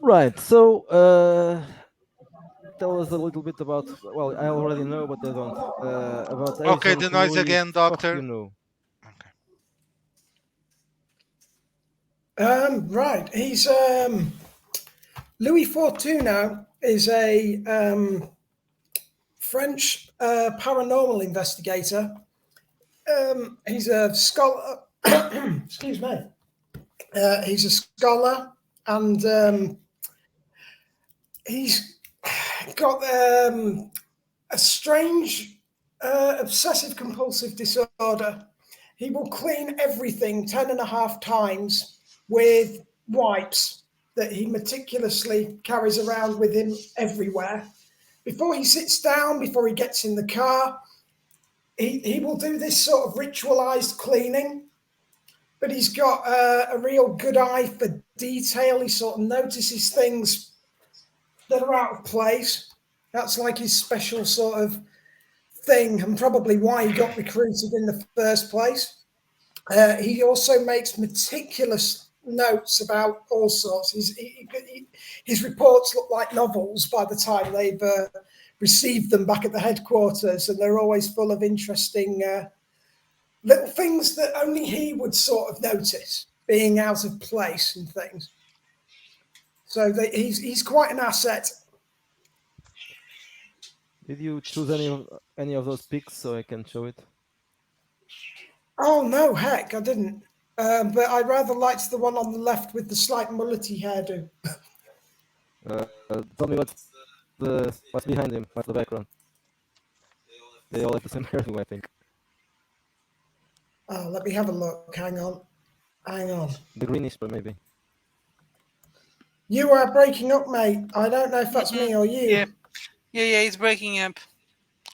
Right. So, tell us a little bit about. Well, I already know, but I don't. About Okay, Agent the noise Louis. again, What do you doctor. know? Okay. Right. He's Louis Fortuno is a French paranormal investigator. He's a scholar. Excuse me. He's a scholar, and he's got a strange obsessive compulsive disorder. He will clean everything 10.5 times with wipes that he meticulously carries around with him everywhere. Before he sits down, before he gets in the car, he will do this sort of ritualized cleaning, but he's got a real good eye for detail. He sort of notices things that are out of place. That's like his special sort of thing, and probably why he got recruited in the first place. He also makes meticulous notes about all sorts. His reports look like novels by the time they've received them back at the headquarters, and they're always full of interesting little things that only he would sort of notice being out of place and things. So he's quite an asset. Did you choose any of those pics so I can show it? Oh no, heck, I didn't. But I rather liked the one on the left with the slight mullety hairdo. Tell me what's behind him. What's the background? They all have the same hairdo, I think. Oh, let me have a look. Hang on. Hang on. The greenish, but maybe. You are breaking up, mate. I don't know if that's me or Yeah, you. yeah, it's breaking up.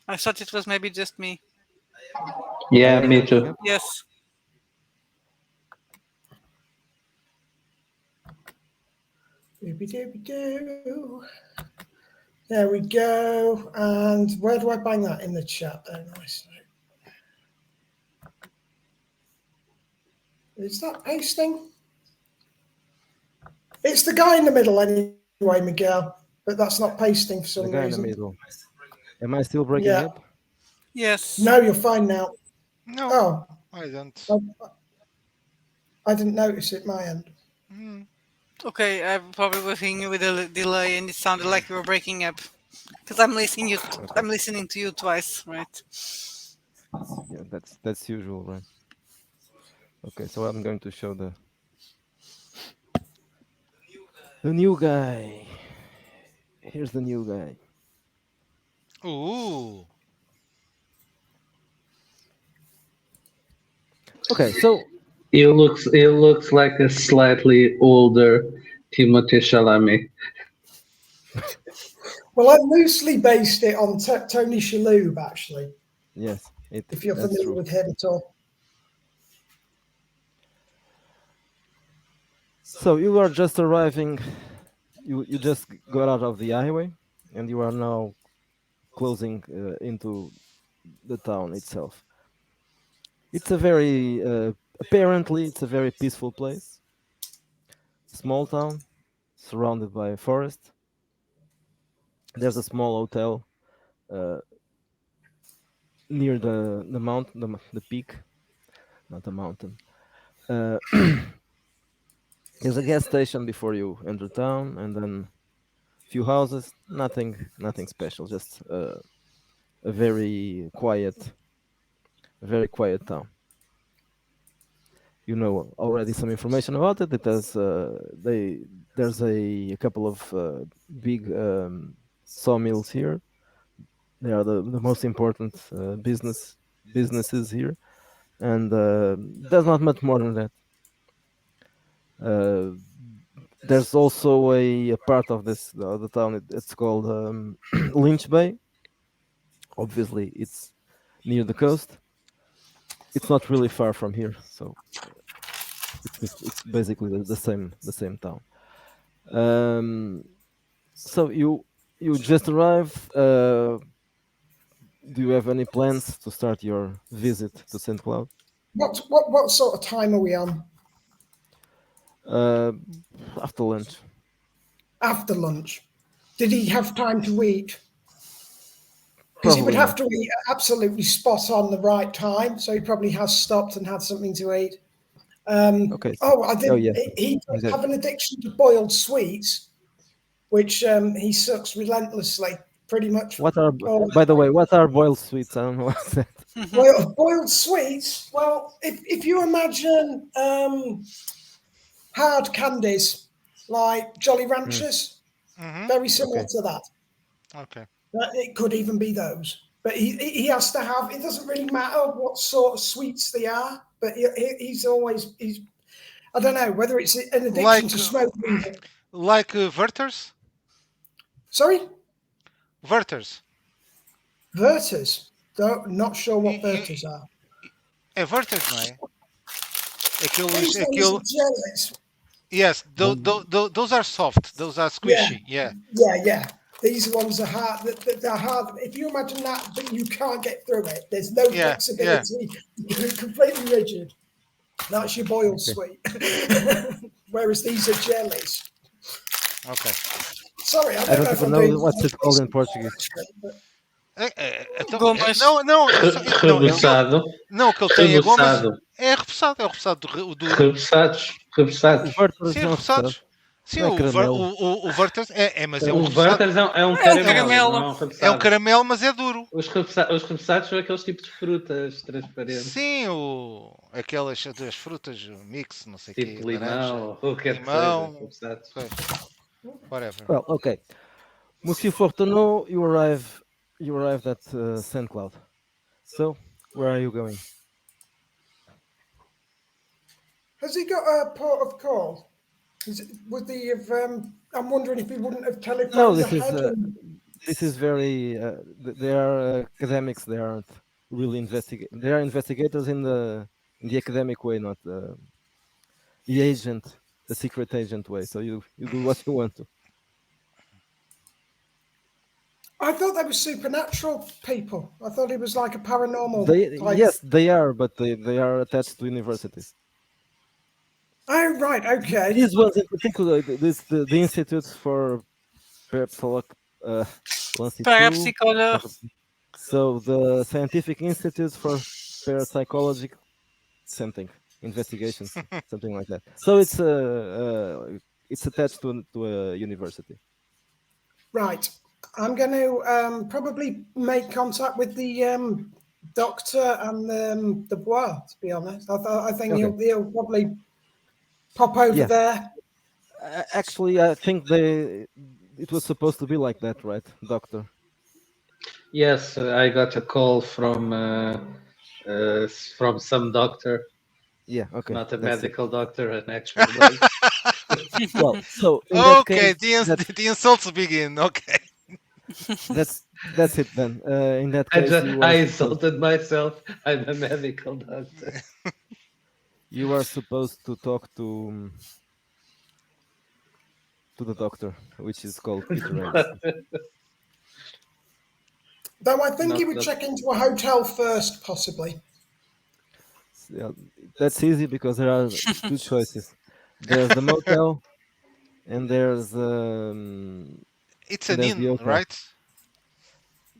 I thought it was maybe just me. I Yeah, am me breaking too. up. Yes. Dooby-dooby-doo. There we go. And where do I bang that in the chat there? Nice. Is that pasting? It's the guy in the middle anyway, Miguel. But that's not pasting for The some guy in the reason. middle. Am I still breaking Yeah. up? Yes. No, you're fine now. No, Oh, I don't. I didn't notice it my end. Mm. Okay, I probably was hearing you with a delay, and it sounded like you were breaking up. Because I'm listening you. Okay. I'm listening to you twice, right? Yeah, that's usual, right? Okay, so I'm going to show the new guy. Here's the new guy. Ooh. Okay, so He looks like a slightly older Timothée Chalamet. Well, I loosely based it on Tony Shalhoub, actually, yes, if you're that's familiar true. with him at all. So you are just arriving. You just got out of the highway, and you are now closing into the town itself. It's a very apparently it's a very peaceful place. Small town, surrounded by a forest. There's a small hotel uh, near the mountain, the peak, not the mountain. Uh, there's a gas station before you enter town, and then few houses. Nothing special. Just a very quiet town. You know already some information about it because there's a couple of big sawmills here. They are the most important businesses here, and there's not much more than that. Uh, there's also a part of the town. It's called Lynch Bay. Obviously, it's near the coast. It's not really far from here, so it's basically the same town. Um, so you just arrived. Do you have any plans to start your visit to Saint Cloud? What sort of time are we on? Uh, After lunch. after lunch? Did he have time to eat? Because he would Probably have not. to eat absolutely spot on the right time, so he probably has stopped and had something to eat. Okay. Oh, I Oh did. yes. He He's does a- have an addiction to boiled sweets, which he sucks relentlessly, pretty much What are, all by the way, what are boiled sweets? I don't know what's that. boiled sweets. Well, if you imagine hard candies like Jolly Ranchers, Mm-hmm. very similar Okay. to that. Okay. It could even be those. But he has to have. It doesn't really matter what sort of sweets they are. But he's always he's. I don't know whether it's an addiction Like to smoking. like Werther's? Sorry, Werther's. Verters. Not sure what E- Verters are. É Werther's, não é? These ones Aquilo, are jellies. yes, those are soft. Those are Yeah, squishy. Yeah. yeah. These ones are hard. They're hard. If you imagine that, but you can't get through it. There's no Yeah. Yeah. flexibility. You're completely rigid. That's your boiled Okay. sweet. Whereas these are jellies. Okay. Sorry, I I don't know don't if even I'm know doing what's it called in Portuguese. actually, but Então, Gomas. não, Rebuçado. não, o que ele tem é gomas. Rebuçado. É rebuçado duro. Repassados. O Repassados. Werther Sim, não é repousado. repassados. Sim, Não é caramelo. o Werther's mas é um O repoussado. Werther's é um É um caramelo, caramelo. não é um É um repasado. caramelo, mas é duro. Os repassados são aqueles tipos de frutas transparentes. Sim, aquelas das frutas, o mix, não sei o quê, Tipo laranja, limão, ou o que é que limão, seja. Repassados. pois, whatever. Well, okay. Monsieur Fortunato, you arrived at Saint Cloud. So, where are you going? has he got a port of call? Would he have? I'm wondering if he wouldn't have No, telephoned this is ahead. this is very. They are academics. They aren't really investigate. They are investigators in the academic way, not the agent, the secret agent way. So you do what you want to. I thought they were supernatural people. I thought he was like a paranormal. type. Yes, they are, but they are attached to universities. Oh right, okay. These ones in particular, the Institute for Parapsicólogo. So the Scientific Institute for Parapsychology, something investigations, something like that. So it's attached to a university. Right. I'm going to probably make contact with the doctor and the bois. To be honest, I think Okay. he'll probably pop over Yeah. there. Actually, I think it was supposed to be like that, right, Doctor? Yes, I got a call from some doctor, Yeah. Okay. not a that's it. medical doctor, an actual doctor. Well, so in that Okay, case, the insults begin. Okay. that's it then. In that case, I insulted myself. I'm a medical doctor. you are supposed to talk to the doctor, which is called Peter Anderson. Though I think he Not would that- check into a hotel first, possibly. Yeah, that's easy because there are two choices. There's the motel, and there's It's an there's the inn, hotel. right?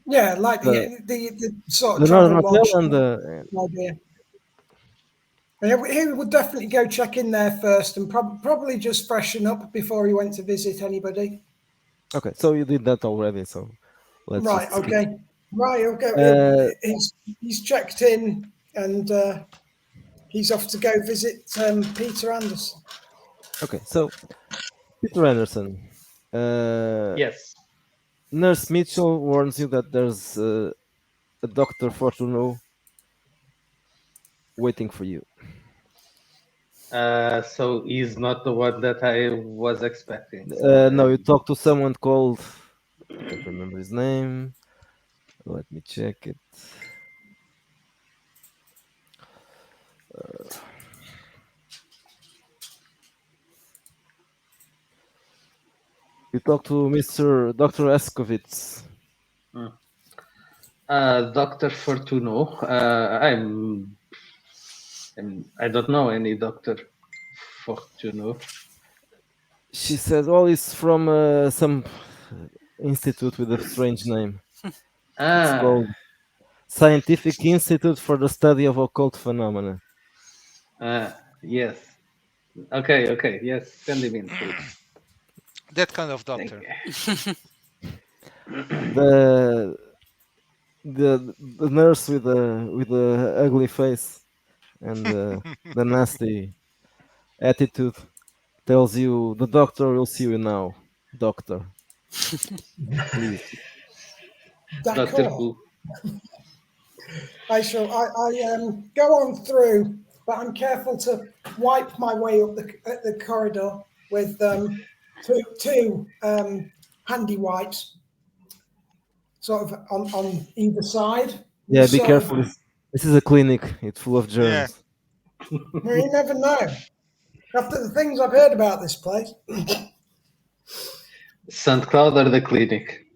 Yeah, like The- the sort the of Northern travel Hotel lodge and the idea. He would definitely go check in there first and probably just freshen up before he went to visit anybody. okay. So you did that already. So let's Right. just skip. Okay. Right. Okay. He's checked in and he's off to go visit Peter Anderson. Okay. So Peter Anderson. Yes. Nurse Mitchell warns you that there's a Dr. Fortuno waiting for you. So he's not the one that I was expecting. No, you talk to someone called, I can't remember his name. Let me check it. You talk to Dr. Eskovitz. Dr. Fortuno. I don't know any Dr. Fortuno. She said, "Oh, it's from some institute with a strange name. It's Ah, called Scientific Institute for the Study of Occult Phenomena." yes. Okay, okay. Yes, send him in, please. That kind of Thank doctor. you. The the nurse with the ugly face and the nasty attitude tells you the doctor will see you now. Doctor, please. Doctor D'accord. Who. I go on through, but I'm careful to wipe my way up the corridor with two handy wipes, sort of on either side. You Yeah, be sort of, careful. This is a clinic. It's full of Yeah. germs. you never know. After the things I've heard about this place, St. Cloud or the clinic?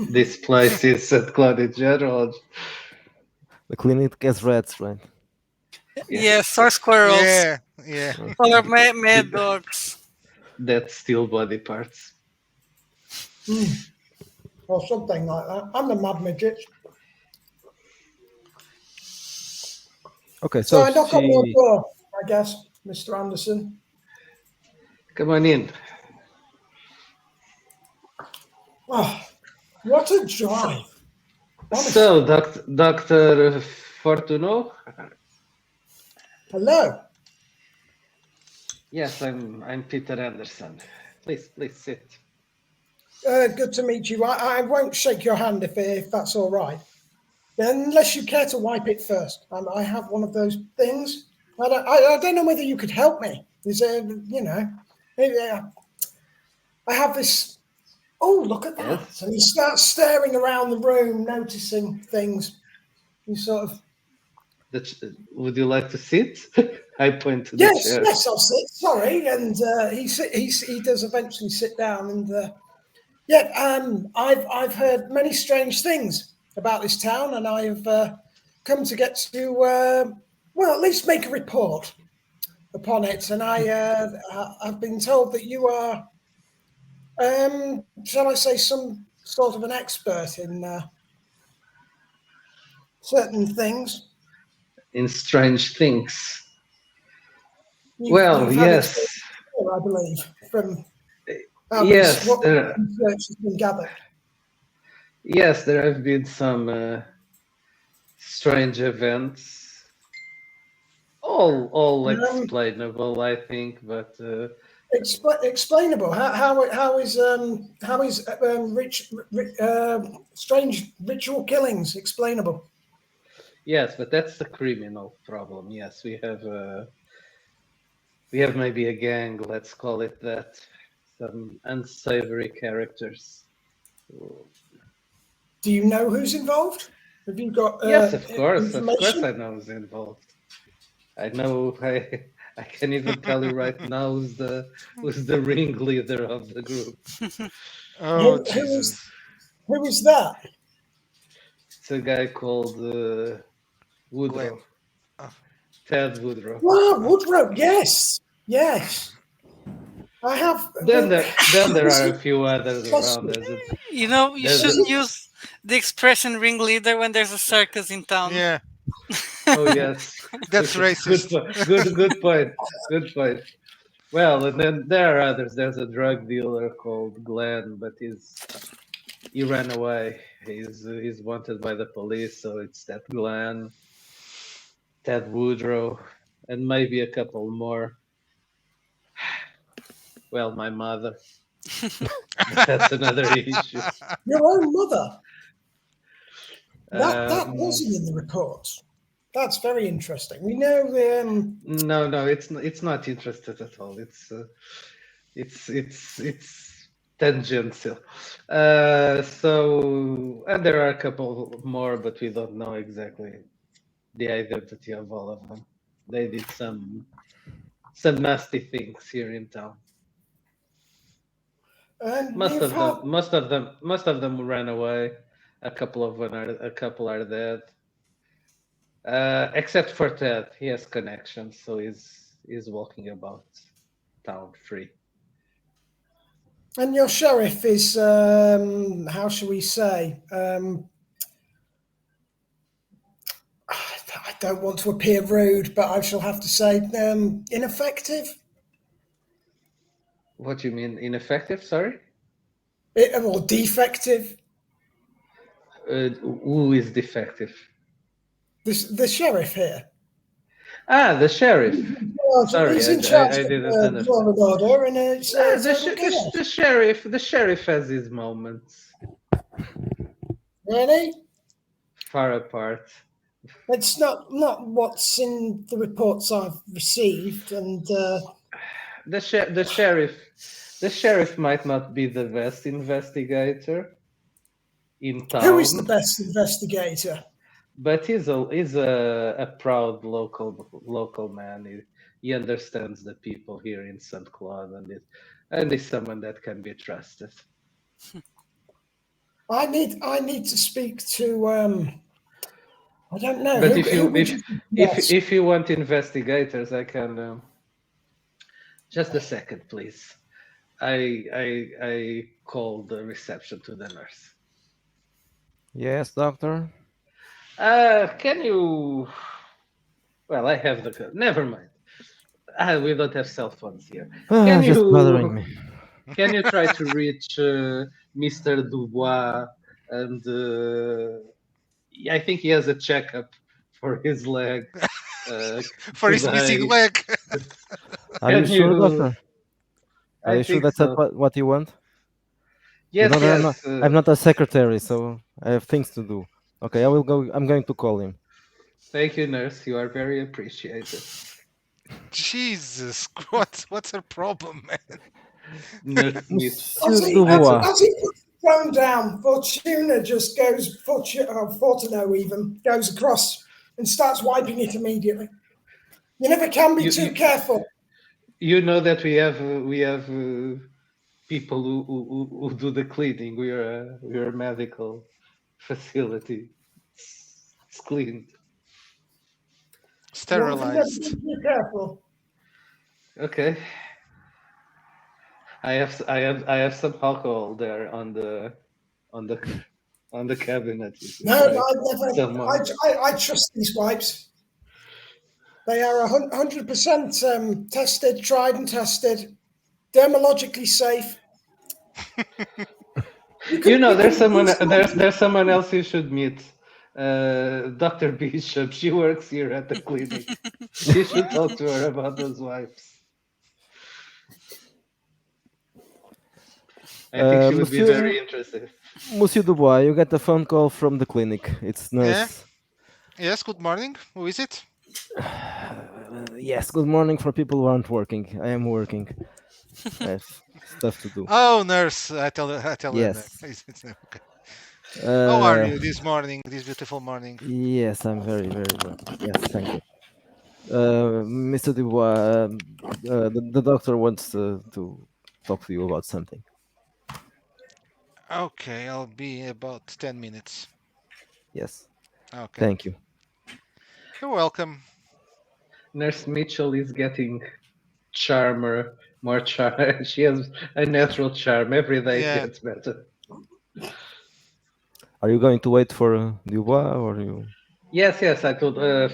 This place is St. Cloud in general. The clinic has rats, right? Yes, Yes. or squirrels, Yeah. Yeah. or mad dogs. That's still body parts. or something like that. I'm the mad midget. Okay, So so I knock on your she. door, I guess, Mr. Anderson. Come on in. Oh, what a So, drive! so Honestly. Dr. Fortuno? Hello. Yes, I'm Peter Anderson. Please sit. Good to meet you. I won't shake your hand if that's all right. Unless you care to wipe it first. I have one of those things. I don't know whether you could help me. Is uh, I have this. Oh, look at that! Yes? And he starts staring around the room, noticing things. He sort of, Would you like to sit? I point to the yes, chair. yes, I'll sit. Sorry, and he does eventually sit down, and yeah, I've heard many strange things about this town, and I have come to get to well, at least make a report upon it. And I've been told that you are, shall I say, some sort of an expert in certain things. In strange things. You've Well, had experience, yes. before, I believe, from Yes, what research has been gathered. there have been some strange events. All Um, explainable, I think, but explainable. How is strange ritual killings explainable? yes, but that's the criminal problem. Yes, we have maybe a gang, let's call it that. Some unsavory characters. Do you know who's involved? Have you got Yes, of course, I information? know who's involved. I know. I can even tell you right now who's the ringleader of the group. Oh Who is Jesus. who is that? It's a guy called Glenn. Woodrow, Oh, Ted Woodrow. Wow, oh. Woodrow. Yes, yes. I have. Then there Is are he a few others around. suspicious? You know, you There's Is a shouldn't he? use the expression ringleader when there's a circus in town. Yeah. oh yes, That's good racist. good point, good point. Well, and then there are others. There's a drug dealer called Glenn, but he ran away. He's wanted by the police, so it's that Glenn, Ted Woodrow, and maybe a couple more. Well, my mother, but that's another issue. Your own mother? That Um, wasn't in the reports. That's very interesting. We know no, it's not interested at all. It's tangential. So and there are a couple more, but we don't know exactly the identity of all of them. They did some nasty things here in town. and you've had Most of them ran away. A couple are dead. Except for Ted, he has connections, so he's walking about town free. And your sheriff is, how shall we say? I don't want to appear rude, but I shall have to say ineffective. What do you mean ineffective? Sorry. Or defective. Who is defective? The sheriff here. Ah, the sheriff. Sorry, He's in charge I of didn't understand. law and order, and it's total chaos. The sheriff has his moments. Really? Far apart. It's not what's in the reports I've received, and The sheriff might not be the best investigator in town. who is the best investigator? But he's a proud local man. He understands the people here in St. Claude, and is someone that can be trusted. I need to speak to I don't know. But who if you want investigators, I can. Just a second, please. I called the reception to the nurse. Yes, doctor. Can you? Well, I have the. Never mind. We don't have cell phones here. Can Just you? bothering me. Can you try to reach Mr. Dubois? And I think he has a checkup for his leg. For his missing leg. Are you sure, doctor? Are I you sure think that's so. what you want? Yes, You know, yes. I'm not a secretary, so I have things to do. Okay, I will go. I'm going to call him. Thank you, nurse. You are very appreciated. Jesus, what's her problem, man? Nurse Smith. As Monsieur he Dubois. puts the phone down, Fortuna just goes, Fortuno even goes across and starts wiping it immediately. You never can be too careful. You know that we have people who do the cleaning. We are a medical facility. It's cleaned. Sterilized. Be careful. Okay. I have some alcohol there on the cabinet. No, I trust these wipes. They are 100% tested, tried and tested, dermatologically safe. There's someone else you should meet. Dr. Bishop. She works here at the clinic. You should talk to her about those wipes. I think she would be very interested. Monsieur Dubois, you get a phone call from the clinic. It's nurse. Yeah. Yes, good morning. Who is it? Yes, good morning for people who aren't working. I am working. I have stuff to do. Oh, nurse. I tell Yes. her. Okay. How are you this morning, this beautiful morning? Yes, I'm very, very well. Yes, thank you. Mr. Dubois, the doctor wants to talk to you about something. Okay, I'll be about 10 minutes. Yes. Okay. Thank you. You're welcome. Nurse Mitchell is getting more charm. She has a natural charm. Every day it gets better. Are you going to wait for Dubois or you? Yes. I thought there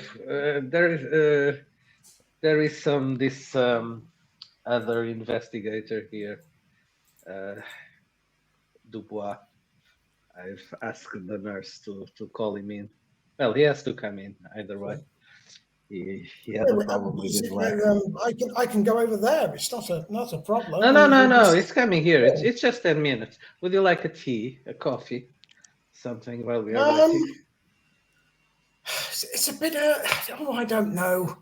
is this other investigator here, Dubois. I've asked the nurse to call him in. Well, he has to come in either way. He had a problem with his leg. I can go over there. It's not a problem. No. It's coming here. It's just 10 minutes. Would you like a tea, a coffee, something while we are waiting? It's a bit. I don't know.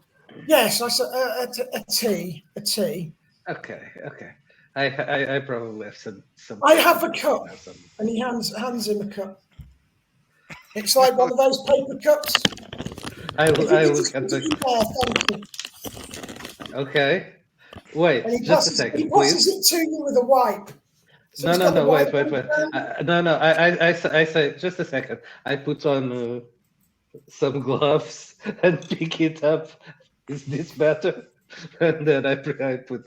Yes, a tea. Okay. I probably have some. I have a cup, and he hands him a cup. It's like one of those paper cups. I look at the. Thank you. Okay. Wait, just a second, he please. passes it to you with a wipe. So No. Wait. No. I say just a second. I put on some gloves and pick it up. Is this better? And then I put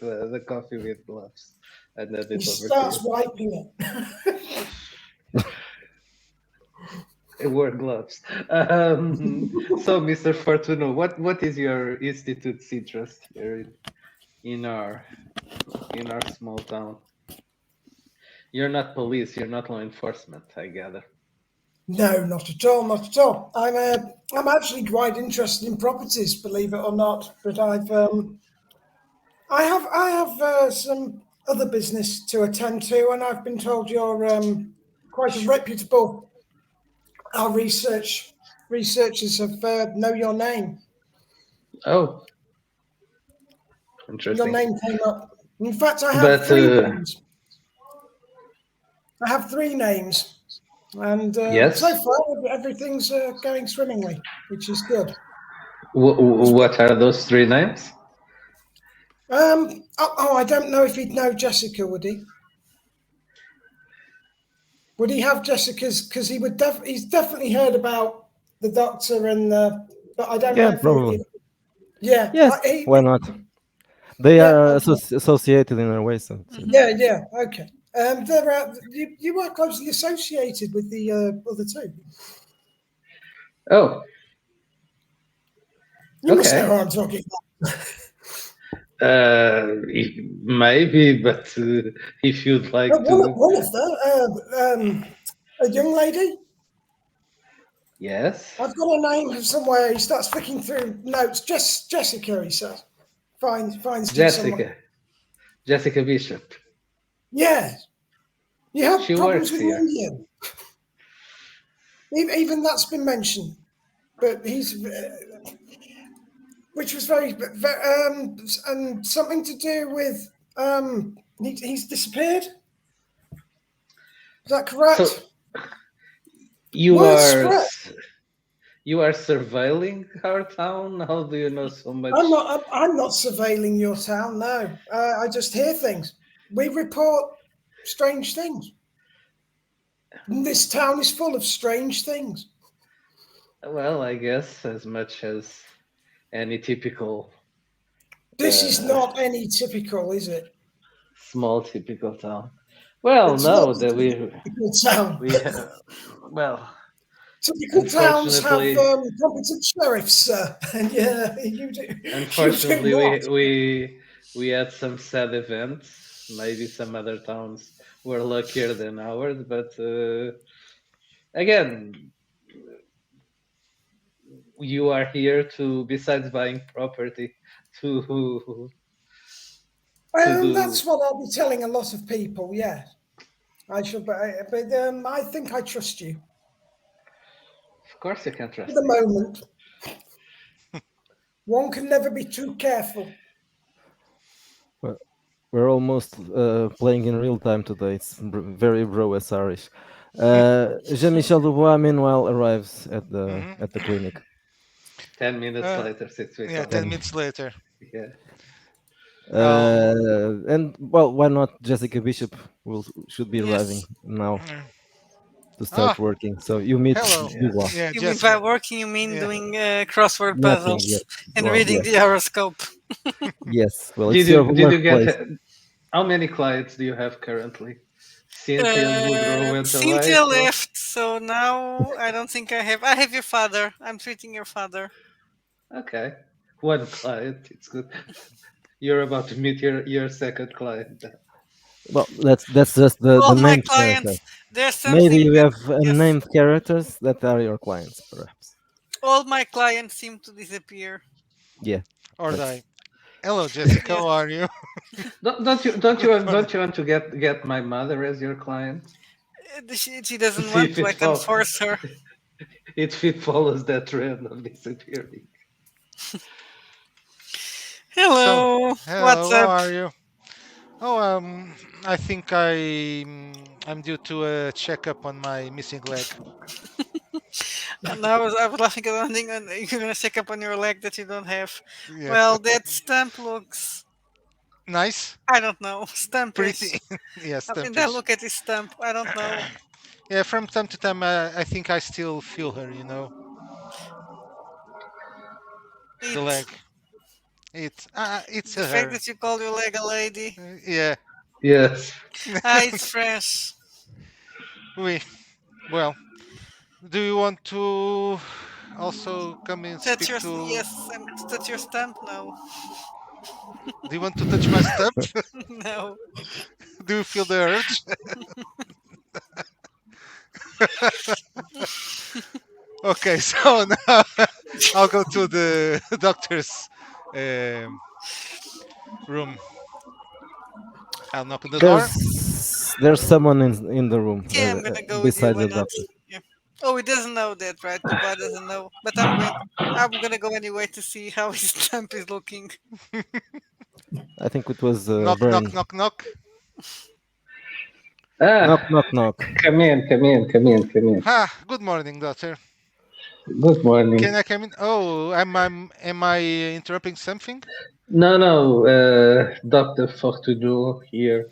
the coffee with gloves and then He it over to starts you. wiping it. It wore gloves. So, Mr. Fortuno, what is your institute's interest here in our small town? You're not police. You're not law enforcement. I gather. No, not at all, not at all. I'm actually quite interested in properties, believe it or not. But I have some other business to attend to, and I've been told you're quite a reputable. Our researchers have know your name. Oh, Your interesting. name came up. In fact, I have But three names. I have three names, and so yes, far everything's going swimmingly, which is good. what are those three names? I don't know if he'd know Jessica, would he? Would he have Jessica's? Because he would. He's definitely heard about the Doctor and the. But I don't know Yeah, if he. probably. Yeah, Yes, why not? They yeah, are okay. associated in a way, so Yeah, yeah, okay. They're you are closely associated with the other two. Oh, You must know okay. who I'm talking about. Maybe, but if you'd like to, One of them, a young lady. yes, I've got a name somewhere. He starts flicking through notes. Jessica, he says. Finds you someone. Jessica, Jessica Bishop. Yeah, you have She problems works with the here. Indian. Even that's been mentioned. But he's, which was and something to do with, he's disappeared. Is that So correct? you Word are spread. you are surveilling our town. How do you know so much? I'm not surveilling your town. No, I just hear things. We report strange things. This town is full of strange things. Well, I guess as much as any typical This is uh, not any typical, is it? small typical town. Well, It's not no, that a typical town. we well, Typical towns have unfortunately, competent sheriffs, sir. And yeah, you do unfortunately, not. we had some sad events. Maybe some other towns were luckier than ours, but again, you are here to, besides buying property, to do. That's what I'll be telling a lot of people. Yeah, I should, but I think I trust you Of course, you can for trust the me. moment. One can never be too careful. well, we're almost playing in real time today. It's very bro SR-ish. Jean-Michel Dubois meanwhile arrives Hmm. at the clinic. 10 minutes uh, later, since we yeah, call. 10 Then minutes later. Yeah. Um, and well, why not? Jessica Bishop will should be arriving Yes. now mm, to start ah, working. So you meet hello. Dubois. Yes. Yeah, You mean by Jessica. working, you mean Yeah. doing crossword Nothing yet. puzzles and Well, reading yes, the horoscope. yes. Well, it's your Did you workplace. get how many clients do you have currently? Cynthia and Woodrow went away, Cynthia so left, so now I don't think I have. I have your father. I'm treating your father. okay. One client, it's good. You're about to meet your second client. Well, that's just the All my named characters. clients, there's Maybe something you that, have yes, named characters that are your clients, perhaps. all my clients seem to disappear. Yeah, Or that's die. Hello, Jessica. Yes. How are you? Funny. Don't you want to get my mother as your client? She doesn't See want if to. I can force her. it follows that trend of disappearing. So, Hello. What's hello. How up? are you? Oh, I think I'm due to a checkup on my missing leg. And I was laughing at one thing, and you're gonna check up on your leg that you don't have. Yeah, Well, that stamp looks. nice, I don't know. Stampish. pretty. Yeah, I mean, that stumpish. look at this stamp. I don't know. Yeah, from time to time, I think I still feel her. The It leg. It's The a fact her. that you call your leg a lady. Yeah. Yes. It's fresh. We well. Do you want to also come and Touch speak your to? yes. Touch your stump. No, Do you want to touch my stump? no. Do you feel the urge? Okay, so now I'll go to the doctor's um, room. I'll knock on the door. There's someone in the room Yeah, I'm gonna go with you. besides Why the not? doctor. Yeah. Oh, he doesn't know that, right? The boy doesn't know. But I'm going. I'm gonna go anyway to see how his stump is looking. I think it was Knock, knock, burned. knock, knock. Knock, Ah, knock, knock. come in, come in, come in, come in. Ah, good morning, doctor. Good morning. Can I come in? Oh, am I interrupting something? No, no, Dr. Fortuno here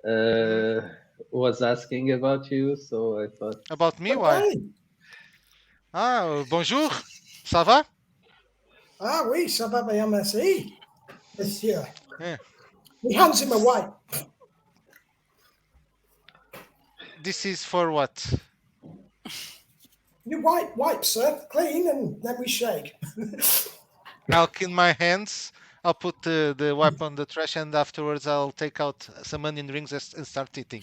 Hmm? was asking about you, so I thought. About me? Why? Okay. Ah, bonjour. Ça va? Ah, oui, ça va bien, merci, monsieur. Yeah. He hands him a wipe. This is for what? You wipe, sir, clean, and then we shake. I'll clean my hands. I'll put the wipe on the trash, and afterwards I'll take out some onion rings and start eating.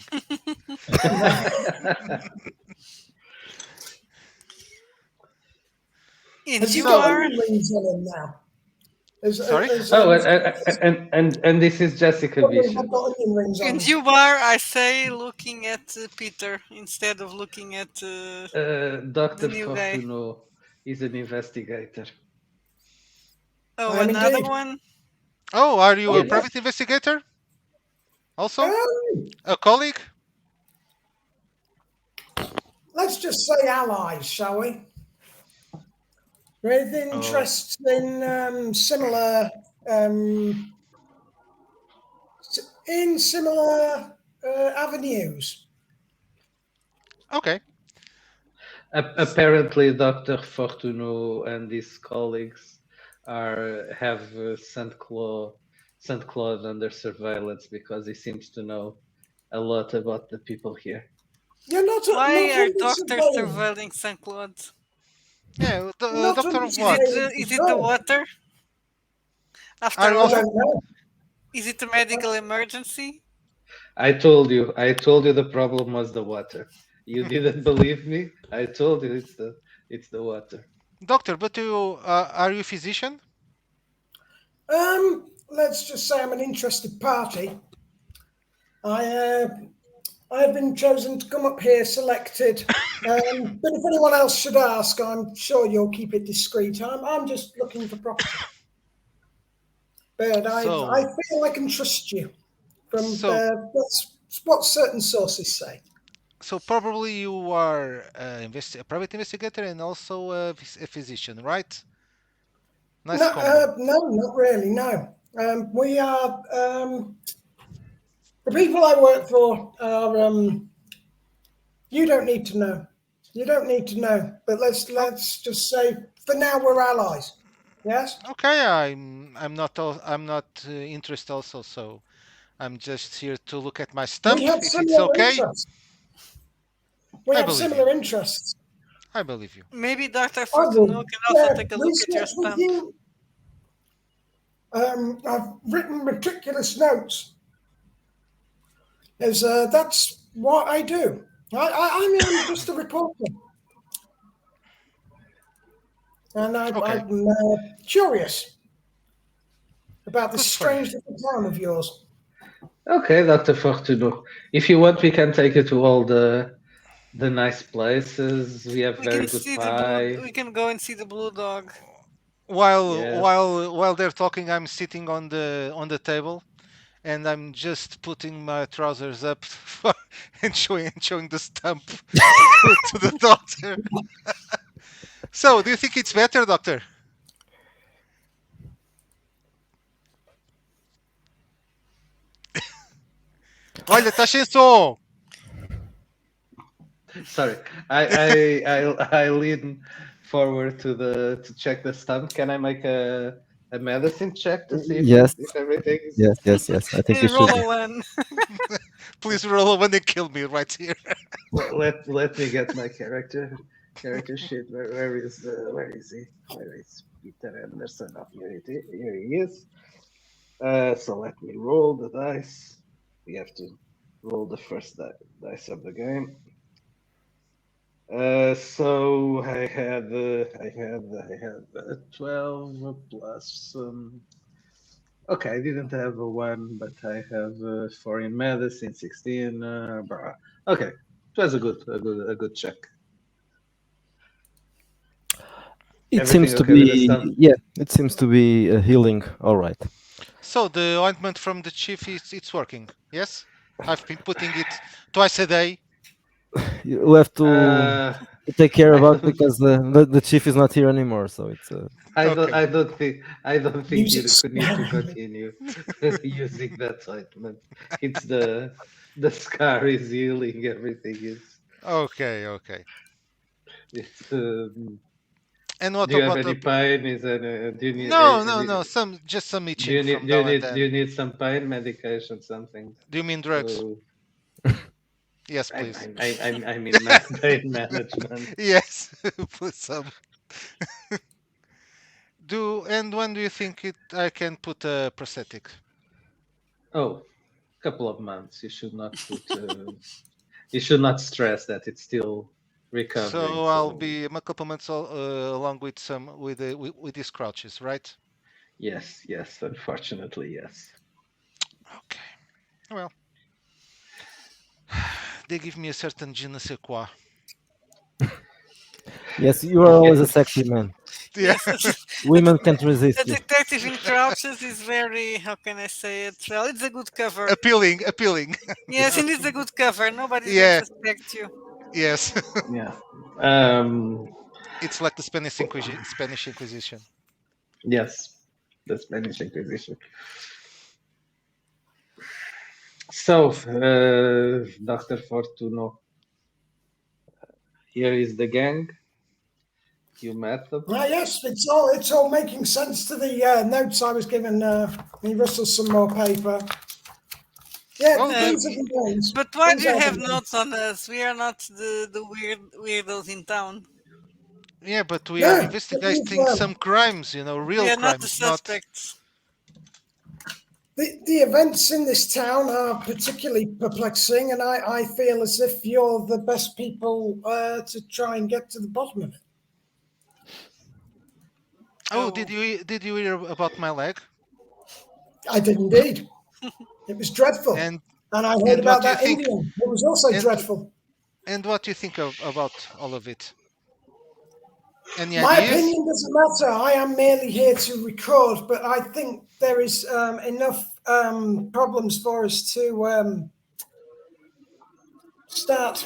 And Has he you So, got are. onion rings on him now? sorry. Oh, Has and this is Jessica Bishop. got onion rings on And him? you are. I say, looking at Peter instead of looking at the Dr. new guy. Fortuno is an investigator. Oh, I am another indeed. one. Oh, are you Oh, a Yes. private investigator? Also, um, a colleague? let's just say allies, shall we? With Oh, interests in um, similar avenues. okay. Apparently, Dr. Fortuno and his colleagues have Saint Claude under surveillance because he seems to know a lot about the people here. You're Why not are under doctors surveillance. surveilling St. Claude? Yeah, You're not doctor under of Is what? it surveillance is at it the all. water? Are After you I also? all, don't know. is it a medical emergency? I told you the problem was the water. You didn't believe me. I told you it's the water. Doctor, but are you a physician? Let's just say I'm an interested party. I uh, I've been chosen to come up here, selected. But if anyone else should ask, I'm sure you'll keep it discreet. I'm just looking for property. But I So, feel I can trust you from so, what certain sources say. so probably you are a private investigator and also a physician, right? Nice No, combo. no, not really. No, we are the people I work for are. You don't need to know. You don't need to know. But Oh, let's just say for now we're allies. Yes. okay, I'm not interested also, so I'm just here to look at my We stump. have If it's similar okay, interests. We I have believe you. similar interests. I believe you. Maybe Dr. I Fortuno will can also take a look at your research with stump. you. I've written meticulous notes, as that's what I do. I'm just a reporter, and Okay, I'm curious about this good for you. strange little town of yours. Okay, Dr. Fortuno. If you want, we can take you to all the nice places. We have We very can good see the blue. pie. We can go and see the blue dog. Yes. While they're talking, I'm sitting on the table and I'm just putting my trousers up and showing the stump to the doctor. So, do you think it's better, doctor? Olha, tá sem som. Sorry. I lean forward to check the stump. Can I make a a medicine check to see if Yes, if everything is. yes, yes, yes. I think you And roll should. a one. Please roll when they kill me right here. Let me get my character sheet. Where is he? Where is Peter Anderson? Oh, here he is. So let me roll the dice. We have to roll the first dice of the game. So I had 12 plus. Okay, I didn't have a one, but I have four in medicine, 16. Okay, it was a good check. It seems Everything to okay with the stump? be, yeah, it seems to be healing. All right. So the ointment from the chief is it's working. Yes, I've been putting it twice a day. You have Uh, to take care I about don't, because the chief is not here anymore. So it's I don't, Okay. I don't think Use it you could need to sparingly. continue using that ointment. It's the scar is healing. Everything is. Okay. Okay. It's. And Do what you have about any the? pain? Is there, do you need No, no, any? no. Some just some Do itching you need from do you now and need do then. you need some pain medication, something? Do you mean drugs? So Yes, I please. I I I mean pain management. Yes, put some. Do and when do you think it? I can put a prosthetic. Oh, couple of months. You should not stress that it's still recovering. So I'll So be a couple months along with some with these crouches, right? yes, yes, unfortunately, yes. Okay. Well, they give me a certain je ne sais quoi. yes, you are always a sexy Yes. man. Yeah. Yes, Women can't a resist you. detective in crouches is very, how can I say it? Well, it's a good cover. Appealing, appealing. Yes, it is a good cover. Nobody's going to Yeah. suspect you. Yes. Yeah. Um. It's like the Spanish Inquisition. Yes. The Spanish Inquisition. So, Doctor Fortuno, here is the gang. You met them. Ah, yes, it's all making sense to the notes I was given. Me rustle some more paper. Yeah, Well, these are the names. But why do These you are the have notes names. on us? We are not the weirdos in town. yeah, but we are No, but investigating some crimes, We real are not the crimes, not. suspects. the events in this town are particularly perplexing, and I feel as if you're the best people to try and get to the bottom of it. Oh, Oh, did you hear about my leg? I did indeed. It was dreadful. And And I heard and what about do you that think? Indian. It was also And dreadful. what do you think about all of it? Any My ideas? opinion doesn't matter. I am merely here to record, but I think there is enough problems for us to start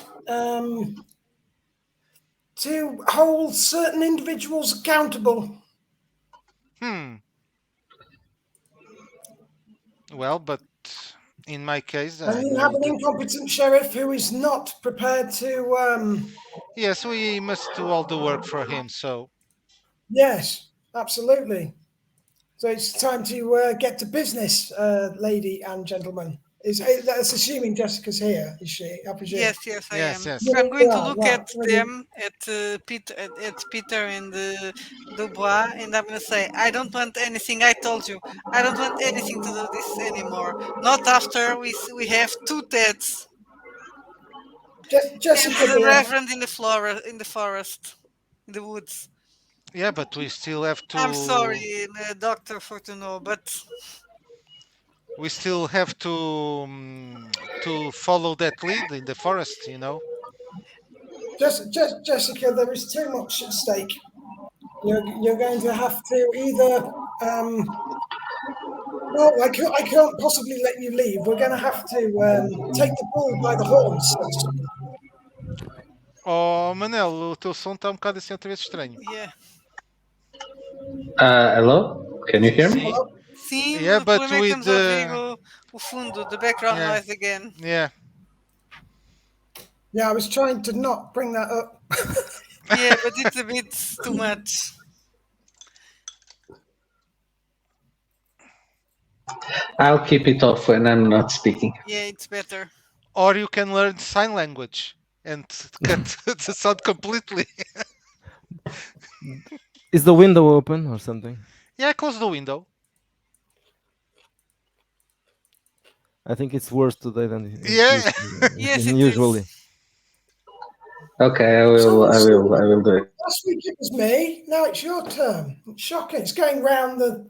to hold certain individuals accountable. Hmm. Well, but in my case, And I you have know an that incompetent sheriff who is not prepared to. yes, we must do all the work for him. So Yes, absolutely. So it's time to get to business, lady and gentlemen. That's assuming Jessica's here, is she? I presume. yes, yes, I yes, am. yes. Yeah, I'm going to right, look right. at Brilliant. them at Peter and Dubois, and I'm gonna say I don't want anything. I told you I don't want anything to do this anymore. Not after we have two Teds and Jessica, the dear, Reverend in the forest, in the woods. Yeah, but we still have I'm to. sorry, Doctor Fortuno, but We still have to follow that lead in the forest. Jessica, there is too much at stake. You're going to have to either. Well, I can't possibly let you leave. We're going to have to take the bull by the horns, so to speak. Oh, Manel, o teu som está um bocado assim outra vez estranho. yeah. Hello? Can you hear me? Sim. Hello? Sim, Yeah, o but problema é que with estamos a ouvir the o fundo, the background yeah, noise again. yeah. Yeah, I was trying to not bring that up. Yeah, but it's a bit too much. I'll keep it off when I'm not speaking. Yeah, it's better. Or you can learn sign language and cut the sound completely. Is the window open or something? Yeah, close the window. I think it's worse today than it Yeah. used to, Yes, than it is. usually. Okay, So I will do it. last week it was me. Now it's your turn. It's shocking. It's going round the.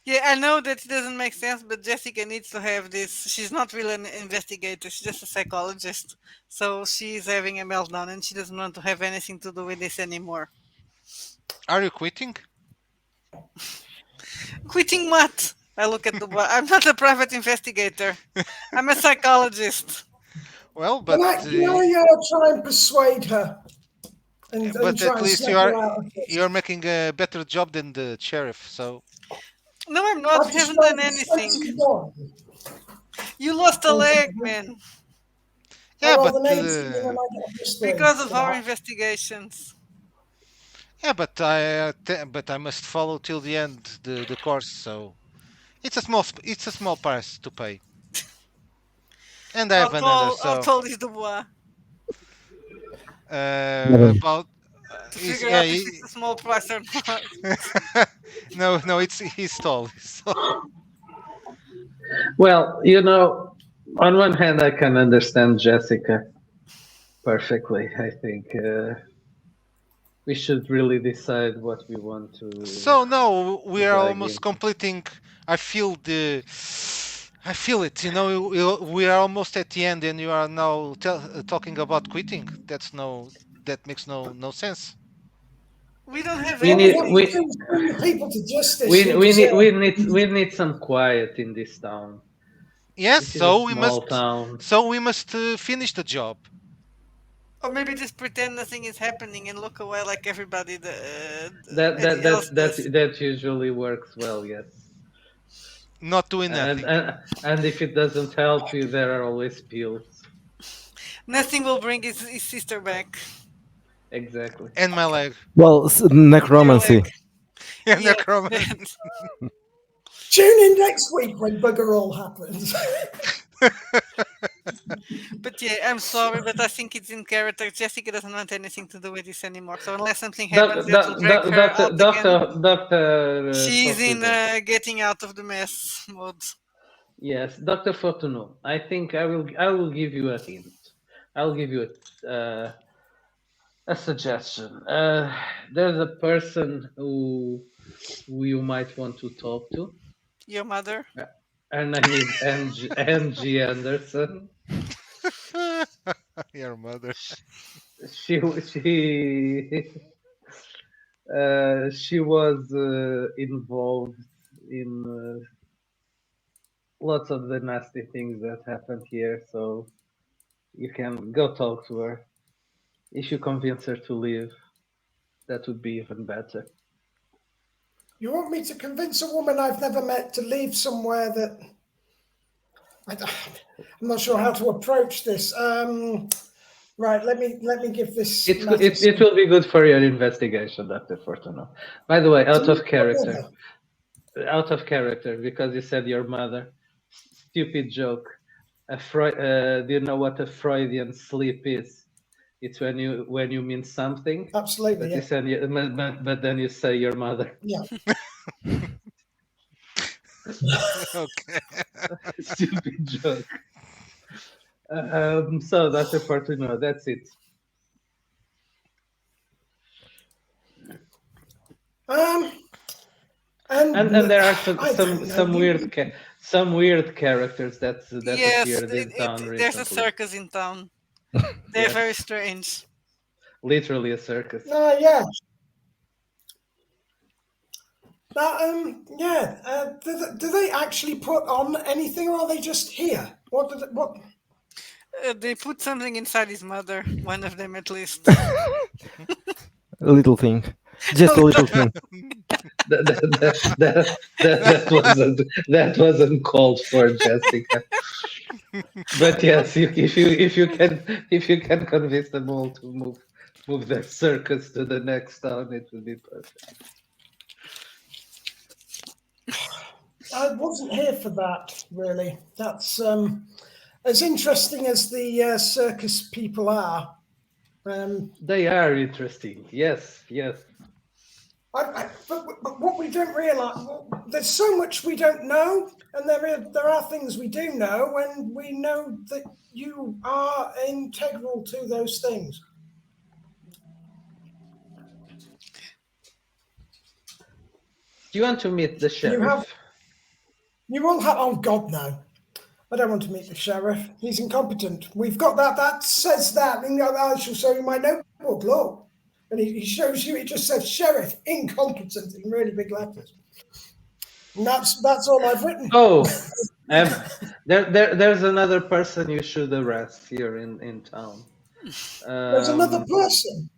Yeah, I know that it doesn't make sense, but Jessica needs to have this. She's not really an investigator, she's just a psychologist. So she's having a meltdown and she doesn't want to have anything to do with this anymore. Are you quitting? Quitting what? I look at Dubois. I'm not a private investigator. I'm a psychologist. Well, Can I try and persuade her and but try at and least snap her out of this? you're making a better job than the sheriff. So No, I'm not. I've just Haven't done found anything. expensive dog. You lost a leg, man, yeah, Oh, well, but the name's and then I get a +3 because of for our that. investigations. yeah, but I must follow till the end the course. So it's a small price to pay. And I have another. How So tall is Dubois? about To is figure yeah. out if it's a small price or not. No, it's he's tall. He's tall. Well, on one hand, I can understand Jessica perfectly. I think we should really decide what we want So no, we to are drag almost into. completing. I feel I feel it. We are almost at the end, and you are now talking about quitting. That makes no sense. We don't have We All we need have anything. to we do is bring the people to justice who we need some quiet in this town. Yes, This is a small town. so we must finish the job. Or maybe just pretend nothing is happening and look away like everybody That that else that does. that that usually works well, yes. Not doing And nothing. and and if it doesn't help you, there are always pills. Nothing will bring his sister back. Exactly. And my leg. Well, And your leg. necromancy. And Yes, necromancy. that. tune in next week when bugger all happens. But yeah, I'm sorry, but I think it's in character. Jessica doesn't want anything to do with this anymore. So unless something happens that will drag her out again, Doctor she's in Fortuno. getting out of the mess mode. Yes, Doctor Fortuno. I think I will give you a hint. I'll give you a suggestion. There's a person who you might want to talk to. Your mother? Her name is Angie Anderson. Your mother. She she was involved in lots of the nasty things that happened here. So you can go talk to her. If you convince her to leave, that would be even better. You want me to convince a woman I've never met to leave somewhere that I'm not sure how to approach this. Right, let me give this. It will be good for your investigation, Dr. Fortuno. By the way, out of character, because you said your mother. Stupid joke. Do you know what a Freudian slip is? It's when you mean something, Absolutely, but but then you say your mother. yeah. Okay. Stupid joke. So Dr. Fortuno, that's it. And there are some weird characters that Yes, appeared in town there's a recently. circus in town. They're Yes. very strange. Literally a circus. Yeah. Do they actually put on anything, or are they just here? What? They put something inside his mother, one of them at least. A little thing. Just a little thing. That wasn't called for, Jessica. But yes, if you can convince them all to move their circus to the next town, it would be perfect. I wasn't here for that, really. That's as interesting as the circus people are. They are interesting. Yes, yes. But what we don't realise, well, there's so much we don't know, and there are things we do know, and we know that you are integral to those things. Do you want to meet the You have, sheriff? you all have. Oh God, no! I don't want to meet the sheriff. He's incompetent. We've got that. That says that. And I shall show you my notebook. Look, and he shows you. It just says sheriff incompetent in really big letters. And that's all I've written. Oh, there's another person you should arrest here in town. There's another Um, person.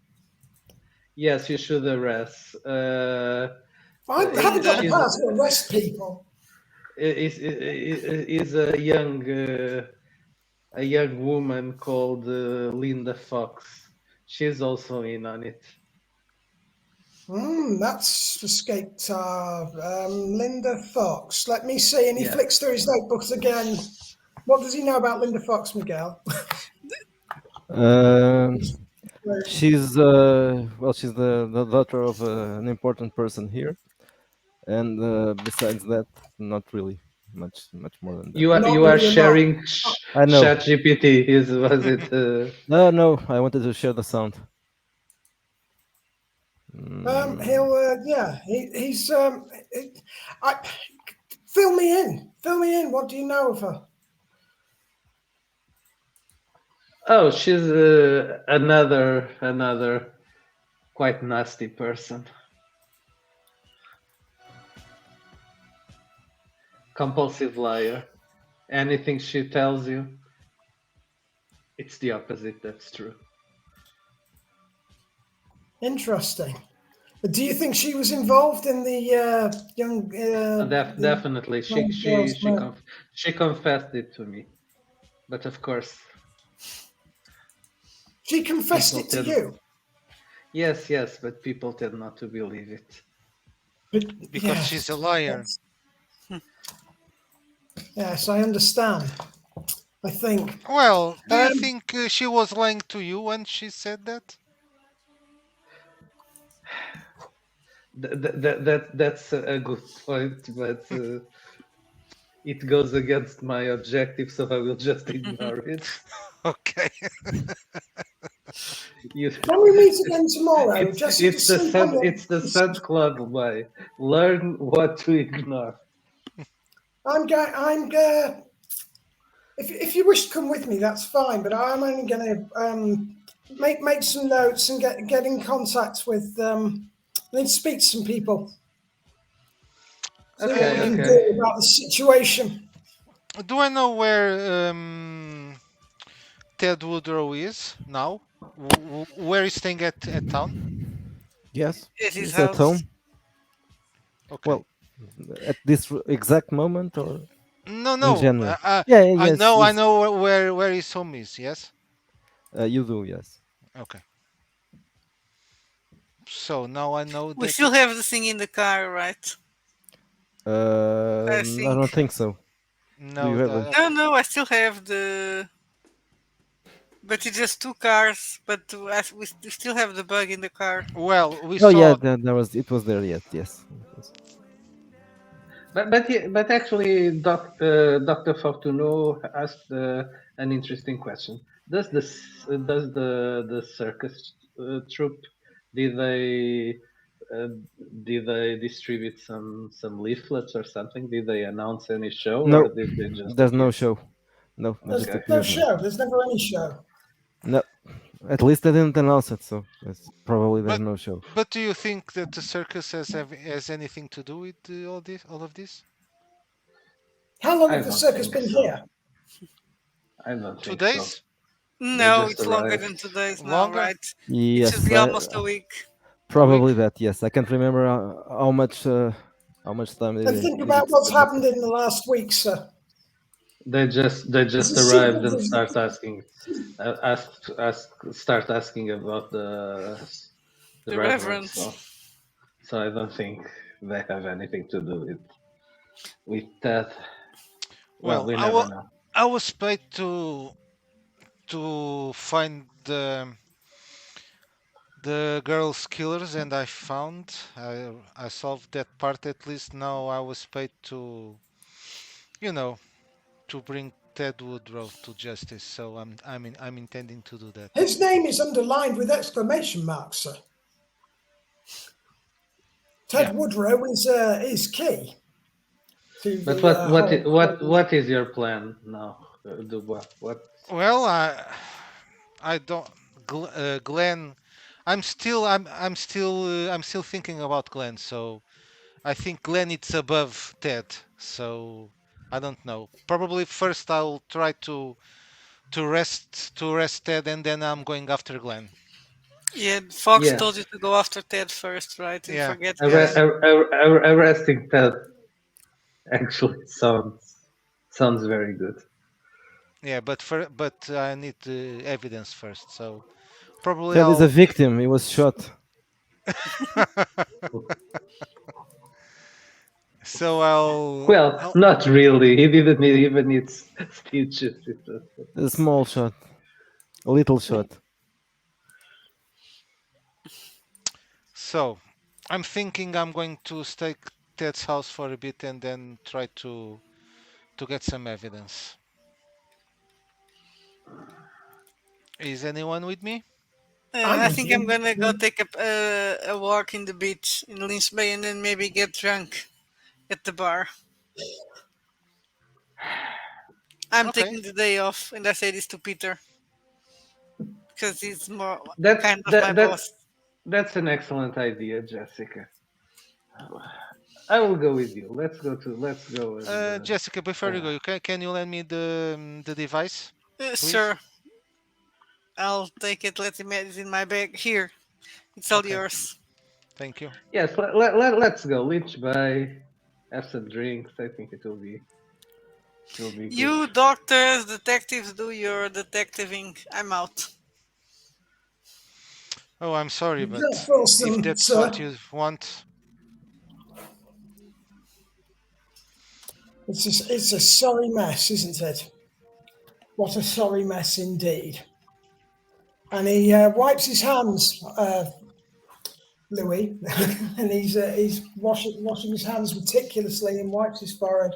yes, you should arrest. I In haven't got the the She's power to arrest people. is a young woman called Linda Fox. She's also in on it. That's escaped. Linda Fox. Let me see. And he Yeah. flicks through his notebooks again. What does he know about Linda Fox, Miguel? Um, she's she's the daughter of an important person here, and besides that, not really much more than that. Not You are really a lot. sharing I know. Chat GPT. Was it? No, I wanted to share the sound. He's. I fill me in. Fill me in. What do you know of her? Oh, she's another quite nasty person. Compulsive liar. Anything she tells you, it's the opposite. That's true. Interesting. Do you think she was involved in the young Definitely, young girl's murder? she confessed it to me, but of course, She confessed people it to tend. you. Yes, but people tend not to believe it. But Because yes, she's a liar. yes, I understand. I think. Well, do you Um, think she was lying to you when she said that? That's a good point, but it goes against my objective, so I will just ignore it. Okay. You, can we meet again tomorrow? it's Just to it's the sleep on Sun your. it's the Sun Club way. Learn what to ignore. I'm going. I'm going. If you wish to come with me, that's fine. But I'm only going to make some notes and get in contact with. I need to speak to some people. See what we can Okay. do about the situation. Do I know where Ted Woodrow is now? Where is staying at town? Yes, at his it's at house. home. Okay. Well, at this exact moment or No, in no. general? Yeah, I yes, know. I yes. know where his home is. Yes. You do, yes. Okay. So now I know We that. still have the thing in the car, right? I I don't think. think so. Do No, you have a? No, no, I still have the. But it's just two cars. But we still have the bug in the car. well, we Oh yeah, saw. there was. It was there yet. Yes. It was. But actually, Dr. Fortuno asked an interesting question. Does the circus troupe did they uh, did they distribute some leaflets or something? Did they announce any show or No, did they just there's no appear? show. No, they There's just Okay. no appeared now. show. There's never any show. No, at least they didn't announce it, so it's probably there's But no show. but do you think that the circus has anything to do with all of this? How long I have the don't circus think been so. here? I don't Two think so. days They No, just it's longer arrived. than 2 days now, longer? right? It should Yes, be almost a week. A week? probably that. Yes, I can't remember how much time And think did about it what's did it happened take. in the last week, sir. They There's just a secret. arrived and start asking about the The reverend. Reverend. So I don't think they have anything to do with. with Ted. Well, Well, we never know. I was paid to find the girl's killers, and I found I solved that part at least. Now I was paid to, you know, to bring Ted Woodrow to justice. So I'm intending to do that. His name is underlined with exclamation marks, sir. Yeah. Ted Woodrow is key to But the whole. what is your plan now, Dubois? What? Well, I don't Glenn. I'm still thinking about Glenn. So I think Glenn it's above Ted. So I don't know. Probably first I'll try to rest Ted, and then I'm going after Glenn. Yeah, Fox Yes, told you to go after Ted first, right? You Yeah. forget, Yes. guy. arresting Ted actually sounds very good. Yeah. But I need evidence first. So probably Ted is a I'll. victim. He was shot. So I'll. Well, I'll not really. He didn't even need stitches. A small shot. A little shot. So I'm thinking I'm going to stake Ted's house for a bit and then try to get some evidence. Is anyone with me? I'm I with think I'm you. gonna go take a walk in the beach in Lynch Bay and then maybe get drunk at the bar. I'm Okay. taking the day off, and I say this to Peter because he's more That's kind of my that boss. that's an excellent idea, Jessica. I will go with you. Let's go and Jessica, before you go, can you lend me the device, please? Sure, I'll take it. Let him have it in my bag. Here, it's all Okay. yours. Thank you. yes, let's go. Lynch by have some drinks. I think it will be good. You doctors, detectives, do your detectiving. I'm out. Oh, I'm sorry, Just but for if some, that's what sir. you want, It's a sorry mess, isn't it? What a sorry mess indeed. And he wipes his hands, Louis, and he's washing his hands meticulously and wipes his forehead.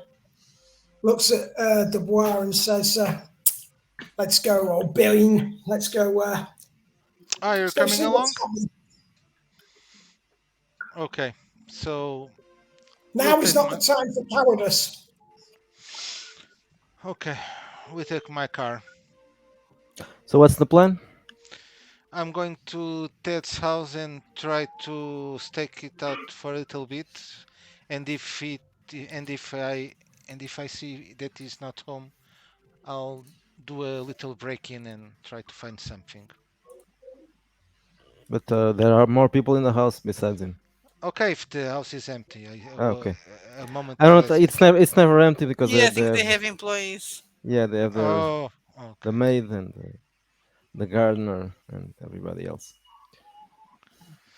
Looks at Dubois and says, "Let's go, old Billion. Let's go. you're Let's go coming see what's along. happening. Okay. So we'll Now is take not the my. time for cowardice." Okay, we take my car. So what's the plan? I'm going to Ted's house and try to stake it out for a little bit, and and if I if I see that he's not home, I'll do a little break-in and try to find something. But there are more people in the house besides him. Okay, if the house is empty, Ah, okay. a moment I don't. ago. It's never empty because Yeah, I they think they have, have employees. yeah, they have Oh, the okay. maid and the gardener and everybody else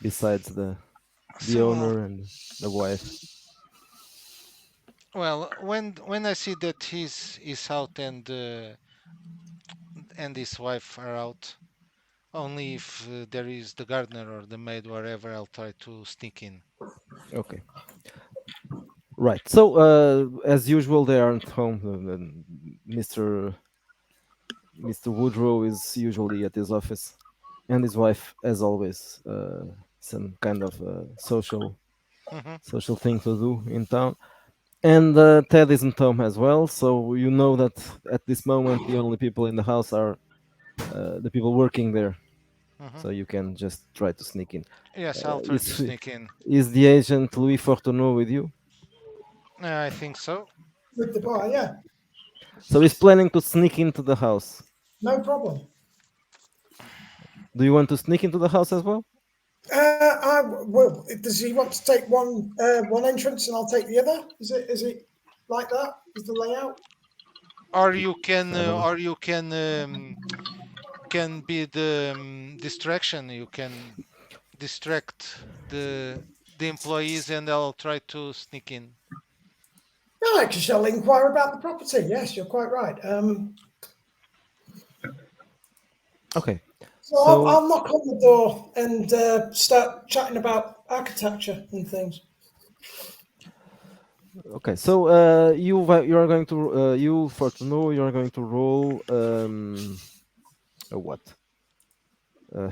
besides the So, owner and the wife. well, when I see that he's out and his wife are out, only if there is the gardener or the maid, wherever, I'll try to sneak in. Okay. Right. So as usual, they aren't home. Mr. Woodrow is usually at his office, and his wife, as always, some kind of Hmm. social thing to do in town. And Ted isn't home as well, so you know that at this moment the only people in the house are the people working there. Hmm. So you can just try to sneak in. Yes, I'll try to Is sneak in. is the agent Louis Fortuneau with you? I think so. With the Okay. bar, yeah, So he's planning to sneak into the house. no problem. Do you want to sneak into the house as well? Well, does he want to take one entrance and I'll take the other? Is it like that? Is the layout? I don't know. Or you can be the distraction. You can distract the employees, and I'll try to sneak in. No, actually, shall inquire about the property. Yes, you're quite right. Okay. So So I'll knock on the door and start chatting about architecture and things. okay. So you are going to you for to know you are going to roll a what? Uh,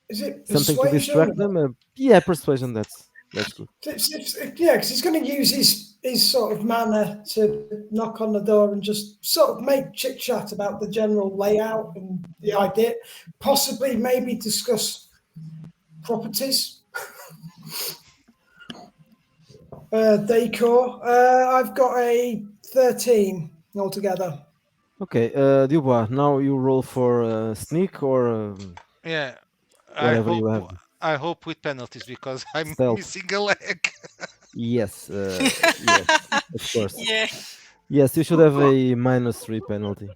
Is it something to persuasion? distract them. Yeah, persuasion. That's good. Yeah, because he's going to use his sort of manner to knock on the door and just sort of make chit chat about the general layout and the idea, possibly maybe discuss properties, decor. I've got a 13 altogether. Okay, Dubois. Now you roll for sneak or Yeah, I whatever hope you have. I hope with penalties because I'm Stealth. missing a leg. Yes. Yes. Of course. Yeah. Yes, you should have a -3 penalty.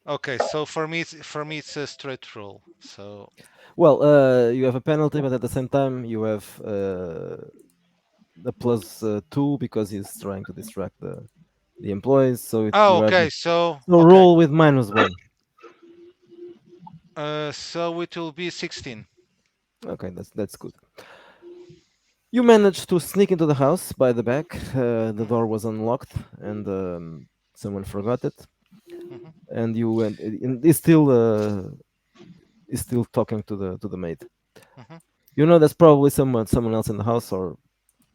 Okay, so for me it's a straight roll. So Well, you have a penalty, but at the same time you have the +2 because he's trying to distract the employees. So oh, you have okay, so so okay, roll with -1. so it will be 16. Okay, that's good. You managed to sneak into the house by the back. The Mhm, door was unlocked, and someone forgot it. mhm, And you went. And he's still talking to the maid. mhm. You know, there's probably someone else in the house or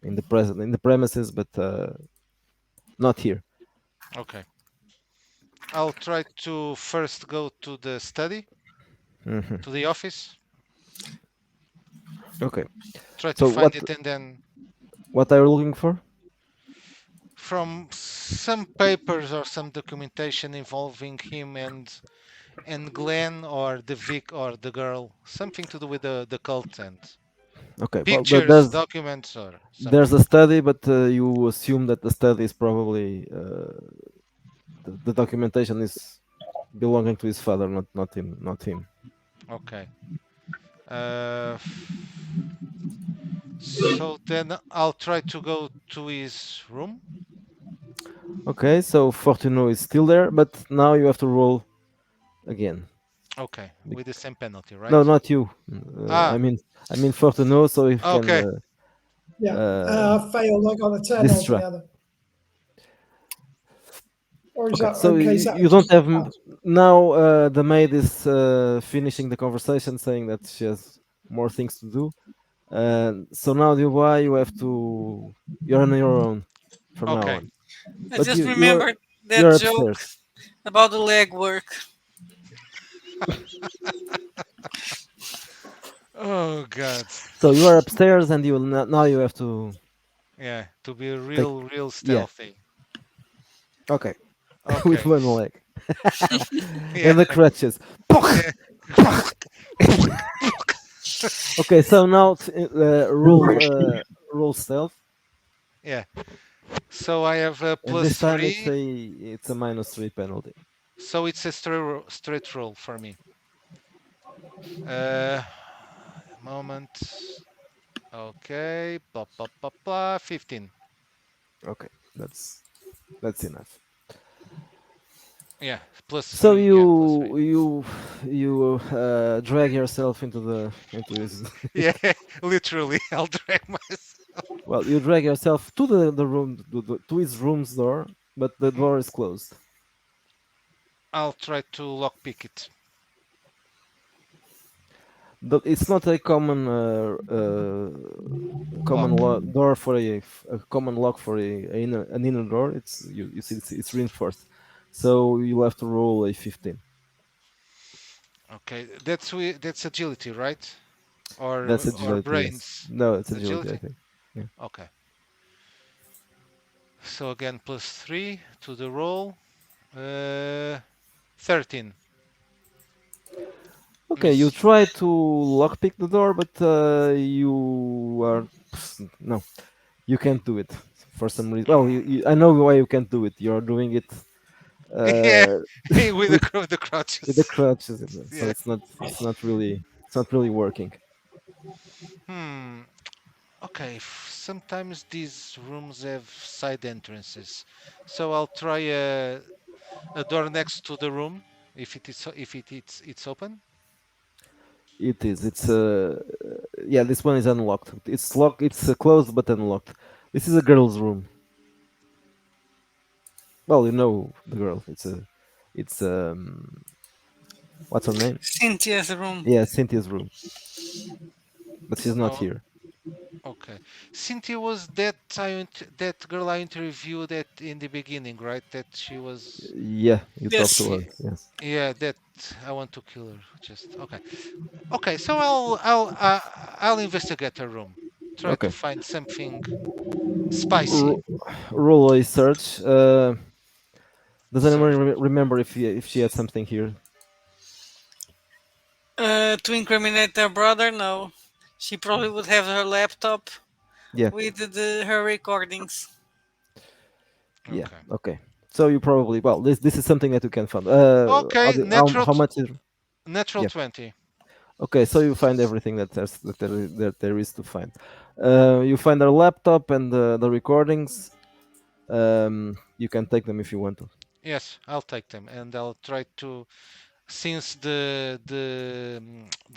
in the premises, but not here. Okay, I'll try to first go to the study, Hmm. to the office, Okay. try to So find it, and then what are you looking for? from some papers or some documentation involving him and Glenn or the Vic or the girl, something to do with the cult and Okay. Well, pictures, documents, or there's something. a study, but you assume that the study is probably the documentation is belonging to his father, not him. Okay. Uh, so then I'll try to go to his room. Okay. So Fortuno is still there, but now you have to roll again. Okay, Bec- with the same penalty, No, right? not you. Ah, I mean Fortuno, so he can okay. Yeah, uh, I failed. I got a 10 distract. altogether. Or is Okay, that so okay? Is that you don't just a have pass? now. The maid is finishing the conversation, saying that she has more things to do. So now, Dubois, you have to. You're on your own from now Okay. on. I But just you're remembered that you're joke upstairs. about the leg work. Oh God. So you are upstairs, and now you have to Yeah, to be take. real Yeah. stealthy. Okay. With Okay. one leg Yeah. and the crutches. Poch! Yeah. Poch! Okay. So now roll stealth, Yeah. So I have a and this plus time it's three. a -3 penalty. So it's a straight roll for me. Uh, moment. Okay. Blah blah blah blah. 15. Okay, that's enough. Yeah. Plus So three. Yeah. Plus three. you drag yourself into his. Yeah. Literally, I'll drag myself. Well, you drag yourself to the room to his room's door, but the Mhm. door is closed. I'll try to lockpick it. It's not a common Lock. door for a common lock for an inner door. You see it's reinforced, so you have to roll a 15. Okay. That's agility, right? That's Or agility, yes. brains. No, it's It's agility, I agility. think. Yeah. Okay. So again, plus three to the roll. 13. Okay, you Miss. try to lockpick the door, but you are no, you can't do it for some reason. Well, I know why you can't do it. You're doing it Yeah, uh, with with the with the crutches. crutches, so Yeah. it's not really working. Hmm. Okay, sometimes these rooms have side entrances, so I'll try a door next to the room if it's open. It is. It's yeah. This one is unlocked. It's locked. It's closed but unlocked. This is a girl's room. Well, you know the girl. It's what's her name? Cynthia's room. Yeah, Cynthia's room, but she's not Oh, here. okay. Cynthia was that girl I interviewed at in the beginning, right? That she was. Yeah, you talked to Yes. her. Yes. Yeah, that I want to kill her. Just okay. Okay, so I'll investigate her room. Try to Okay. find something R- spicy. roll a search. Does anyone Search. remember if she had something here? To incriminate their brother, no. She probably would have her laptop Yeah. with her recordings. Yeah. Okay. Okay. So you probably well this is something that you can find. Okay, How much is natural yeah. 20. Okay, so you find everything that there is to find. You find our laptop and the recordings. You can take them if you want to. Yes, I'll take them and I'll try to since the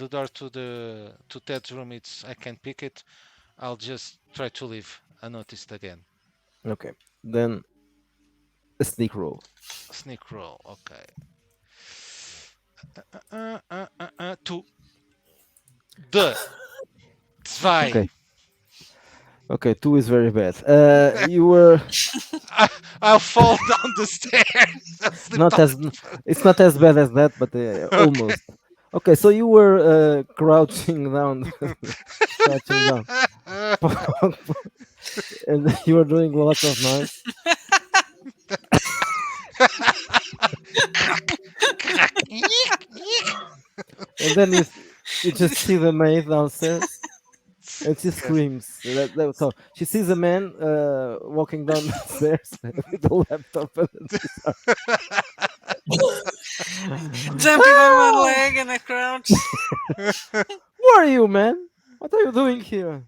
door to Ted's room it's I can pick it. I'll just try to leave unnoticed again. Okay, then a sneak roll. Sneak roll. Okay. To the zwei. Okay, okay, two is very bad. You were I'll fall down the stairs. I'll slip not down as it's not as bad as that, but Okay. almost. Okay, so you were crouching down, crouching down, and you were doing lots of noise. Crack, crack. Yeek, yeek. And then you just see the maid downstairs, and she Yes. screams. So she sees a man walking down the stairs with a laptop under his arm. Jumping on one Ah! leg and a crouch. Who are you, man? What are you doing here?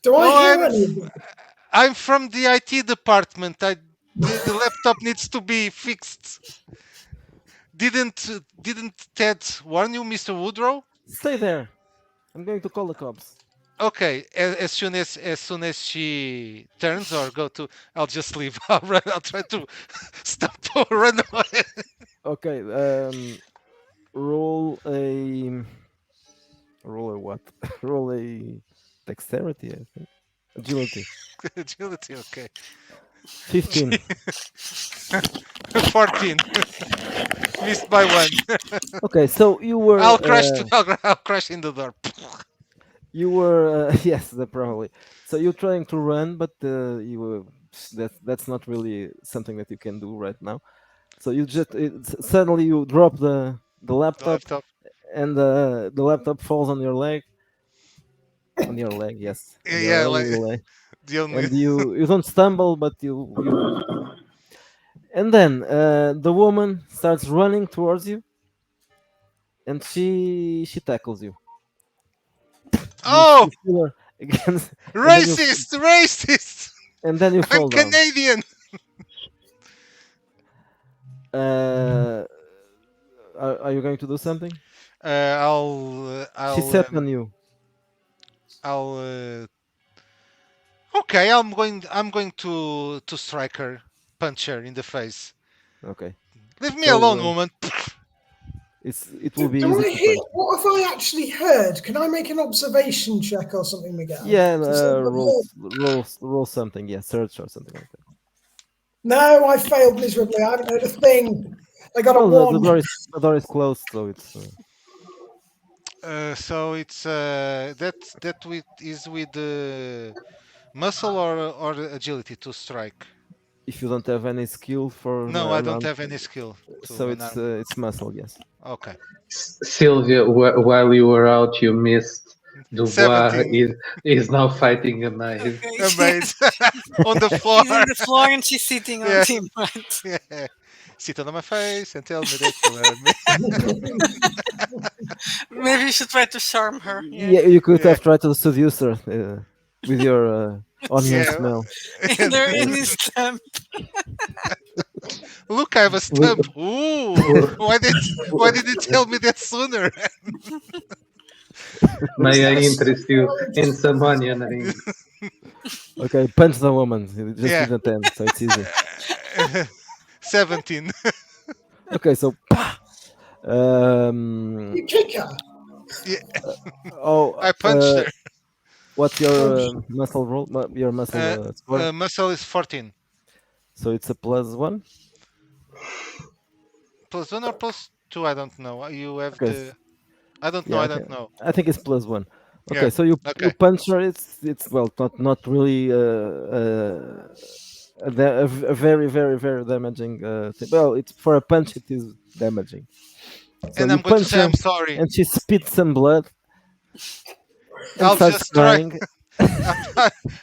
Do I Oh, hear anything? I'm from the IT department. The laptop needs to be fixed. Didn't Ted warn you, Mr. Woodrow? Stay there. I'm going to call the cops. Okay, as soon as she turns or go to, I'll just leave. I'll run. I'll try to stop or run away. Okay. Roll a roll a what? Roll a dexterity, I think. Agility. Agility. Okay. 15. 14. Missed by one. Okay, so I'll crash. I'll crash in the door. you were yes, probably. So you're trying to run, but you were that's not really something that you can do right now. So you just suddenly you drop the The laptop, laptop. and the laptop falls on your leg, yes, on your Yeah, like only leg, the only. and you don't stumble, but you and then the woman starts running towards you, and she tackles you. You Oh, feel her against, and then racist, racist. you I'm fall down. Canadian. Uh, are you going to do something? I'll She sat on you. I'll okay. I'm going to strike her, punch her in the face. Okay, Leave me so alone, woman. it will be Do easy I to hear? punch. What have I actually heard? Can I make an observation check or something, Miguel? Yeah, To see if I've heard. roll something. Yeah, search or something like that. No, I failed miserably. I haven't heard a thing. I got a Well, one. the door is closed, so it's So it's that with the muscle or agility to strike. if you don't have any skill for No, I don't unarmed, have any skill to so unarmed. it's muscle. Yes. Okay, Sylvia, while you were out, you missed. Dubois 17. is now fighting a maid. Okay, A maid on the floor. he's in the floor and she's sitting on Yeah, him, right? yeah. Sit on my face and tell me that you love me. Maybe you should try to charm her. Yeah. Yeah, you could Yeah. have tried to seduce her. with your onion Yeah, smell. in and their in his stamp. look, I have a With, stump. Ooh, why did you tell me that sooner? Is May I that a interest you or in just some onion rings? okay, punch the woman. Just Yeah, with a 10, so it's easy. 17. Okay, so um, you kick her? Yeah, oh, I punched her. what's your Oh, muscle roll? Your muscle score? Muscle is 14. So it's a +1. Plus one or plus two? I don't know. You have Okay, the. I don't know. yeah, I okay. don't know. I think it's +1. Okay, Yeah. so you Okay. punch her. It's well, not really a very very damaging thing. Well, it's for a punch. It is damaging. So And you I'm going to punch say her, I'm sorry. and she spits some blood and I'll starts just try. crying.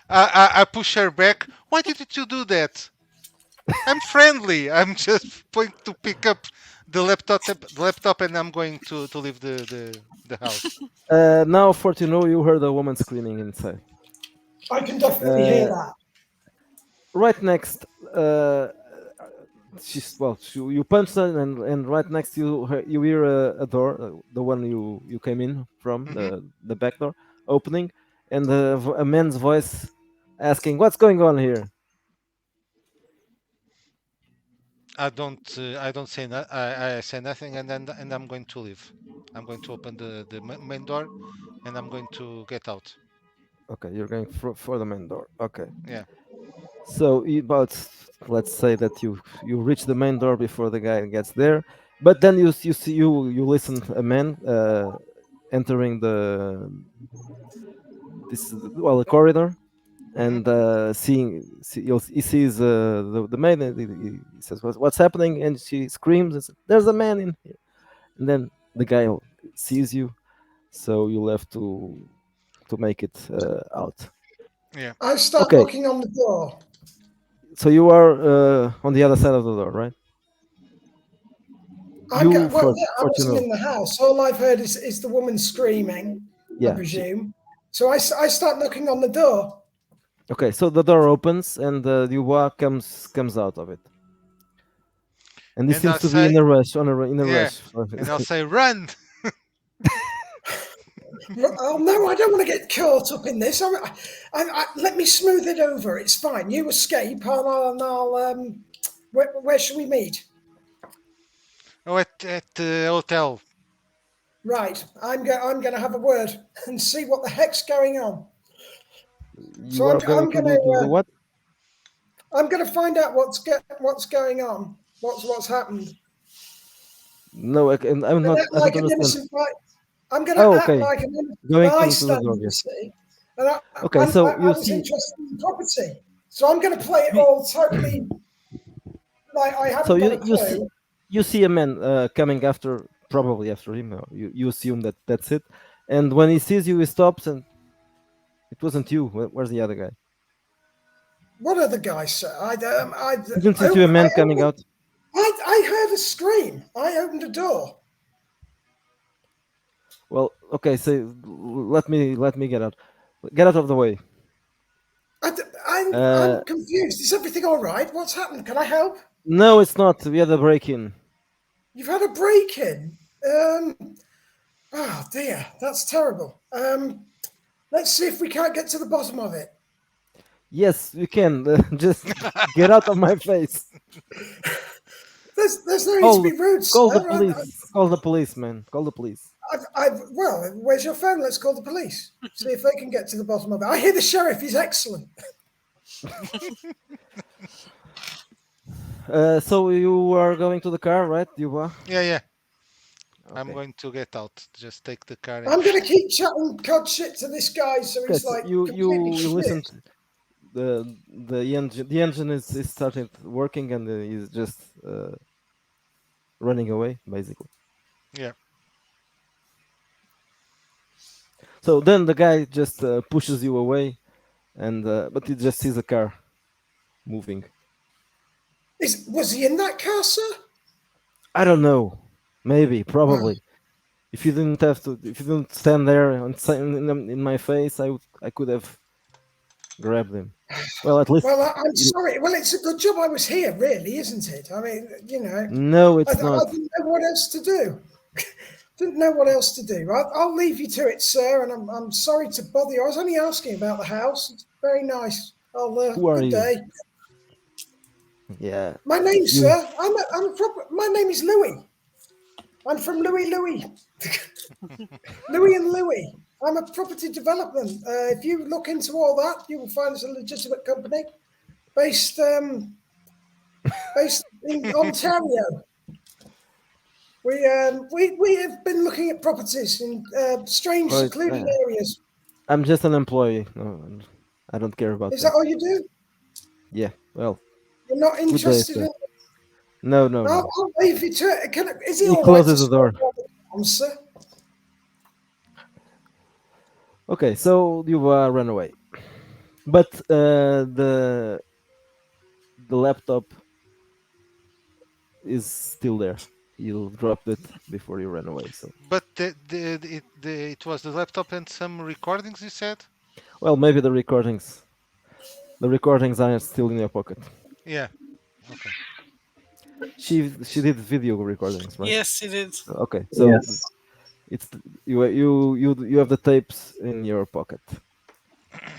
I push her back. Why did you do that? I'm friendly. I'm just going to pick up the laptop, and I'm going to leave the house. Now, for to know, you heard a woman screaming inside. I can definitely hear Uh, that. right next, you punch her, and right next you hear a door, the one you came in from, Hmm. the back door opening, and a man's voice asking, "What's going on here?" I don't say I say nothing, and I'm going to leave. I'm going to open the main door, and I'm going to get out. Okay, you're going for the main door. Okay, Yeah. so about, let's say that you reach the main door before the guy gets there, but then you see you listen a man entering the corridor, Hmm. and he sees the maid, and he says, what's happening, and she screams and says, there's a man in here, and then the guy sees you, so you'll have to make it out. Yeah. I start Okay, knocking on the door. so you are on the other side of the door, right? You Well, for yeah, I for to wasn't know. in the house. All I've heard is the woman screaming, I Yeah, presume. So I start knocking on the door. okay, so the door opens, and Dubois comes out of it, and he And seems I to be say, in a rush, in a yeah, rush. and I'll say, run. Oh no, I don't want to get caught up in this. Let me smooth it over. It's fine. You escape, and I'll where should we meet? Oh, at the hotel. Right. I'm going to have a word and see what the heck's going on. So You are going to do what? I'm going to find out what's going on. What's happened. No, I'm And not. act I don't like an understand. innocent. I'm going to Oh, act okay. like an innocent Going to the door. bystander. You Yes. see, and Okay. So I you was see, interested in the property. So I'm going to play it you, all totally like I so haven't got you a you see clue. you see a man coming after, probably after him. You assume that's it, and when he sees you, he stops, and it wasn't you. Where's the other guy? What other guy, sir? Didn't you see a man coming out? I heard a scream. I opened a door. Well, okay. So let me get out. Get out of the way. Uh, I'm confused. Is everything all right? What's happened? Can I help? no, it's not. We had a break-in. You've had a break in. Oh dear, that's terrible. Let's see if we can't get to the bottom of it. Yes, you can. Just get out of my face. There's no need to Call be rude, call the sir. police. Call the police, man. Call the police. Well, where's your phone? Let's call the police. See if they can get to the bottom of it. I hear the sheriff. He's excellent. So you are going to the car, right? You are. Yeah, yeah. I'm Okay. going to get out. Just take the car and. I'm going to keep chatting cod shit to this guy so Okay. he's So like you completely you you listen. confused. The engine is started working, and is just running away, basically. Yeah. So then the guy just pushes you away, and but he just sees a car moving. Was he in that car, sir? I don't know. Maybe, Well, probably. If you didn't stand there and say in my face, I could have grabbed him. Well, at least Well, I'm you, sorry. Well, it's a good job I was here, really, isn't it? I mean, no, I, it's I not. didn't know what else to do. Didn't know what else to do. I'll leave you to it, sir, and I'm sorry to bother you. I was only asking about the house. It's very nice. Who are Good you? day. Yeah, My name, you. sir. My name is Louis. I'm from Louis. Louis and Louis. I'm a property development. If you look into all that, you will find it's a legitimate company based based in Ontario. We have been looking at properties in strange, Well, secluded areas. I'm just an employee. No, I don't care about Is that that. all you do? Yeah. Well, You're not good day, interested sir. in. No, no, no. I'll leave you to it. Is it He all right to closes the stop door. while the answer? Okay, so you run away, but the laptop is still there. You dropped it before you ran away. So, But it was the laptop and some recordings. You said. well, maybe the recordings are still in your pocket. Yeah. Okay. She did video recordings, right? Yes, he did. Okay, so Yes. it's you have the tapes in your pocket.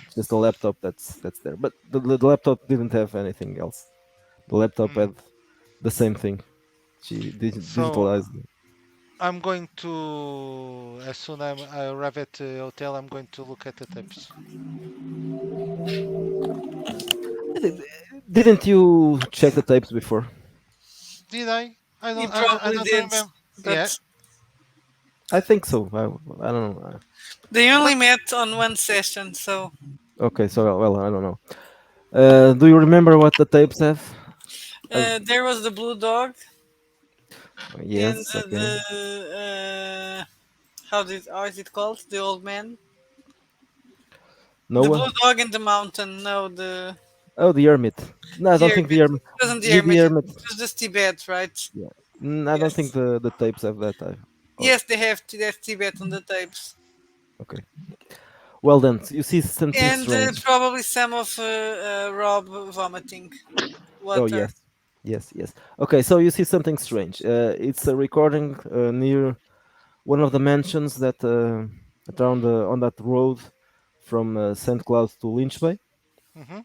It's just a laptop that's there, but the laptop didn't have anything else. The laptop Mm. had the same thing. She So digitalized it. I'm going to, as soon I arrive at the hotel, I'm going to look at the tapes. Didn't you check the tapes before? Did I? He I probably don't did, remember. Yeah. but I think so. I don't know. they only But met on one session, so Okay, so well, I don't know. Do you remember what the tapes have? Uh, there was the blue dog and yes. Okay. how is it called? The old man, the Noah. blue dog in the mountain. No, Oh, the hermit. No, I the don't think the hermit. hermit. It wasn't the The hermit. It hermit. was just Tibet, right? Yeah. I don't think Yes, the tapes have that. Or yes, they have that Tibet on the tapes, okay. Well then, you see something and strange. probably some of Rob vomiting Oh water. yes, yes. Okay, so you see something strange. It's a recording near one of the mansions that are on that road from St. Cloud to Lynch Bay. hmm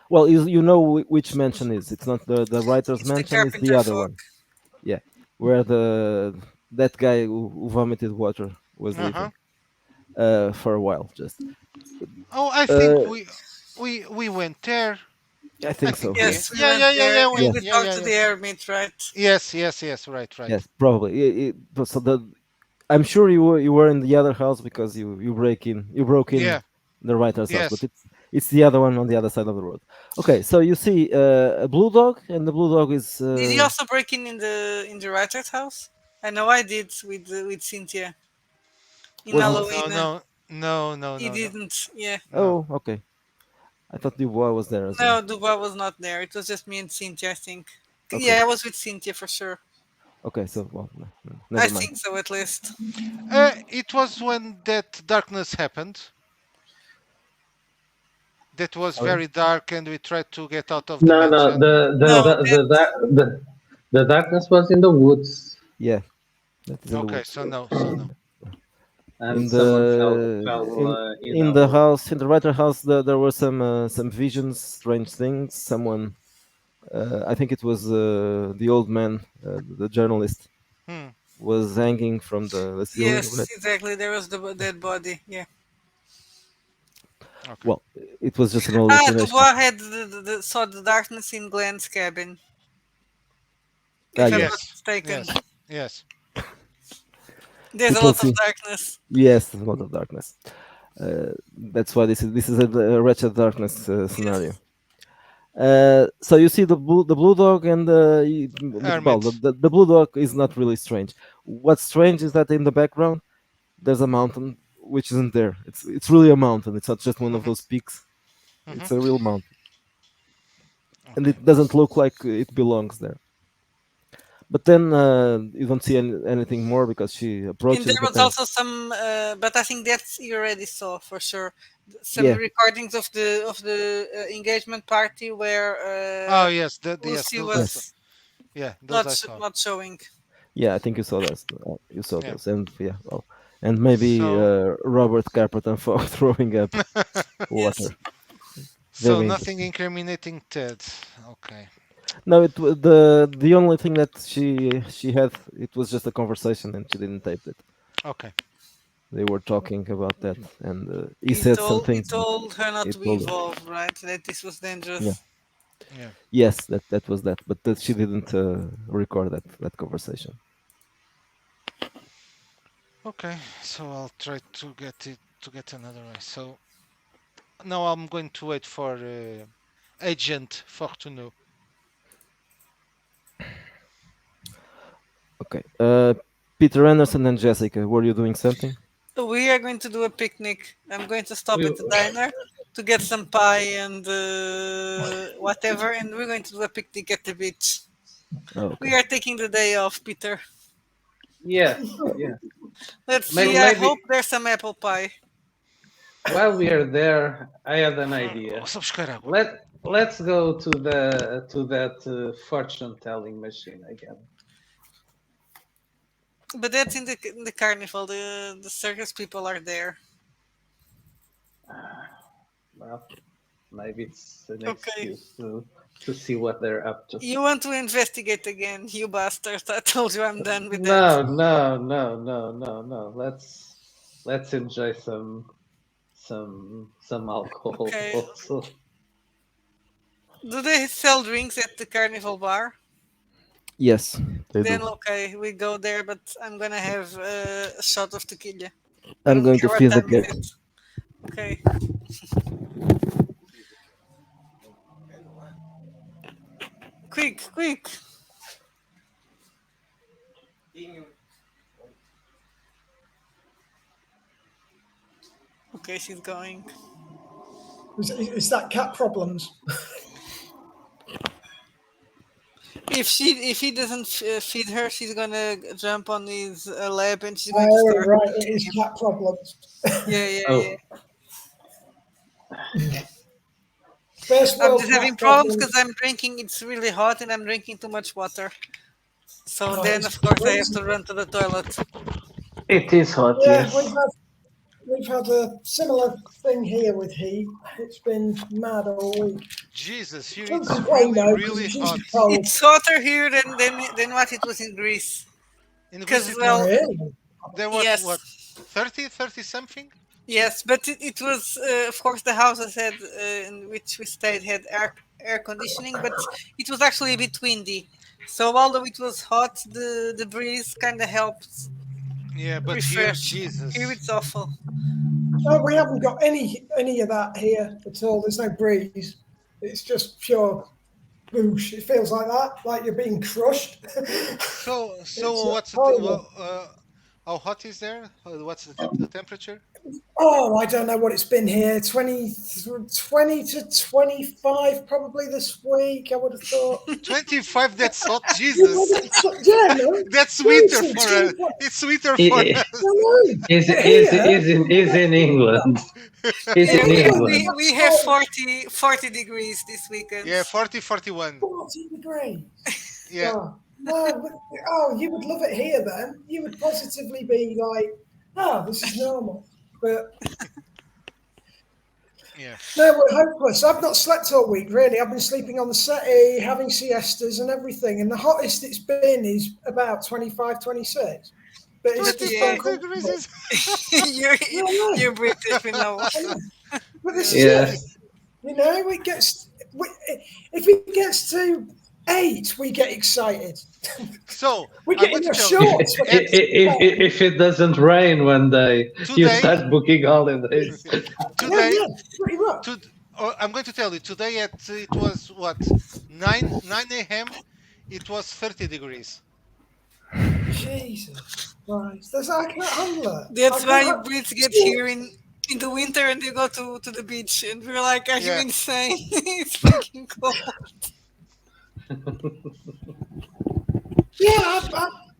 Well, you know which mansion is. It's not the writer's It's the mansion. It's the carpenter other folk. one. Yeah, where that guy who vomited water was Uh-huh. living for a while. Just Oh, I think uh, we went there. I I think think so. we Yes, we yeah went yeah yeah there yeah Yeah. and we yeah talked yeah to yeah. the hermit, right? Yes, right, right. Yes, probably. But so I'm sure you were in the other house because you broke in Yeah. the writer's house, but Yes. it's the other one on the other side of the road. Okay, so you see a blue dog, and the blue dog is Did he also break in the writer's house? I know I did with Cynthia in was it? No, Halloween. no, no. No, no, He no, no. didn't. Yeah. No. Oh, okay. I thought Dubois was there as well. No, Duba was not there. It was just me and Cynthia, I think. Okay, Yeah, I was with Cynthia for sure. okay. So well, I never mind. think so, at least. It was when that darkness happened. That was Sorry. very dark, and we tried to get out of the No, no. mansion. No, The darkness was in the woods, Yeah, that is in the Okay, woods. so no, so no. and In someone fell the fell in in in a the hole. house, in the writer house, there were some visions, strange things. Someone, I think it was the old man, the journalist, Hmm. was hanging from the ceiling, yes, right? exactly. There was the dead body. Yeah. Okay. Well, it was just an Ah, hallucination. Dubois had saw the darkness in Glenn's cabin, Ah, if I'm yeah. not Yes, mistaken. yes, yes. There's a People lot of see. darkness. Yes, there's a lot of darkness. That's why this is a wretched darkness scenario. Yes. So you see the blue dog and well, Hermit. the blue dog is not really strange. What's strange is that in the background there's a mountain which isn't there. It's really a mountain. It's not just one of hmm those peaks. hmm It's a real mountain, and Okay. it doesn't look like it belongs there. But then you don't see anything more because she And approaches. there But was then also some, but I think that's you already saw for sure. Some yeah, recordings of the engagement party where Oh yes, yes, Lucy those I yeah, saw. was Yeah, those I saw. not showing. yeah. I think you saw those. You saw Yeah. those, and yeah, well, and maybe So Robert Carpenter throwing up Yes. water. so Very nothing interesting. incriminating Ted. Okay. No, the only thing that she had, it was just a conversation, and she didn't tape it. Okay. They were talking about that, and he He said some told he things, but told her not he to be told her, involved, right? That this was yeah, dangerous. Yeah. yes, that was that, but that she didn't record that conversation. Okay. So I'll try to get another one. So now I'm going to wait for Agent Fortuno. Okay, Peter Anderson and Jessica, were you doing something? We are going to do a picnic. I'm going to stop We, at the diner to get some pie and whatever, and we're going to do a picnic at the beach. Oh, We okay. are taking the day off, Peter. yes, yes. Let's see. I Maybe hope there's some apple pie. while we are there, I had an Oh, idea. só buscar água. Let's go to that fortune telling machine again. But that's in the carnival. The circus people are there. Well, maybe it's an Okay. excuse to see what they're up to. You want to investigate again, you bastards. I told you I'm done with that. No, no, no, no, no, no. Let's enjoy some alcohol Okay. also. Do they sell drinks at the carnival bar? Yes, they Then do. okay, we go there, but I'm gonna have a shot of tequila. I I'm don't going care to what feed the time is cat. it. Okay. Quick, quick. Okay, she's going. Is that cat problems? If he doesn't feed her, she's gonna jump on his lap and she's going to Oh, start right, it eating is him. cat problems. Yeah, yeah, Oh, yeah. First I'm world just having cat problems because problems. I'm drinking. It's really hot and I'm drinking too much water. So Oh, then, it's of course, I have to freezing. run to the toilet. it is hot, Yeah, yes. we've had a similar thing here with heat. It's been mad all week. Jesus, here Don't it's complain really, though, because really it's hot. usually cold. It's hotter here than what it was in Greece. In Greece, Because it Oh, was well, really? there what yes, 30 something. yes, but it was of course the houses had in which we stayed had air conditioning, but it was actually a bit windy. So although it was hot, the breeze kind of helped Yeah, but here, refresh. Here Jesus. it's awful. Oh, we haven't got any of that here at all. There's no breeze. It's just pure boosh. It feels like that, like you're being crushed. It's So what's horrible. how hot is there? What's the temperature? Oh, I don't know what it's been here. 20 to 25 probably this week, I would have thought. 25. That's hot, Yeah, Jesus. no. That's winter Seriously, for 25. it's winter for I- us. No, but here, is in England. Is Yeah, in yeah, England. we have oh, 40 degrees this weekend. Yeah, 40, 41. 40 degrees. Yeah, God. No, oh, you would love it here then. You would positively be like, oh, this is normal. But yeah. no, we're hopeless. I've not slept all week, really. I've been sleeping on the settee, having siestas and everything. And the hottest it's been is about 25, 26. But it's just 25 Yeah, degrees uncomfortable. is you're No, no, you're British, we know. no. But this is yeah. it. Yes. You know, if it gets to 8, we get excited. So We I'm get going in to our tell you. shorts when At it gets to 10. If it doesn't rain one day, you today, start booking holidays. Yeah, today, yeah, pretty much. to I'm going to tell you today at it was what 9 a.m. It was 30 degrees. Jesus Christ. I can't handle it. I That's why you can't. Brits get here in the winter and you go to the beach and we're like, are you Yeah, insane? It's freaking cold. Yeah, I've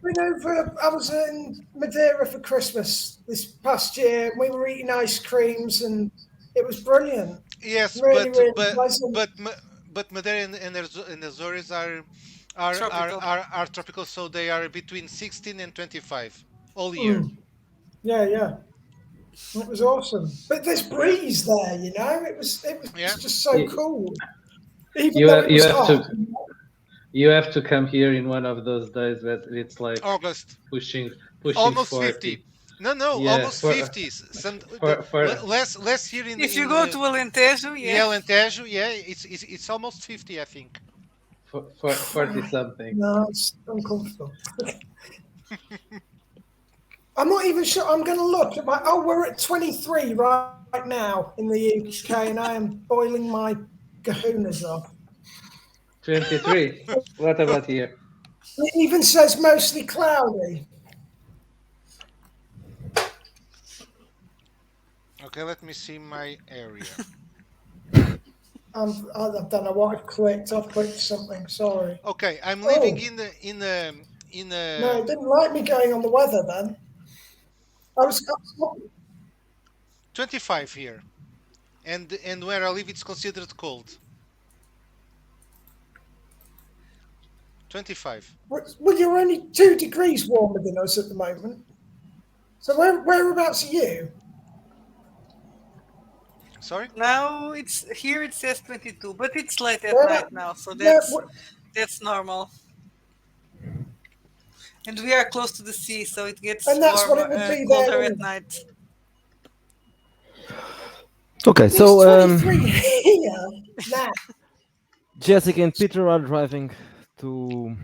been over. I was in Madeira for Christmas this past year. We were eating ice creams, and it was brilliant. Yes, Really, really pleasant. but but Madeira and Azores Tropical. are tropical, so they are between 16 and 25 all year. Mm, yeah, yeah, it was awesome. But this Yeah, breeze there, it was yeah. just so You cool, even though you it you was have hot. to you have to come here in one of those days that it's like August, pushing pushing almost 40. 50. No, no, Yeah, almost 50s. Some for less here If you in go to Alentejo, yeah. yeah, Alentejo. Yeah, it's almost 50, I think. for 40 something. No, it's uncomfortable. I'm not even sure. I'm going to look at my. Oh, we're at 23 right now in the UK, and I am boiling my kahunas off. 23. What about here? It even says mostly cloudy. Okay, let me see my area. I don't know what I've clicked. I've clicked something. Sorry. Okay, I'm living Oh in no, the it didn't like me going on the weather then. I was 25 here, and where I live, it's considered cold. 25. well, you're only 2 degrees warmer than us at the moment. So whereabouts are you? Sorry. Now it's here. It says 22, but it's late at Where? night now, so Where? that's normal. And we are close to the sea, so it gets And that's what warmer, it would be there. colder at night. Okay, It's so 23 here now. Jessica and Peter are driving to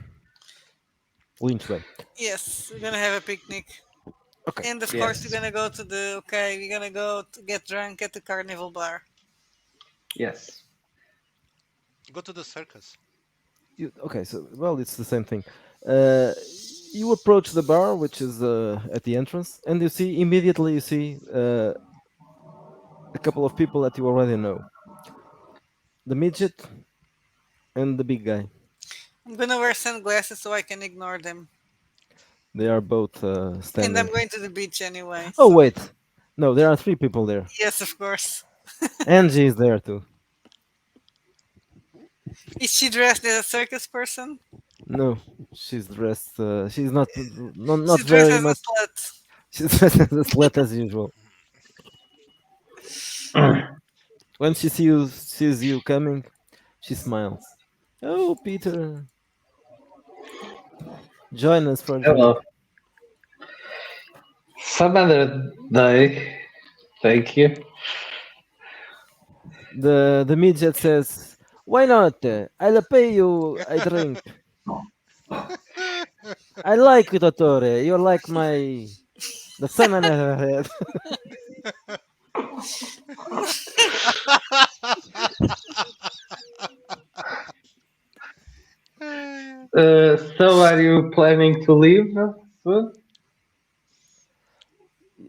Lynchway. Yes, we're gonna have a picnic, Okay. and of course we're Yes. gonna go to the. Okay, we're gonna go to get drunk at the carnival bar. Yes. Go to the circus. Okay, so well, it's the same thing. Uh, you approach the bar, which is at the entrance, and you see a couple of people that you already know: the midget and the big guy. I'm gonna wear sunglasses so I can ignore them, They are both and standing. I'm going to the beach anyway. Oh So wait, no, there are three people there. yes, of course. Angie is there too. Is she dressed as a circus person? No, she's dressed. She's not She's dressed very as a much. slut. She's dressed as a slut as usual. When sees you coming, she smiles. Oh, Peter, join us for a Hello. drink. Some other day. Thank you. The midget says, "Why not? I'll pay you a drink. I like you, Dottore. You're like the son I never had." So are you planning to leave soon?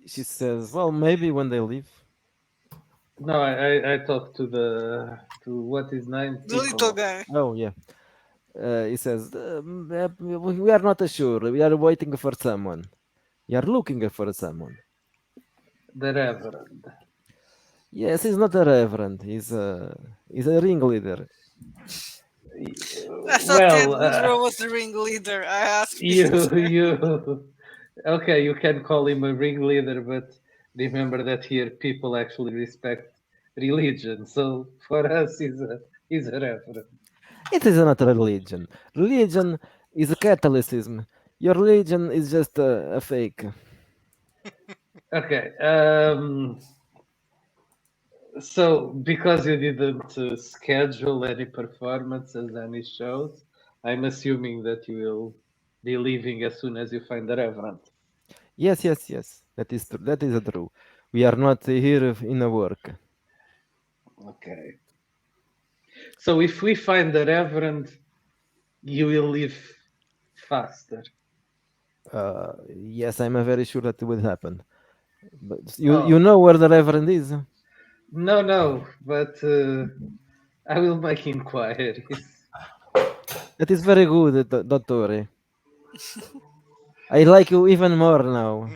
She says, "Well, maybe when they leave." No, I talked to what is name The little Piccolo. guy. Oh yeah. He says, "We are not sure. We are waiting for someone. We are looking for someone." The Reverend. Yes, he's not a reverend. He's a ringleader. I thought Ted Well, Woodrow was the ringleader. I asked you Peter. you okay, you can call him a ringleader, but remember that here people actually respect religion. So for us, he's a reverend. It is not a religion. Religion is a Catholicism. Your religion is just a fake. Okay. So because you didn't schedule any performances, any shows, I'm assuming that you will be leaving as soon as you find the reverend. Yes, yes, yes. That is true. That is true. We are not here in a work. Okay. So if we find the reverend, you will leave faster. Yes, I'm very sure that will happen. But you Oh, know where the Reverend is. no, but I will make inquiries. That is very good, Dottore. I like you even more now.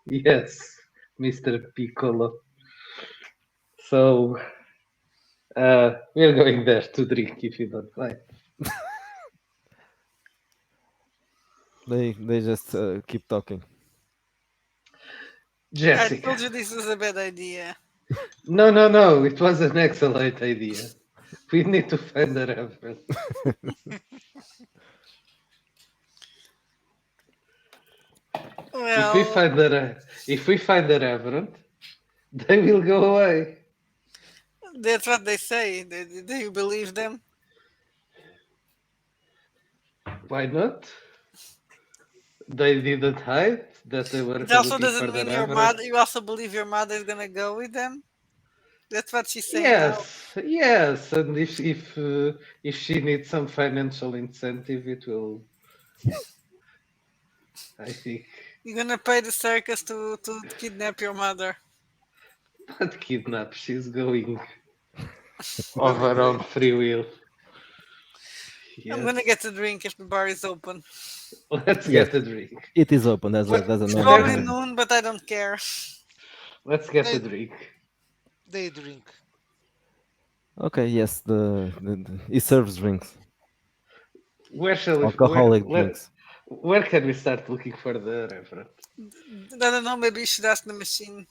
Yes, Mr. Piccolo. So we're going there to drink if you don't mind. They just keep talking. I Jessica. told you this was a bad idea. No, no, no. It was an excellent idea. We need to find the reference. If we Well, find if we find the reverend, they will go away. that's what they say. Do you believe them? Why not? They didn't hide that they were It also looking for doesn't the mean your reverend. mother. You also believe your mother is gonna go with them. That's what she's saying now. Yes, yes, and if she needs some financial incentive, it will. I think You're gonna pay the circus to kidnap your mother. not kidnap. She's going of her own Willingly. free will. I'm Yes, gonna get a drink if the bar is open. let's Yes, get a drink. it is open. There's a It's number probably here. noon, but I don't care. Let's get They a drink. they drink. Okay, yes, he serves drinks, Where shall we? alcoholic drinks. Where can we start looking for the reverend? I don't know. Maybe you should ask the machine.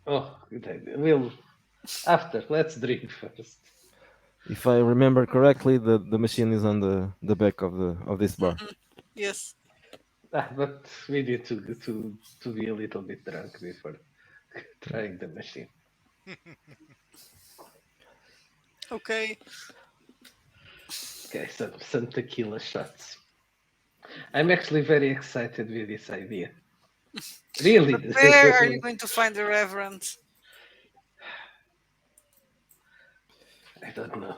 Oh, good idea. We'll after. Let's drink first. If I remember correctly, the machine is on the back of this bar. Yes. But we need to be a little bit drunk before trying the machine. Okay. Okay, some tequila shots. I'm actually very excited with this idea. Really, Where are you going to find the Reverend? I don't know.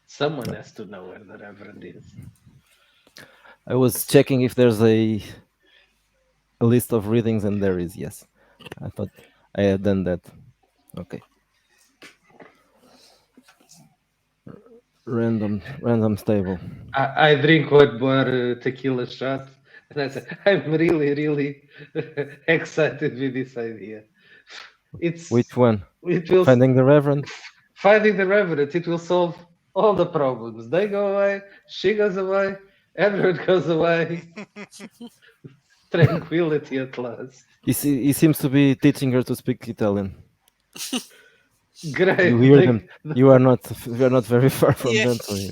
Someone has to know where the Reverend is. I was checking if there's a list of readings, and there is. Yes, I thought I had done that. Okay, random stable. I drink one more tequila shot, and I say, I'm really excited with this idea. Which one? It will Finding the Reverend. finding the reverend. It will solve all the problems. They go away. She goes away. Everyone goes away. Tranquility at last. He seems to be teaching her to speak Italian. Great. You hear them. You are not very far from Yeah. them. So yeah.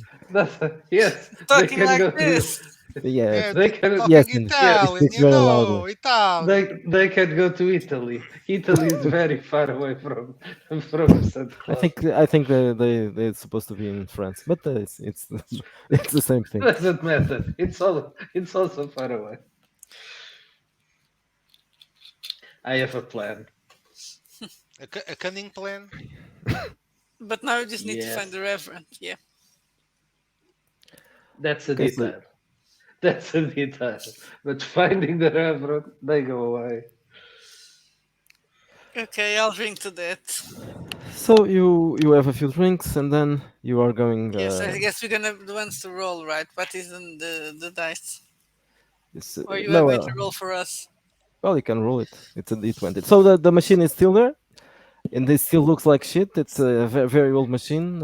Yes, they Talking can like go to. this. Yes, Yeah, They can. yes, talking and Yes, he Italian, speaks you very loudly. know, Italian. they can go to Italy. Italy is very far away from St. Cloud. I think they're supposed to be in France, but it's it's the same thing. Doesn't matter. It's also far away. I have a plan. A cunning plan. But now you just need to find Yes, the Reverend. Yeah. that's a Okay, so detail. That's a detail. But finding the reverend, they go away. Okay, I'll drink to that. so you have a few drinks, and then you are going. Yes, I guess we're gonna the ones to roll, right? What is in the dice? Or you are No, going to roll for us? well, you can roll it. It's a D20. So the machine is still there, and it still looks like shit. It's a very old machine.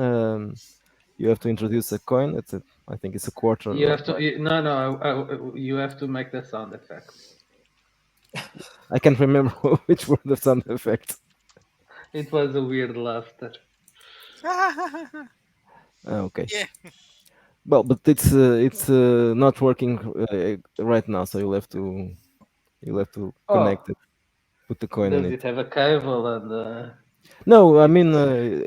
You have to introduce a coin. I think it's a quarter. You have to. No. You have to make the sound effects. I can't remember which were the sound effects. It was a weird laughter. Okay. Yeah. Well, but it's not working right now, so you'll have to Oh, connect it, put the coin in does it. it have a cable and? No, I It. mean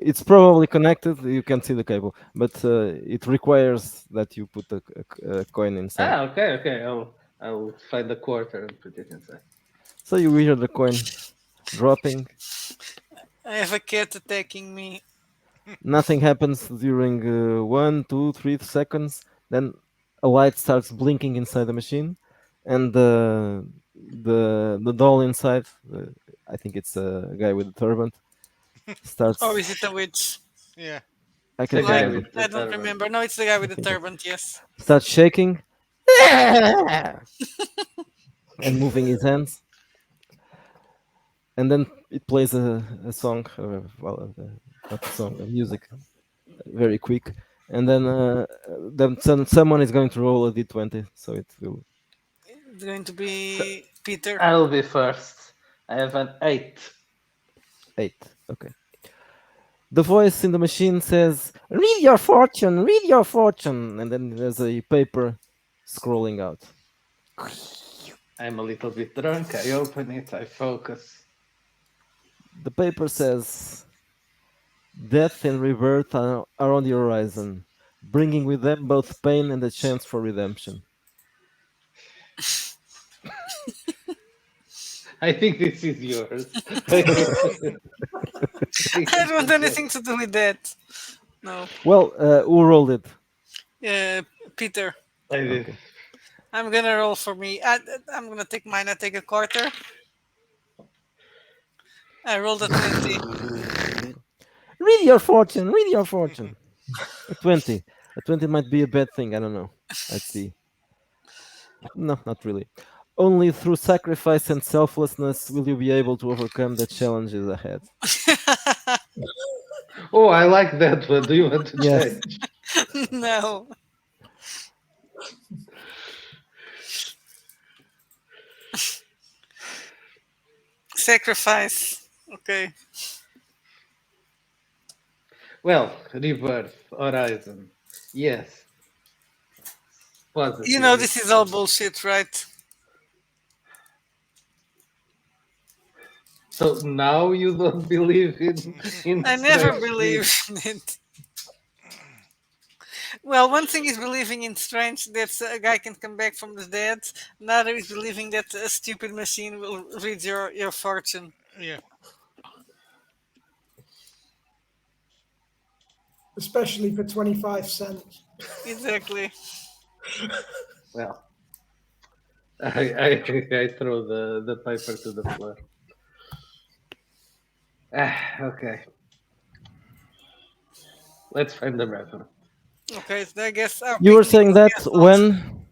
it's probably connected. You can see the cable, but it requires that you put a coin inside. Okay. I'll find a quarter and put it inside. So you hear the coin dropping. I have a cat attacking me. Nothing happens during 1, 2, 3 seconds. Then a light starts blinking inside the machine, and the doll inside. I think it's a guy with a turban. Or starts. is it a witch? Yeah. I It's can the No, tell guy you. with the I don't turban. remember. No, it's the guy I with the think it turban. Yes. starts shaking and moving his hands, and then it plays a song, not a song, a music, very quick, and then someone is going to roll a d20, so it will It's going to So be Peter. I'll be first. I have an 8. 8. Okay. The voice in the machine says, "Read your fortune, read your fortune," and then there's a paper scrolling out. I'm a little bit drunk. I open it. I focus. The paper says, "Death and rebirth are on the horizon, bringing with them both pain and a chance for redemption." I think this is yours. I think I this don't want is yours. anything to do with that. No. Well, who rolled it? Peter. I did. Okay. I'm gonna roll for me. I'm gonna take mine. I take a quarter. I rolled a 20. Read your fortune, read your fortune. A 20. A 20 might be a bad thing, I don't know. Let's see. No, not really. Only through sacrifice and selflessness will you be able to overcome the challenges ahead. Oh, I like that one. Do you want to Yes. change? No. Sacrifice. Okay. Well, rebirth, horizon. Yes, You know positive. this is all bullshit, right? So now you don't believe in I never strange things. believed in it. Well, one thing is believing in strange that a guy can come back from the dead. Another is believing that a stupid machine will read your fortune. Yeah. especially for 25 cents. Exactly. Well, I throw the paper to the floor. Okay. Let's find the reference. Okay, so I guess our You were picnic saying is that cancelled. when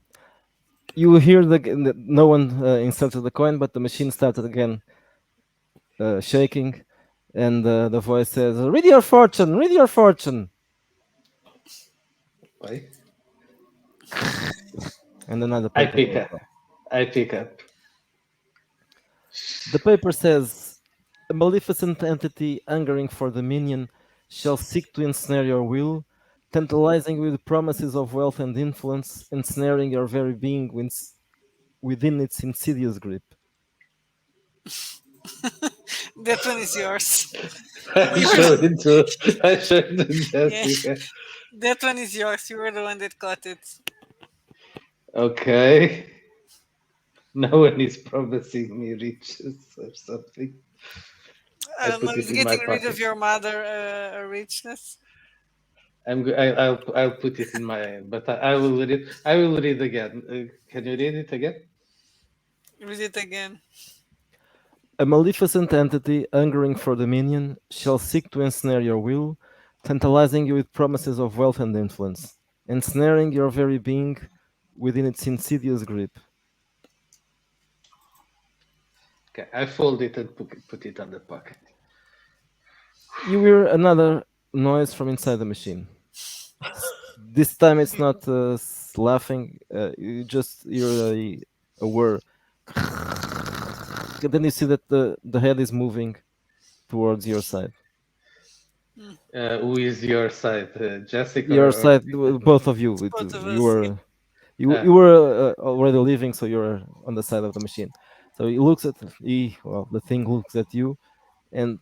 you hear no one inserted the coin, but the machine started again shaking, and the voice says, "Read your fortune, read your fortune." Wait. And another I paper pick rolls up. out. I pick up. The paper says, "A maleficent entity hungering for dominion shall seek to ensnare your will, tantalizing with promises of wealth and influence, ensnaring your very being within its insidious grip." That one is yours. I You were show the, it to I show it to yeah, Jessica. that one is yours. You were the one that got it. Okay. No one is promising me riches or something. I I don't know. put Is it in my getting rid of pocket. your mother a richness? I'll put it in my but I will read I will read again. Can you read it again? Read it again. A maleficent entity hungering for dominion shall seek to ensnare your will, tantalizing you with promises of wealth and influence, ensnaring your very being within its insidious grip. Okay, I fold it and put it on the pocket. You hear another noise from inside the machine. This time it's not laughing, you just hear a whir. And then you see that the head is moving towards your side. Who is your side, Jessica Your or side, Peter? both of you. Both of You us. were you Uh, you were already leaving, so you're on the side of the machine. So he looks at the thing looks at you and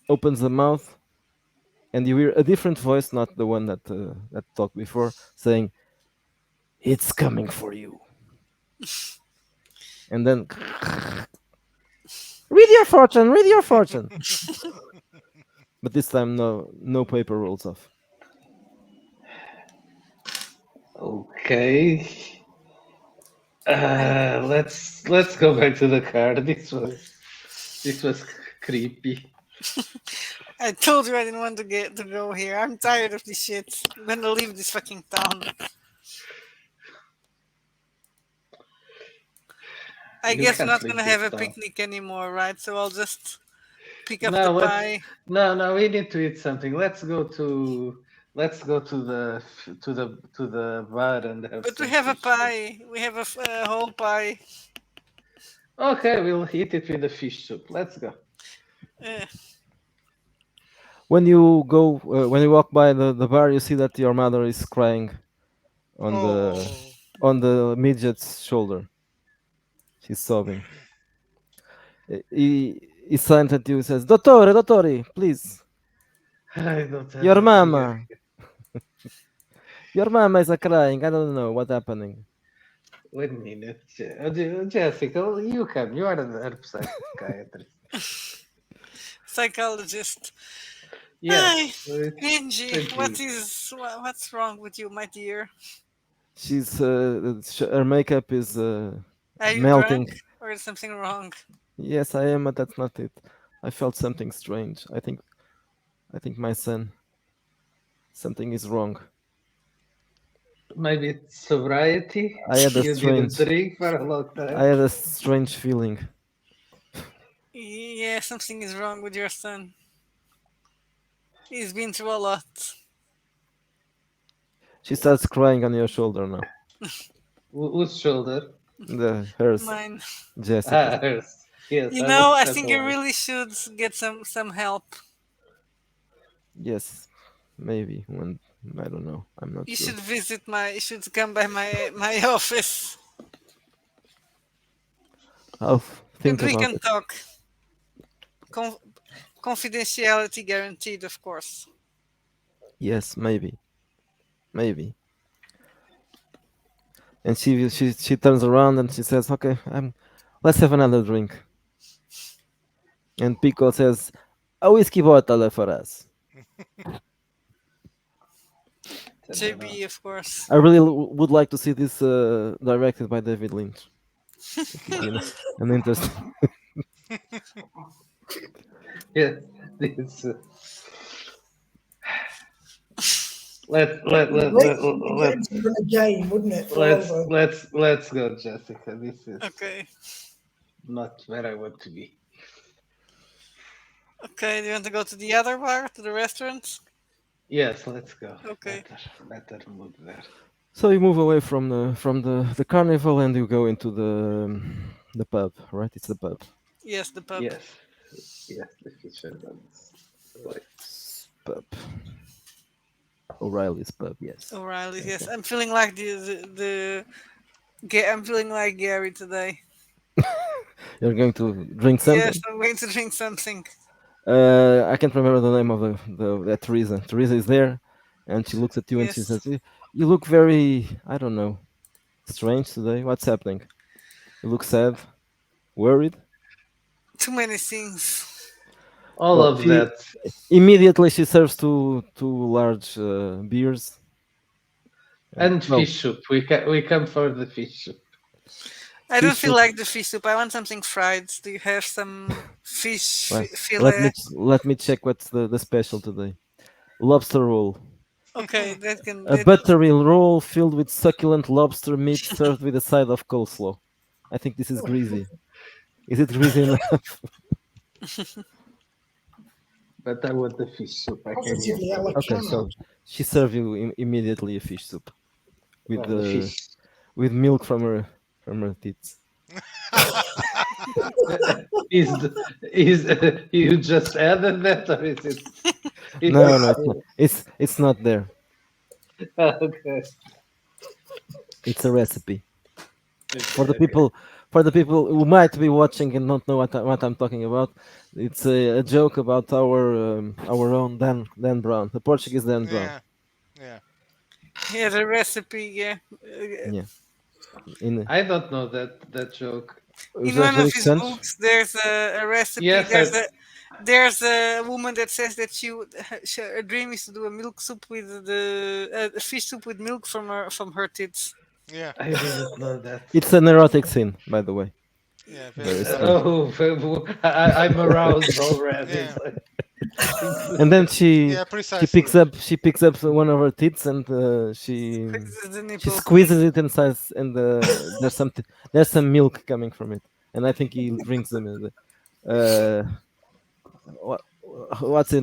opens the mouth, and you hear a different voice, not the one that talked before, saying, "It's coming for you." And then, "Read your fortune, read your fortune." But this time, no paper rolls off. okay. I'm Let's go back to the car. This was creepy. I told you I didn't want to get to go here. I'm tired of this shit. I'm gonna leave this fucking town. I You guess we're can't not leave gonna have this a town. picnic anymore, right? So I'll just pick up the No, let's. pie. No, we need to eat something. Let's go to the bar and have But we some have a fish. pie. We have a whole pie. Okay, we'll eat it with the fish soup. Let's go. Uh, When you walk by the bar, you see that your mother is crying on Oh, the midget's shoulder. She's sobbing. He signs at you and says, Dottore, dottore, please. I don't have Your a beer. mama. Your mama is crying. I don't know what's happening. Wait a minute, Jessica. You come. You are the psychiatrist. Psychologist. Hi, Yes, it's Angie. a G. What's wrong with you, my dear? Her makeup is Are you drunk melting. or is something wrong? Yes, I am, but that's not it. I felt something strange. I think my son, something is wrong. Maybe it's sobriety. I had a You didn't strange, drink for a long I time. had a strange feeling. Yeah, something is wrong with your son. He's been through a lot. She starts crying on your shoulder now. Whose shoulder? The hers, Mine. Jessica. Ah, hers. Yes, You I know, was I set think you away. really should get some help. Yes, maybe when I don't know. I'm not You sure. should visit my. You should come by my office, I'll and think we about can it. talk. Con- Confidentiality guaranteed, of course. Yes, maybe. And she turns around and she says, "Okay, let's have another drink." And Pico says, "A whiskey bottle for us." Turn around. JB, of course. I really would like to see this directed by David Lynch. It would be an interesting. Yes, this. Let let It'd be let great let if we could get let him to run a game, wouldn't it, for let's over? let's go, Jessica. This is Okay. not where I want to be. Okay. Do you want to go to the other bar, to the restaurant? Yes, let's go. Okay. Better move there. So you move away from the carnival and you go into the pub, right? It's the pub. Yes, the pub. Yes, yes, the fisherman's wife. Pub. O'Reilly's pub. Yes. O'Reilly. Yes, Okay. I'm feeling like I'm feeling like Gary today. You're going to drink Yes, something. I'm going to drink something. I can't remember the name of that Teresa. Teresa is there, and she looks at you and she Yes. says, "You look very, I don't know, strange today. What's happening? You look sad, worried." Too many things. All Well, of she that immediately she serves two large beers. And and well, fish soup. We come for the fish soup. I don't fish feel soup. like the fish soup. I want something fried. Do you have some fish Well, fillet? let me check what's the special today. Lobster roll. Okay, that can A that. buttery roll filled with succulent lobster meat served with a side of coleslaw. I think this is greasy. Is it greasy enough? But I want the fish soup. I came here Positively for the Okay, fish soup. so elegant. she served you immediately a fish soup with Well, the the fish. with milk from her teats. Is you just added that, or is it? No, no, It's it's not. It's not there. okay. It's a recipe for Okay. the Okay. people who might be watching and not know what I'm talking about. It's a joke about our own Dan Brown, the Portuguese Dan Brown. yeah, yeah. Yeah, the recipe. Yeah, Yeah, in I don't know that joke. o in one Jorge of Henrique his Santos. books, there's a recipe. Yes, I. There's a woman that says that her dream is to do a milk soup with a fish soup with milk from her tits. Yeah, I didn't know that. It's an erotic scene, by the way. yeah, very Very sad. strange. Oh, I'm aroused already. Yeah, It's like, things to And then say. Yeah, she precisely. picks up one of her tits and Squeezes the she nipple. squeezes it inside, and there's some milk coming from it, and I think he drinks them. Uh, what what's his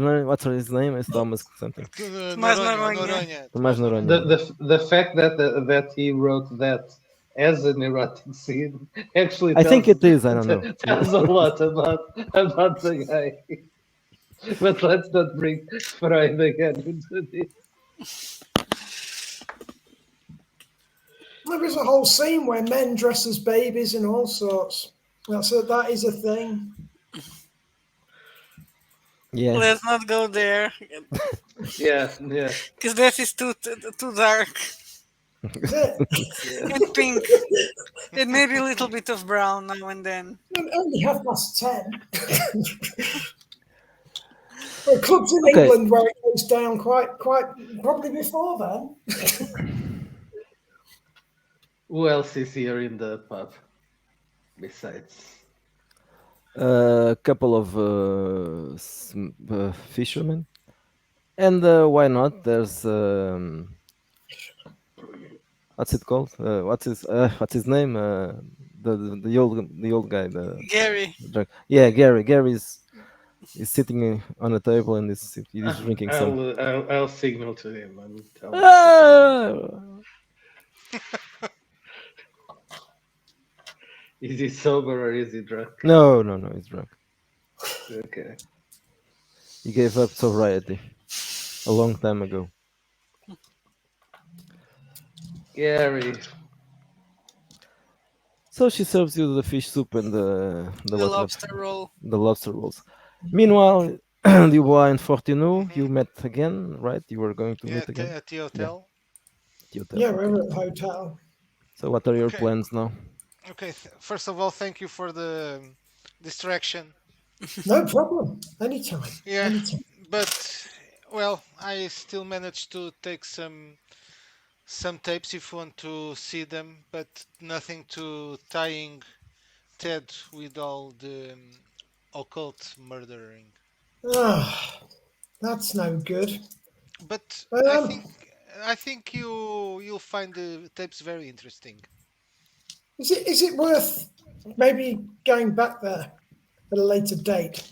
name? It's Thomas something. Tomás Noronha, Noronha. Noronha, Tomás Tomás Noronha. Noronha. The fact that he wrote that as an erotic scene actually I think tells it is. I don't know. tells a lot about the guy. But let's not bring Freud again into this. There is a whole scene where men dress as babies and all sorts. That is a thing. Yeah. Let's not go there Yeah, yeah, because that is too dark Is it? yeah. and pink. It may be a little bit of brown now and then. Only 10:30. There are clubs in Okay. England where it goes down quite probably before then. Who else is here in the pub besides? A couple of fishermen, and why not? There's what's it called? What's his name? The old guy, Gary, the drunk. Yeah, Gary. Is sitting on a table and is Uh, drinking some. I'll signal to him and tell him to come in. Ah! Is he sober or is he drunk? No, no, no. He's drunk. Okay. He gave up sobriety a long time ago. Gary. So she serves you the fish soup and the the what lobster roll. the lobster rolls. Meanwhile, Dubois and Fortunou, Hmm. you met again, right? You were going to Yeah, meet again. at the Yeah, hotel. at the hotel. Yeah, Okay. we're at the hotel. So what are your Okay, plans now? okay. First of all, thank you for the distraction. No problem. Anytime. Yeah, Anytime. but well, I still managed to take some tapes if you want to see them, but nothing to tying Ted with all the occult murdering. Ah, that's no good. But Um, I think you'll find the tapes very interesting. is it worth maybe going back there at a later date,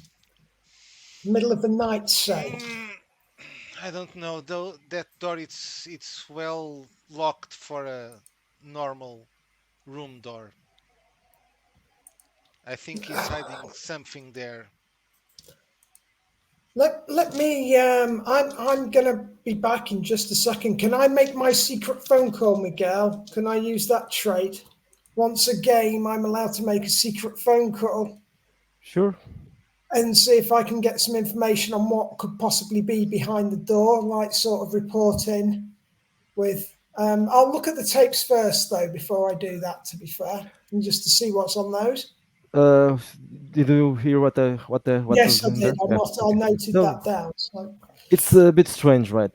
middle of the night, say? Mm, I don't know though. That door it's well locked for a normal room door. I think he's hiding something there. Let me. I'm gonna be back in just a second. Can I make my secret phone call, Miguel? Can I use that trait? Once a game, I'm allowed to make a secret phone call Sure. and see if I can get some information on what could possibly be behind the door, like sort of reporting with. I'll look at the tapes first, though, before I do that. To be fair, and just to see what's on those. Uh, did you hear what Yes, was I in did. there? Yeah. I Okay. noted So that down. So, it's a bit strange, right?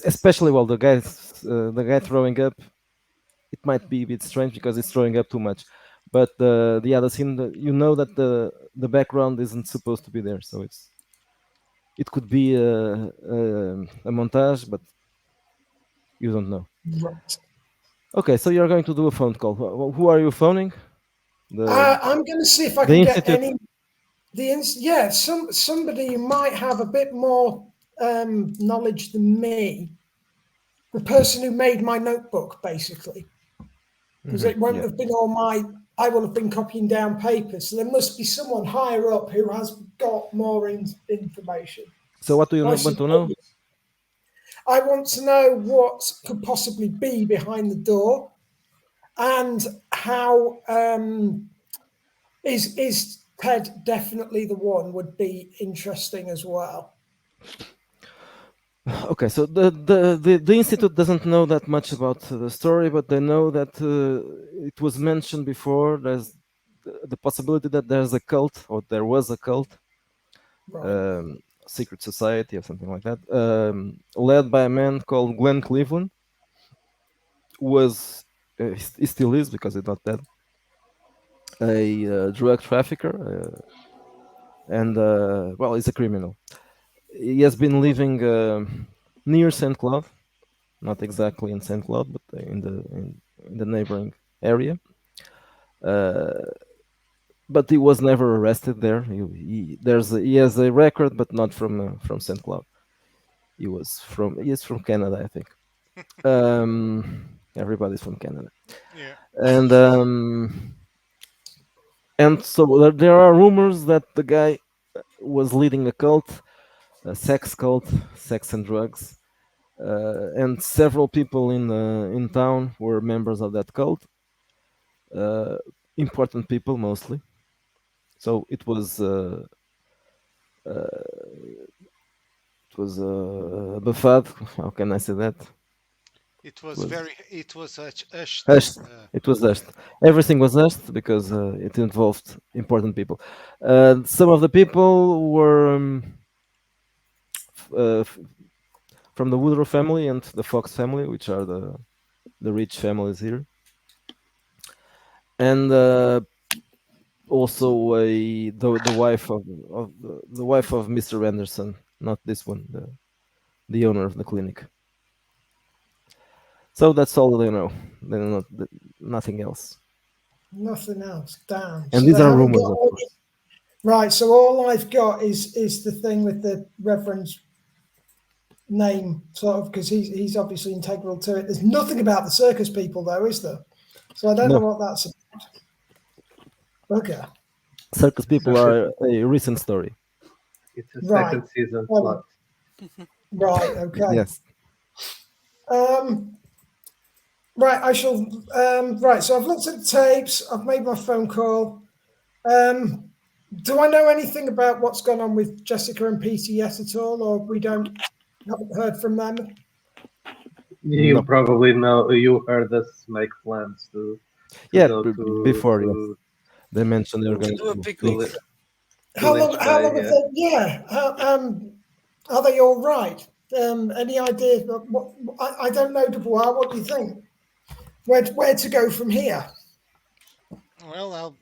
Especially while the guy throwing up, it might be a bit strange because it's throwing up too much. But the other scene, you know that the background isn't supposed to be there, so it could be a montage, but you don't know. right. Okay, so you're going to do a phone call. Who are you phoning? The I'm going to see if I the can get institute. any. Yeah, somebody who might have a bit more knowledge than me. The person who made my notebook, basically, because Mhm, it won't yeah. have been all my. I will have been copying down papers, so there must be someone higher up who has got more information. So what do you I want to know? suppose I want to know what could possibly be behind the door and how is Ted definitely the one would be interesting as well. Okay, so the institute doesn't know that much about the story, but they know that it was mentioned before. There's the possibility that there's a cult, or there was a cult, Right. um, secret society or something like that, led by a man called Glenn Cleveland, who was he still is because he's not dead, a drug trafficker, and well, he's a criminal. He has been living near Saint Cloud, not exactly in Saint Cloud, but in the neighboring area. Uh, but he was never arrested there. He has a record, but not from Saint Cloud. He is from Canada, I think. Everybody's from Canada, Yeah. and so there are rumors that the guy was leading a cult, a sex cult, sex and drugs, and several people in town were members of that cult. Uh, Important people mostly. So it was buffet. How can I say that? It It was was very. It was hushed. hushed. It was hushed. Yeah. Everything was hushed because it involved important people. Some of the people were f- uh, f- from the Woodrow family and the Fox family, which are the rich families here, and also the wife of the wife of Mr. Anderson, not this one, the owner of the clinic. So that's all they know. They know nothing else. Nothing else. Damn. And So these they are haven't rumors, got of any. course. Right. So all I've got is the thing with the Reverend's name, sort of, because he's obviously integral to it. There's nothing about the circus people, though, is there? So I don't know No, what that's. Okay. circus people Circus. are a recent story. It's a Right. second season plot. Um, right. Okay. Yes. Um, right. I shall. Right. So I've looked at the tapes. I've made my phone call. Do I know anything about what's gone on with Jessica and Peter yet at all, or we don't haven't heard from them? You No. probably know. You heard us make plans to Yeah, go before, yes. They mentioned they were to To going do a to, picnic. Li- to How long? Lynch How Bay. long have Yeah. they? Yeah. Are they all right? Any idea? What I don't know, Dubois. What do you think? Where to go from here? Well,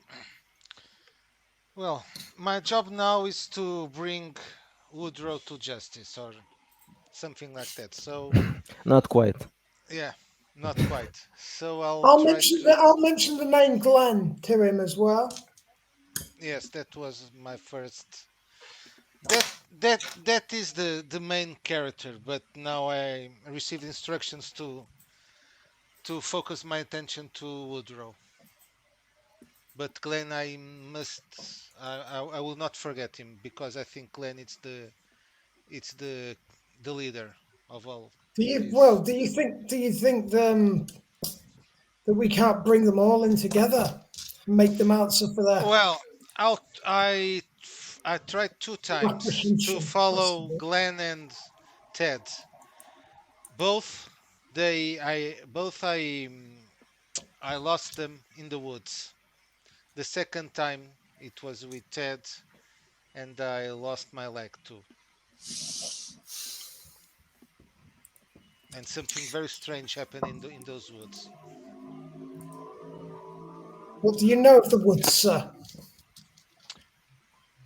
well, my job now is to bring Woodrow to justice or something like that. So not quite. yeah, not quite. So I'll try to. I'll mention the name Glenn to him as well. Yes, that was my first. That is the main character. But now I received instructions to focus my attention to Woodrow. But Glenn, I must. I will not forget him because I think Glenn it's the leader of all this. Do you think that we can't bring them all in together, and make them answer for their Well, I tried two times to apprehension? follow Possibly. Glenn and Ted. Both I lost them in the woods. The second time it was with Ted, and I lost my leg too. And something very strange happened in those woods. What do you know of the woods, sir?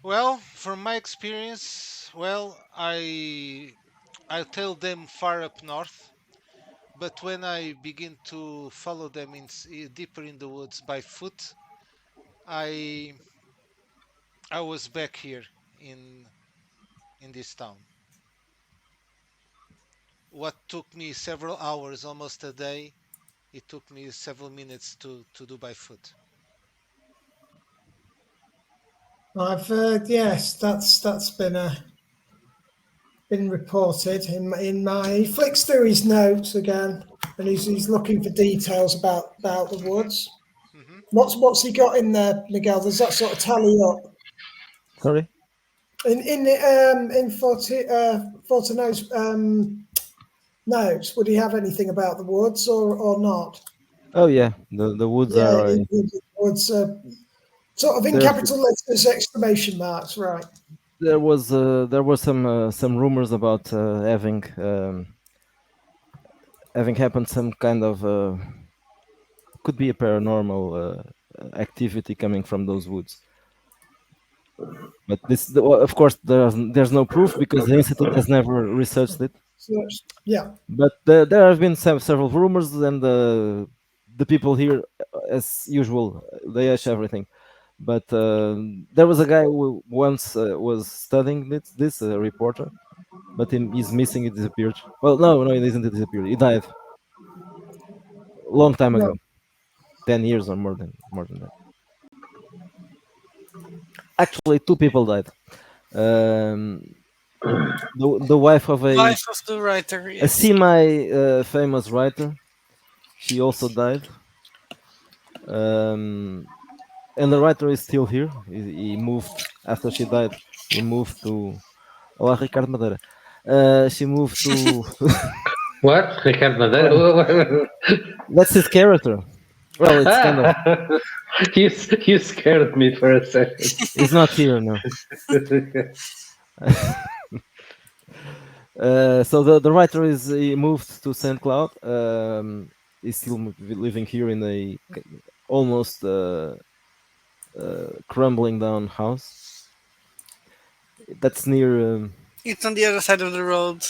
Well, from my experience, well, I tailed them far up north, but when I begin to follow them deeper in the woods by foot, I I was back here in in this town. What took me several hours, almost a day, it took me several minutes to do by foot. I've heard. Yes, that's been reported in my. He flicks through his notes again, and he's looking for details about the Hmm. woods. Hmm. What's he got in there, Miguel? Does that sort of tally up? Sorry. In Fortuno's notes, would he have anything about the woods or not? Oh yeah, the woods Yeah, are. the woods, sort of in There's capital letters, exclamation marks, right? there were some rumors about having happened some kind of could be a paranormal activity coming from those woods. But of course, there's no proof because the institute has never researched it. So yeah, But there have been several rumors, and the people here, as usual, they hash everything. But there was a guy who once was studying this reporter, but he's missing. He disappeared. Well, no, he isn't. He disappeared. He died a long time yeah. ago, 10 years or more than that. Actually, two people died. Um, the wife of Life of the writer, a yes. semi famous writer. She also died. Um, and the writer is still here. He moved after she died. He moved to. Olá, Ricardo Madeira. She moved to. What? Ricardo Madeira? Well, that's his character. Well, it's kind of. Ah, you scared me for a second. He's not here now. So the writer is he moved to Saint Cloud. He's still living here in a almost crumbling down house. That's near. It's on the other side of the road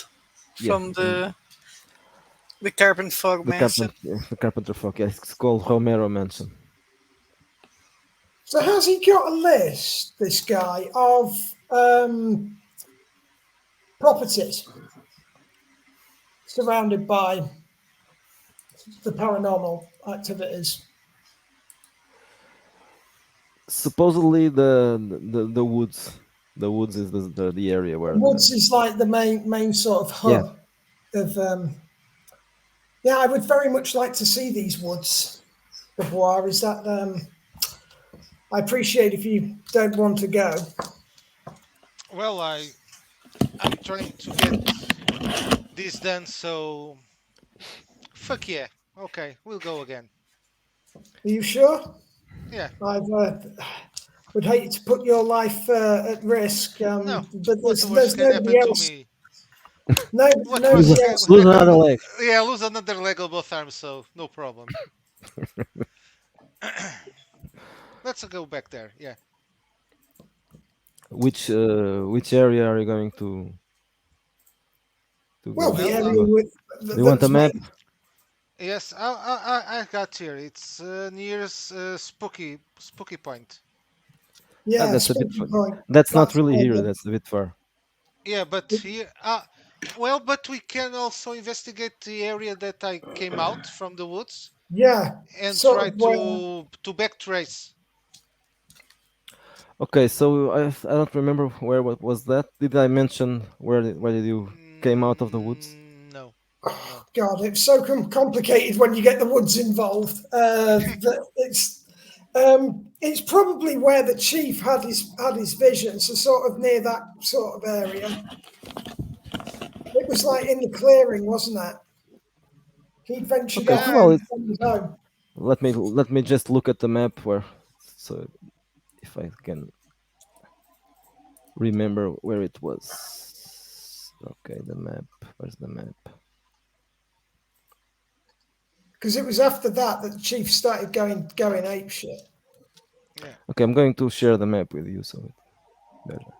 Yeah, from the Carpent Fog the Mansion. Carpenter Folk. Yeah, it's called Romero Mansion. So has he got a list, this guy, of properties surrounded by the paranormal activities? Supposedly the woods. The woods is the area where Woods is like the main sort of yeah. hub of. Yeah, I would very much like to see these woods. The Bois. Is that? I appreciate if you don't want to go. Well, I'm trying to get this done, so fuck yeah. Okay, we'll go again. Are you sure? Yeah. I would hate to put your life at risk, No. but What the worst there's can nobody happen to else. me? No, What the Lose, worst nobody can else. lose another happen? leg. Yeah, lose another leg on both arms, so no problem. Let's go back there. Yeah. Which area are you going to Well, go? the Well, area with, Do you want a that's map? main. yes, I got here. It's near Spooky Point. Yeah, That's a bit Spooky far. Point. That's not That's really where here. That's a bit far. Yeah, but here, well, but we can also investigate the area that I came out from the woods yeah, and sort try of where. to backtrace. Okay, so I don't remember where what was that. Did I mention where did you came out of the woods? No, no. God, it's so complicated when you get the woods involved. That it's probably where the chief had his vision, so sort of near that sort of area. It was like in the clearing, wasn't that? He ventured Okay, off Yeah, well, on his own. let me just look at the map where so if I can remember where it was. Okay, the map. Where's the map? Because it was after that that the chief started going ape shit. yeah. Okay, I'm going to share the map with you so it's better.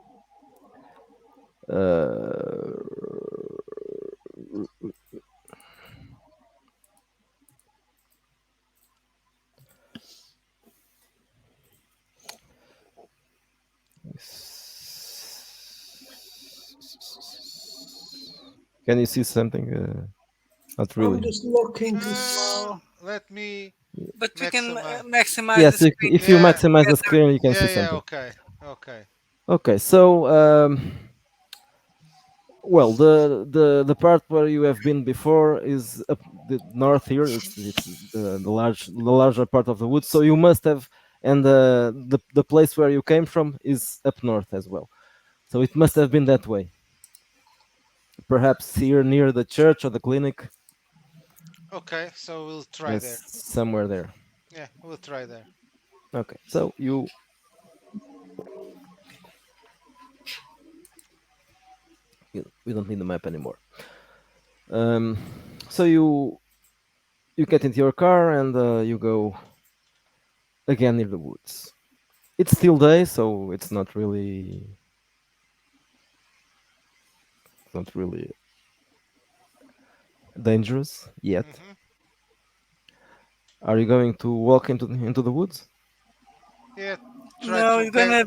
Can you see something? Not I'm really. just looking to. No, Let me but we can maximize. maximize the Yes, screen if you Yeah, maximize the together. screen, you can see yeah. something. Okay, okay. Okay, so well, the part where you have been before is up the north here. It's the larger part of the woods. So you must have, and the place where you came from is up north as well. So it must have been that way. Perhaps here near the church or the clinic. Okay, so we'll try Yes, there. somewhere there. Yeah, we'll try there. Okay, so we don't need the map anymore. Um, so you get into your car and you go again near the woods. It's still day, so it's not really dangerous yet. Hmm. Are you going to walk into the woods? Yeah, try No, to he's back, gonna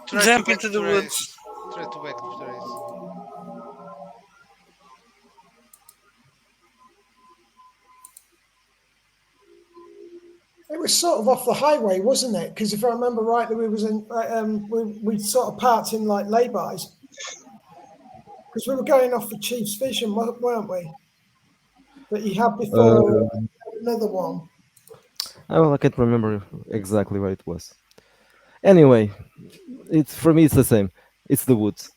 try to jump back into the the woods. race. Try to back the race. It was sort of off the highway, wasn't it? Because if I remember rightly, we was in we sort of parked in like laybys because we were going off the Chief's vision, weren't we? That he had before Uh, another one. well, I can't remember exactly where it was. Anyway, it's for me. It's the same. It's the woods.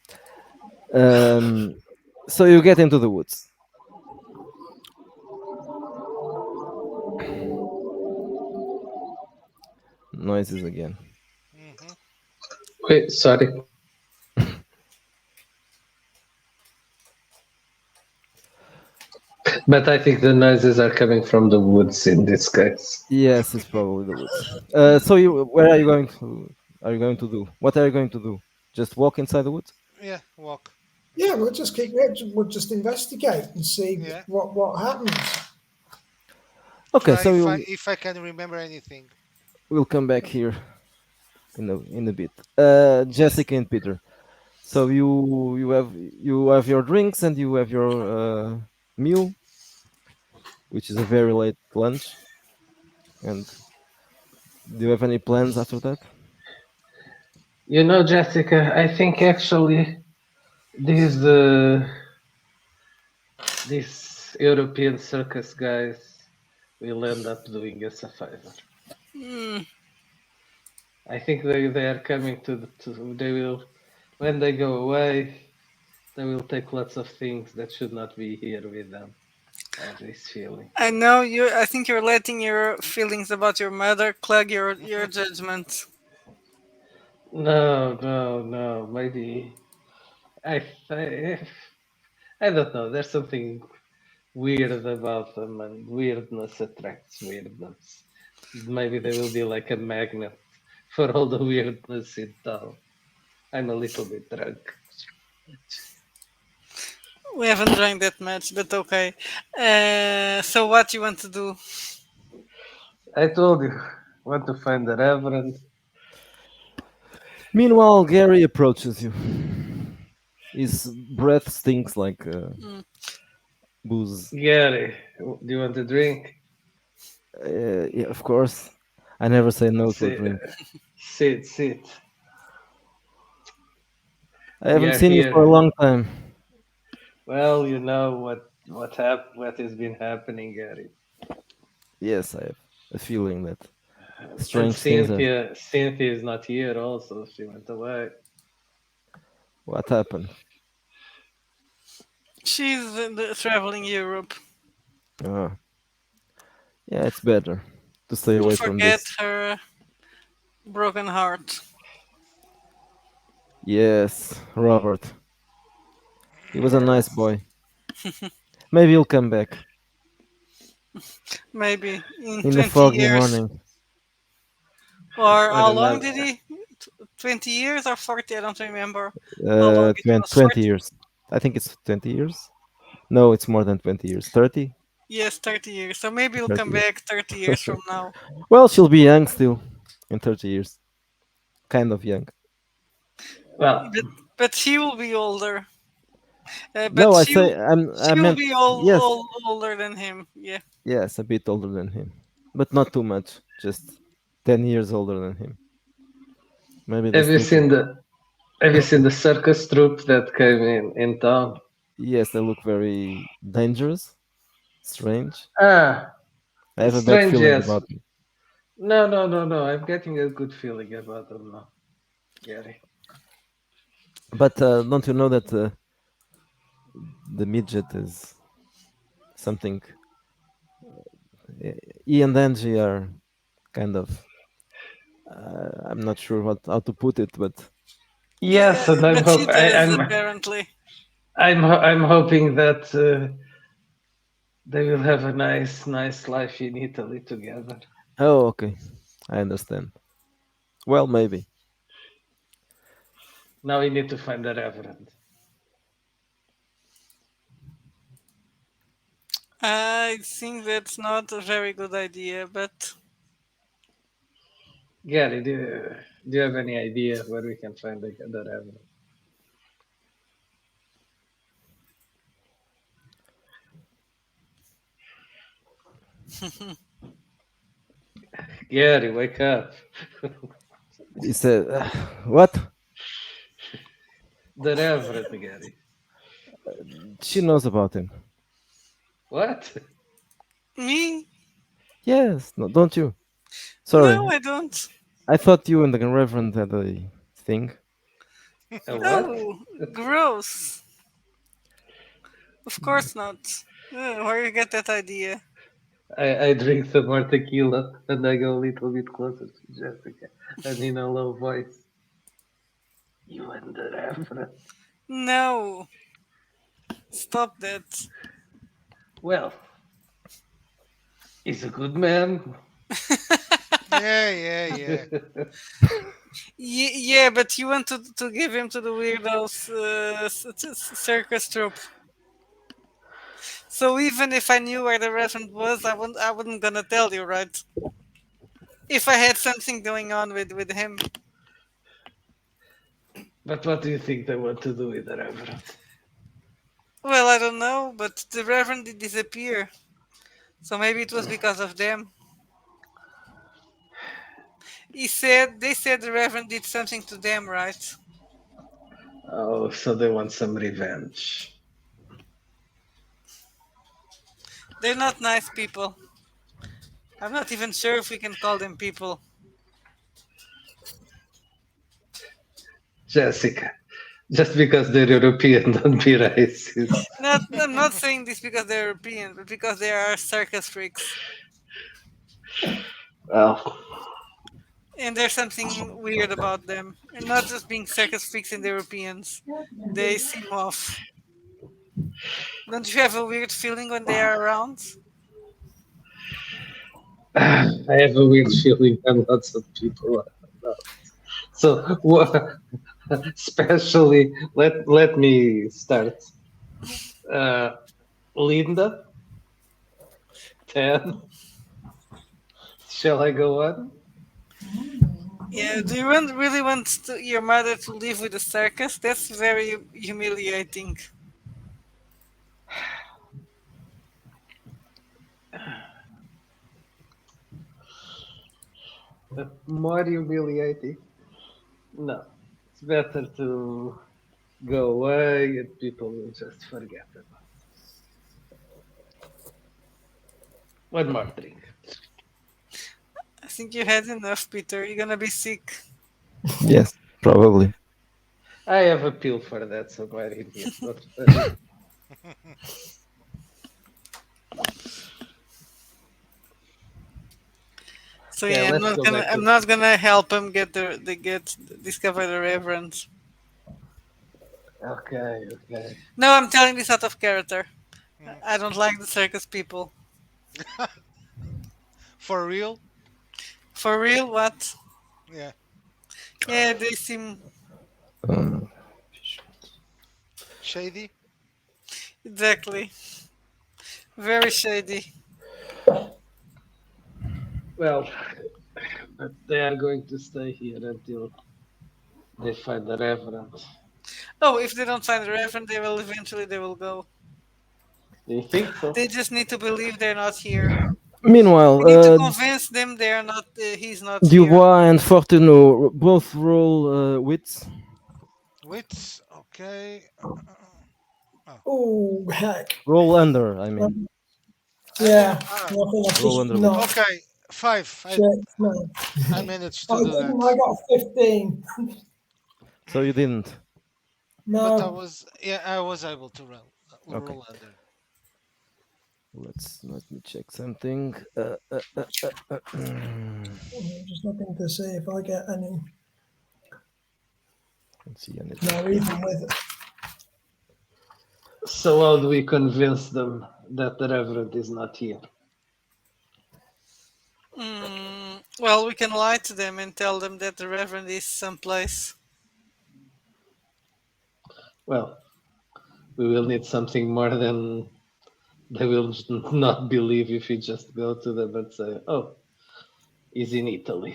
Um, so you get into the woods. Noises again. Hmm. Wait, sorry. But I think the noises are coming from the woods in this case. Yes, it's probably the woods. So where are you going to? Are you going to do? What are you going to do? Just walk inside the woods? Yeah, walk. Yeah, we'll just keep. We'll just investigate and see Yeah, what happens. Okay, try so if I can remember anything. we'll come back here in a bit. Jessica and Peter. So you have your drinks and you have your meal, which is a very late lunch. And do you have any plans after that? You know, Jessica, I think actually these these European circus guys will end up doing us a favor. Hmm. I think they are coming to they will when they go away they will take lots of things that should not be here with them. I have this feeling. I know you. I think you're letting your feelings about your mother clog your judgment. No, no, no. Maybe I I, I don't know. There's something weird about them, and weirdness attracts weirdness. Maybe they will be like a magnet for all the weirdness in town. I'm a little bit drunk. We haven't drank that much, but okay. So what you want to do? I told you, want to find the Reverend. Meanwhile, Gary approaches you. His breath stinks like Mm, booze. Gary, do you want a drink? Yeah, of course. I never say no to a Sit, drink. sit. I We haven't are seen you for a here. long time. Well, you know what has been happening, Gary. Yes, I have a feeling that And strange things have. Cynthia is not here. Also, she went away. What happened? she's traveling Europe. Ah, yeah, it's better to stay To away from forget this. her broken heart. Yes, Robert. He was a nice boy. Maybe he'll come back Maybe in in the 20 foggy years. morning. Or Or how long another. did he? 20 years or 40? I don't remember how long it was. 20 40? years. I think it's 20 years. No, it's more than 20 years. 30? Yes, 30 years. So maybe he'll 30 come years. back 30 years from now. Well, she'll be young still in 30 years. Kind of young. Well, But, but he will be older. No, But I say I she will meant be yes, older than him. Yeah. yes, a bit older than him, but not too much. Just 10 years older than him. Maybe they have you still can. seen the circus troupe that came in town? Yes, they look very dangerous, strange. Ah, I have a bad strange. feeling Yes. about them. No, no, no, no. I'm getting a good feeling about them now, Gary. But don't you know that the midget is something? uh, He and Angie are kind of. I'm not sure how to put it, but Yeah, Yes, and I'm but he hope I, does apparently. I'm hoping that they will have a nice life in Italy together. oh, okay. I understand. Well, maybe. Now we need to find the Reverend. I think that's not a very good idea, but Gary, do you have any idea where we can find the Reverend? Gary, wake up. He said, "What?" The Reverend, Gary. She knows about him. What? me? Yes, no, don't you? Sorry, No, I don't. I thought you and the Reverend had a thing. A what? Oh, gross. Of course not. Where you get that idea? I drink some more tequila and I go a little bit closer to Jessica and in a low voice. You and the Reverend. No, stop that. Well, he's a good man. Yeah, yeah, yeah. Yeah, but you want to give him to the weirdos circus troupe. So even if I knew where the reverend was, I wouldn't gonna tell you, right? If I had something going on with him. But what do you think they want to do with the Reverend? Well, I don't know, but the reverend did disappear. So maybe it was because of them. They said the reverend did something to them, right? Oh, so they want some revenge. They're not nice people. I'm not even sure if we can call them people. Jessica, just because they're European, don't be racist. Not, I'm not saying this because they're European, but because they are circus freaks. Well, And there's something weird about them. And not just being circus freaks and Europeans. They seem off. Don't you have a weird feeling when they are around? I have a weird feeling when lots of people are around. So, especially, let me start. Uh, Linda, 10. Shall I go on? Yeah, do you really want your mother to live with a circus? That's very humiliating. More humiliating? No. It's better to go away and people will just forget about it. One more drink. I think you had enough, Peter. You're gonna be sick. Yes, probably. I have a pill for that somewhere in here. Don't worry. So Yeah, yeah, I'm let's not go gonna back I'm to. not gonna help him discover the reverend. Okay, okay. No, I'm telling this out of character. Mhm. I don't like the circus people. For real? For real, what? Yeah. Yeah, they seem Uh, Shady? exactly very shady. Well, but they are going to stay here until they find the Reverend. Oh, if they don't find the reverend, they will go. Do you think so? They just need to believe they're not here. Meanwhile, We need to convince them they're not. He's not here. Dubois and Fortuno both roll wits. Wits? Okay. Oh. Oh, heck. Roll under, I mean. Yeah, Under. I think I've Roll just under wits. not Okay. Five. checked. No, I managed I to do didn't. that. I got 15. So you didn't. But I No, was, yeah, I was able to Okay. roll under. Let me check something. I'm just looking to see if I get any. Let's see anything. No, even with So how do we convince them that the Reverend is not here? Well, we can lie to them and tell them that the Reverend is someplace. Well, we will need something more than they will not believe if we just go to them and say, "Oh, he's in Italy."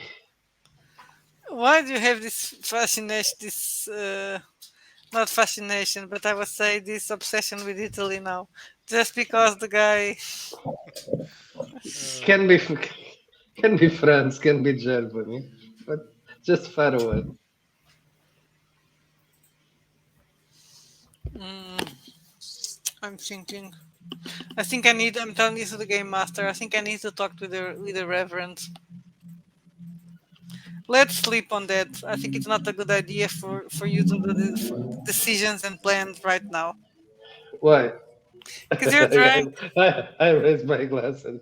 Why do you have this fascination, this, not fascination, but I would say this obsession with Italy now? Just because the guy. Can Uh, be can be France, can be Germany, but just far away. Mm, I'm thinking. I'm telling this to the game master. I think I need to talk with the Reverend. Let's sleep on that. I think it's not a good idea for you to do decisions and plans right now. Why? Because you're drunk. I raise my glass and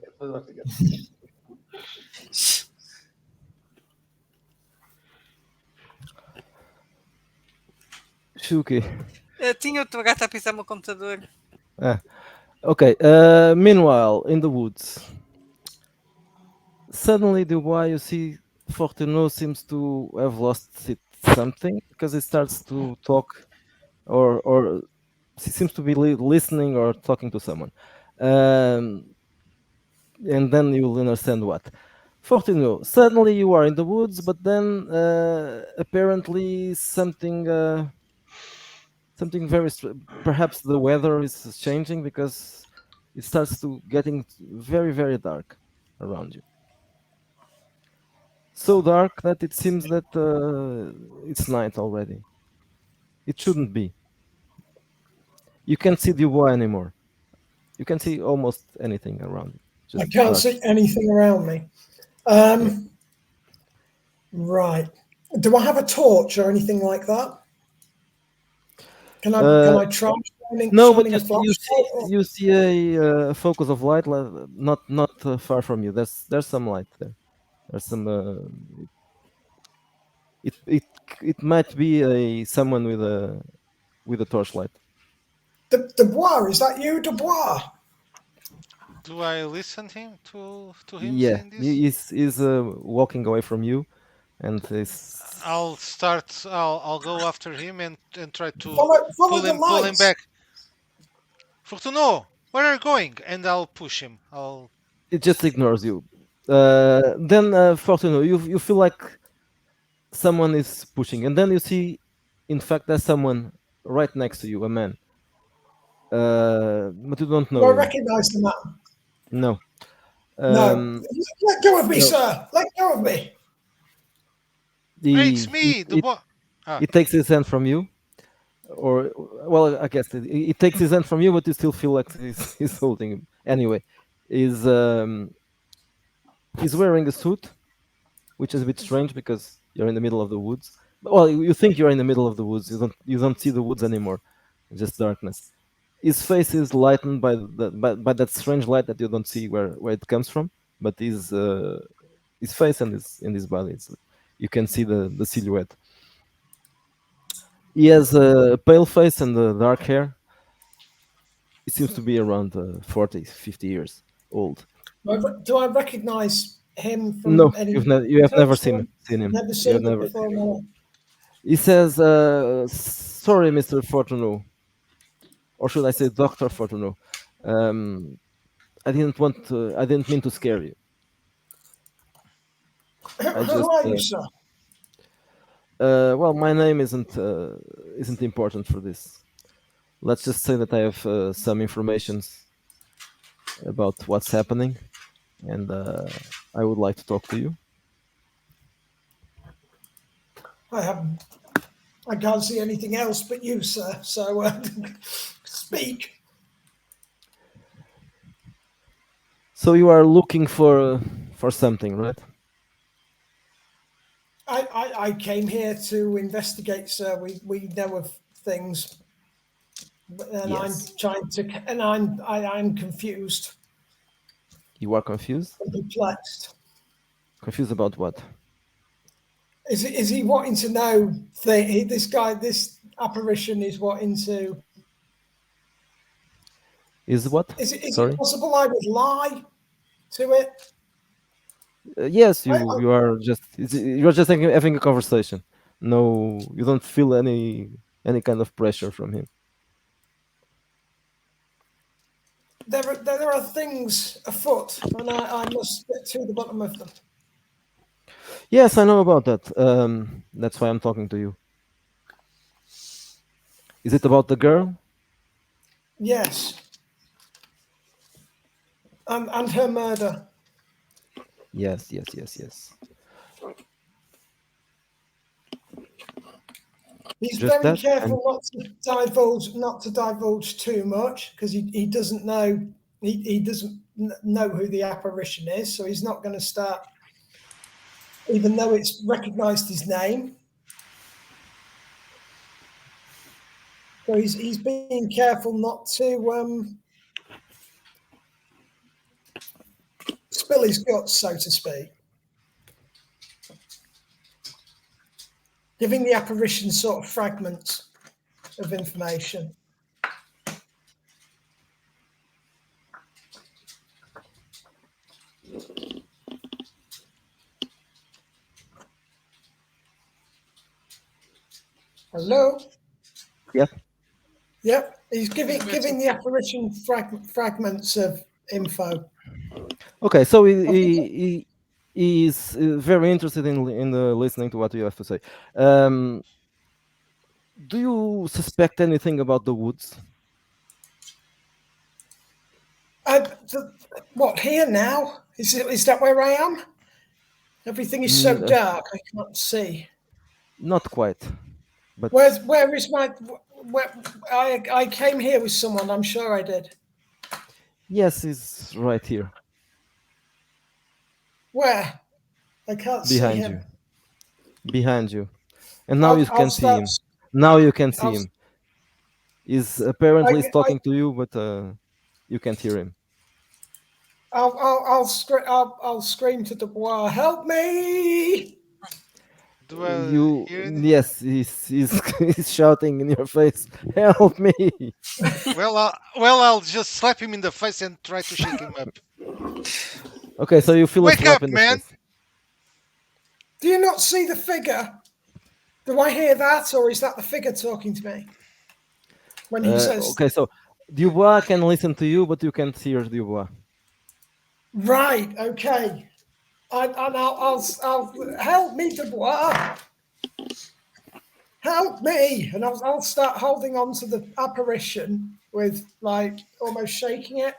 Shuki. Tinha o teu gato a pisar o meu computador. Ah, okay. Meanwhile, in the woods, suddenly Dubois, you see Fortuneau seems to have lost something because he starts to talk, or he seems to be listening or talking to someone. Um, and then you'll understand what. Fortuneau, suddenly you are in the woods, but then apparently something perhaps the weather is changing because it starts to getting very dark around you, so dark that it seems that it's night already. It shouldn't be. You can't see Dubois anymore. You can see almost anything around you, I just can't dark. see anything around me. Yeah. Right. Do I have a torch or anything like that? Can uh, I try no, but shining a flashlight? you see a focus of light, not far from you. There's some light there. There's some it it it might be a someone with a torchlight. Dubois, is that you, Dubois? do I listen to him Yeah, saying this? he's walking away from you, and is I'll start. I'll go after him and try to Follow the pull him lights. back. Fortuno, where are you going? And I'll push him. I'll. it just ignores you. Then Fortuno, you feel like someone is pushing, and then you see, in fact, there's someone right next to you, a man. But you don't Do know I him. recognise the man? No. No. Um, Let go of me, no. sir. Let go of me. Hey, He it's he me, the he, boy. Ah, he takes his hand from you, or well, I guess he takes his hand from you, but you still feel like he's holding him. Anyway, is he's wearing a suit, which is a bit strange because you're in the middle of the woods. Well, you think you're in the middle of the woods. You don't see the woods anymore. It's just darkness. His face is lightened by that strange light that you don't see where it comes from. But his face and his body, you can see the silhouette. He has a pale face and dark hair. He seems to be around 40, 50 years old. Do I recognise him No, from any you have never films? seen him. Never You have seen him never. before. No. He says, "Sorry, Mister Fortuno, or should I say, Doctor Fortuno. Um, I didn't want to. I didn't mean to scare you. I Who just, are you, sir? well, my name isn't important for this. Let's just say that I have some informations about what's happening, and I would like to talk to you. I haven't. I can't see anything else but you, sir. So speak. So you are looking for something, right? I came here to investigate, sir. We know of things, and I'm Yes. trying to, and I'm confused You are confused. and perplexed. Confused about what? Is he wanting to know? This guy, this apparition, is wanting to. Is what? Is it Sorry. possible I would lie to it? Yes, I, you are just you are just having a conversation. No, you don't feel any kind of pressure from him. there are things afoot, and I must get to the bottom of them. Yes, I know about that. That's why I'm talking to you. Is it about the girl? Yes, and her murder. Yes, yes, yes, yes. He's Just very that, and careful not to divulge too much because he doesn't know he doesn't know who the apparition is, so he's not going to start, even though it's recognised his name. So he's being careful not to spill his guts, so to speak, giving the apparition sort of fragments of information. Hello. yeah. Yep, he's He's giving waiting. the apparition fragments of info. Okay, so I think he is very interested in the listening to what you have to say. Um, do you suspect anything about the woods? what here now? Is that where I am? Everything is so Mm, dark I can't see. not quite, but Where is my where I came here with someone, I'm sure I did. yes, it's right here Where? I can't see behind you, him. behind you, and now you I'll can see start him. Now you can see I'll him. He's apparently is I talking to you, but you can't hear him. I'll scream to Dubois, help me! Do I You hear anything? yes, he's he's shouting in your face, "Help me!" I'll just slap him in the face and try to shake him up. Okay, so you feel a Wake slap up, in the man! face. Do you not see the figure? Do I hear that, or is that the figure talking to me when he says, Okay, so Dubois can listen to you, but you can't hear Dubois. right, okay. I'll help me, Dubois, help me, and I'll start holding on to the apparition with like almost shaking it.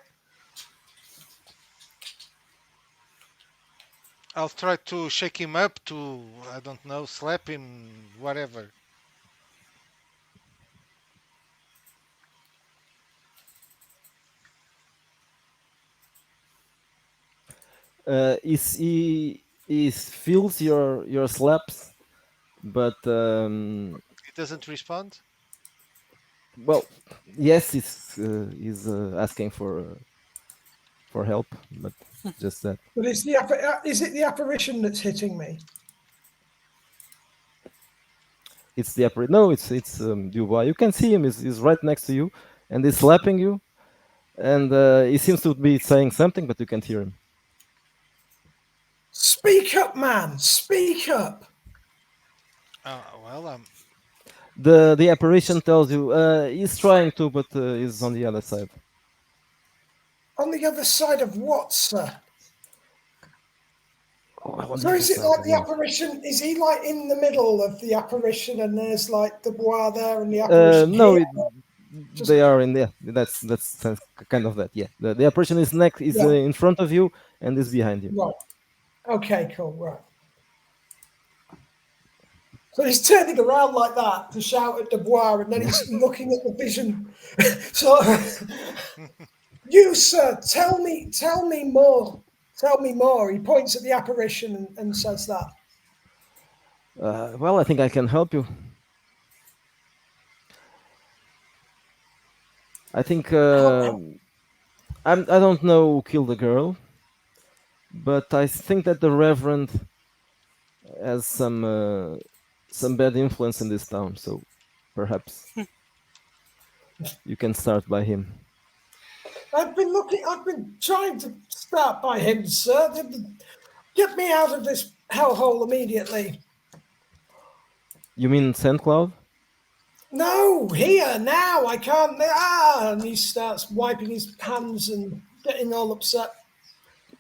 I'll try to shake him up to, I don't know, slap him, whatever. He feels your slaps, but He doesn't respond. well, yes, he's asking for help, but just that. But is it the apparition that's hitting me? It's the upper. No, it's Dubois. You can see him. He's right next to you, and he's slapping you, and he seems to be saying something, but you can't hear him. Speak up, man! Speak up! Well, The apparition tells you he's trying to, but he's on the other side. On the other side of what, sir? Oh, on So the other is it side like of the what? apparition? Is he like in the middle of the apparition, and there's like the bois there, and the apparition No, here? Just they are in there. That's kind of that. Yeah, the apparition is next is right, in front of you and is behind you. right. Okay, cool, right. So he's turning around like that to shout at Dubois, and then he's looking at the vision. So, you, sir, tell me more. Tell me more. He points at the apparition and says that. Well, I think I can help you. I think How, I don't know who killed the girl, but I think that the Reverend has some bad influence in this town. So perhaps you can start by him. I've been looking. I've been trying to start by him, sir. Get me out of this hellhole immediately. You mean Saint Cloud? No, here, now, I can't. Ah! And he starts wiping his hands and getting all upset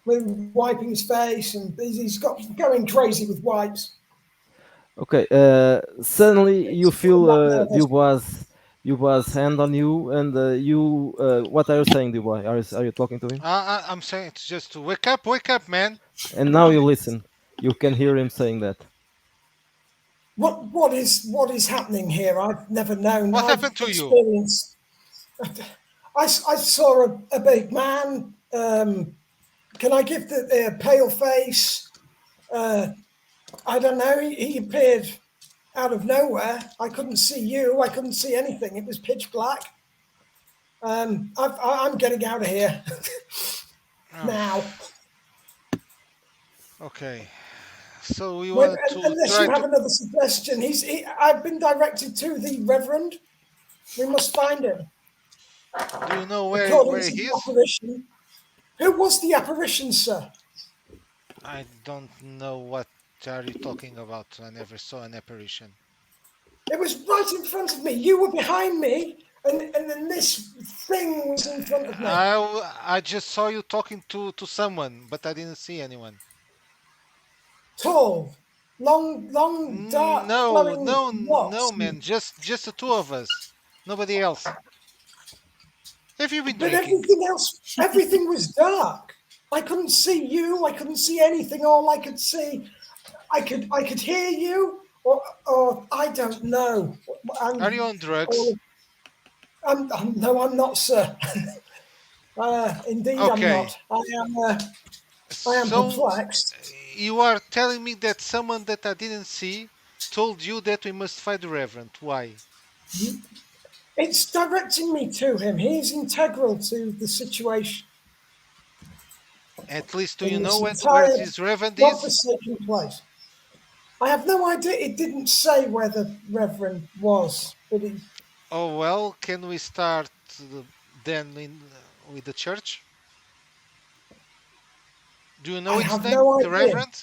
with wiping his face, and he's got going crazy with wipes. Okay. Suddenly you Getting feel that nervous. Dubois' hand on you, and you. What are you saying, Dubois? Are you talking to him? I'm saying it's just to wake up, man. And now you listen. You can hear him saying that. What is happening here? I've never known. What I've happened to you? experienced. I saw a big man. Can I give the pale face? Uh, I don't know. He appeared out of nowhere. I couldn't see you. I couldn't see anything. It was pitch black. I'm getting out of here Oh, now. okay. So we want to Unless try you have to. another suggestion, I've been directed to the Reverend. We must find him Do you know according where to he the is? apparition. Who was the apparition, sir? I don't know what are you talking about. I never saw an apparition. It was right in front of me. You were behind me, and then this thing was in front of me. I just saw you talking to someone, but I didn't see anyone. Tall, long, dark, No, flowing no, no, locks. man. Just the two of us. Nobody else. Have you been But drinking? everything else, everything was dark. I couldn't see you. I couldn't see anything. All I could see, I could hear you, or I don't know. Are you I'm, on drugs? or, no, I'm not, sir. Indeed, I'm Okay. not. I am So perplexed. you are telling me that someone that I didn't see told you that we must find the Reverend. Why? It's directing me to him. He's integral to the situation At least do you in know this where entire this Reverend is? godforsaken place. I have no idea. It didn't say where the Reverend was, but Oh well, can we start then with the church? Do you know I its have name, no the idea. Reverend?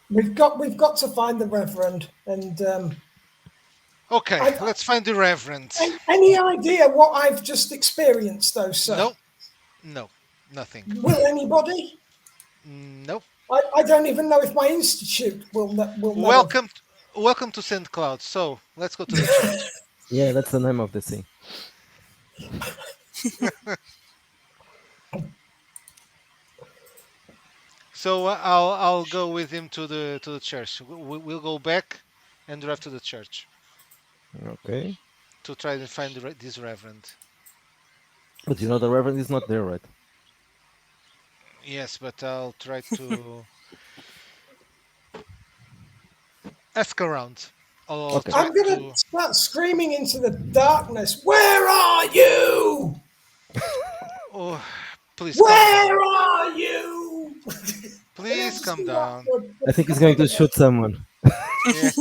We've got to find the Reverend, and Okay, I, let's find the Reverend. any idea what I've just experienced, though, sir? No, no, nothing. Will anybody? No. I don't even know if my institute will know. Welcome, welcome to Saint Cloud. So let's go to the church. Yeah, that's the name of the thing. So I'll go with him to the church. We'll go back and drive to the church Okay. to try to find this Reverend. But you know the Reverend is not there, right? Yes, but I'll try to ask around. I'll Okay. try I'm gonna to. start screaming into the darkness. Where are you? Oh, please calm down. Where are you? Please It'll calm do that down. I for think a he's going couple to of shoot someone. Yeah.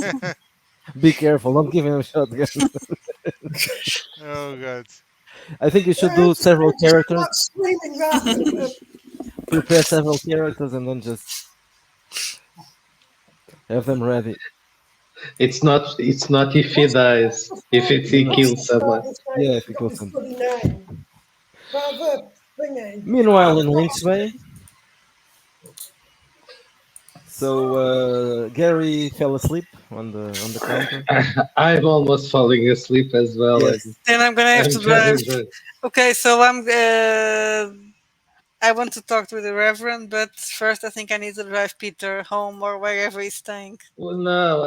Be careful, don't give him a shotgun. Oh God. I think you should Yeah, do just, several just characters, start screaming that. prepare several characters, and then just have them ready. It's not if he What's dies, the if first it's he No. kills What's the someone. father's name? Yeah, I if he forgot kills his them. bloody name. Father thingy. Meanwhile, I've in got. Lynch Bay, so Gary fell asleep on the counter. I'm almost falling asleep as well. Yes. Then I'm gonna have I'm to drive. very drunk. Okay, so I want to talk to the Reverend, but first I think I need to drive Peter home or wherever he's staying. Well, no,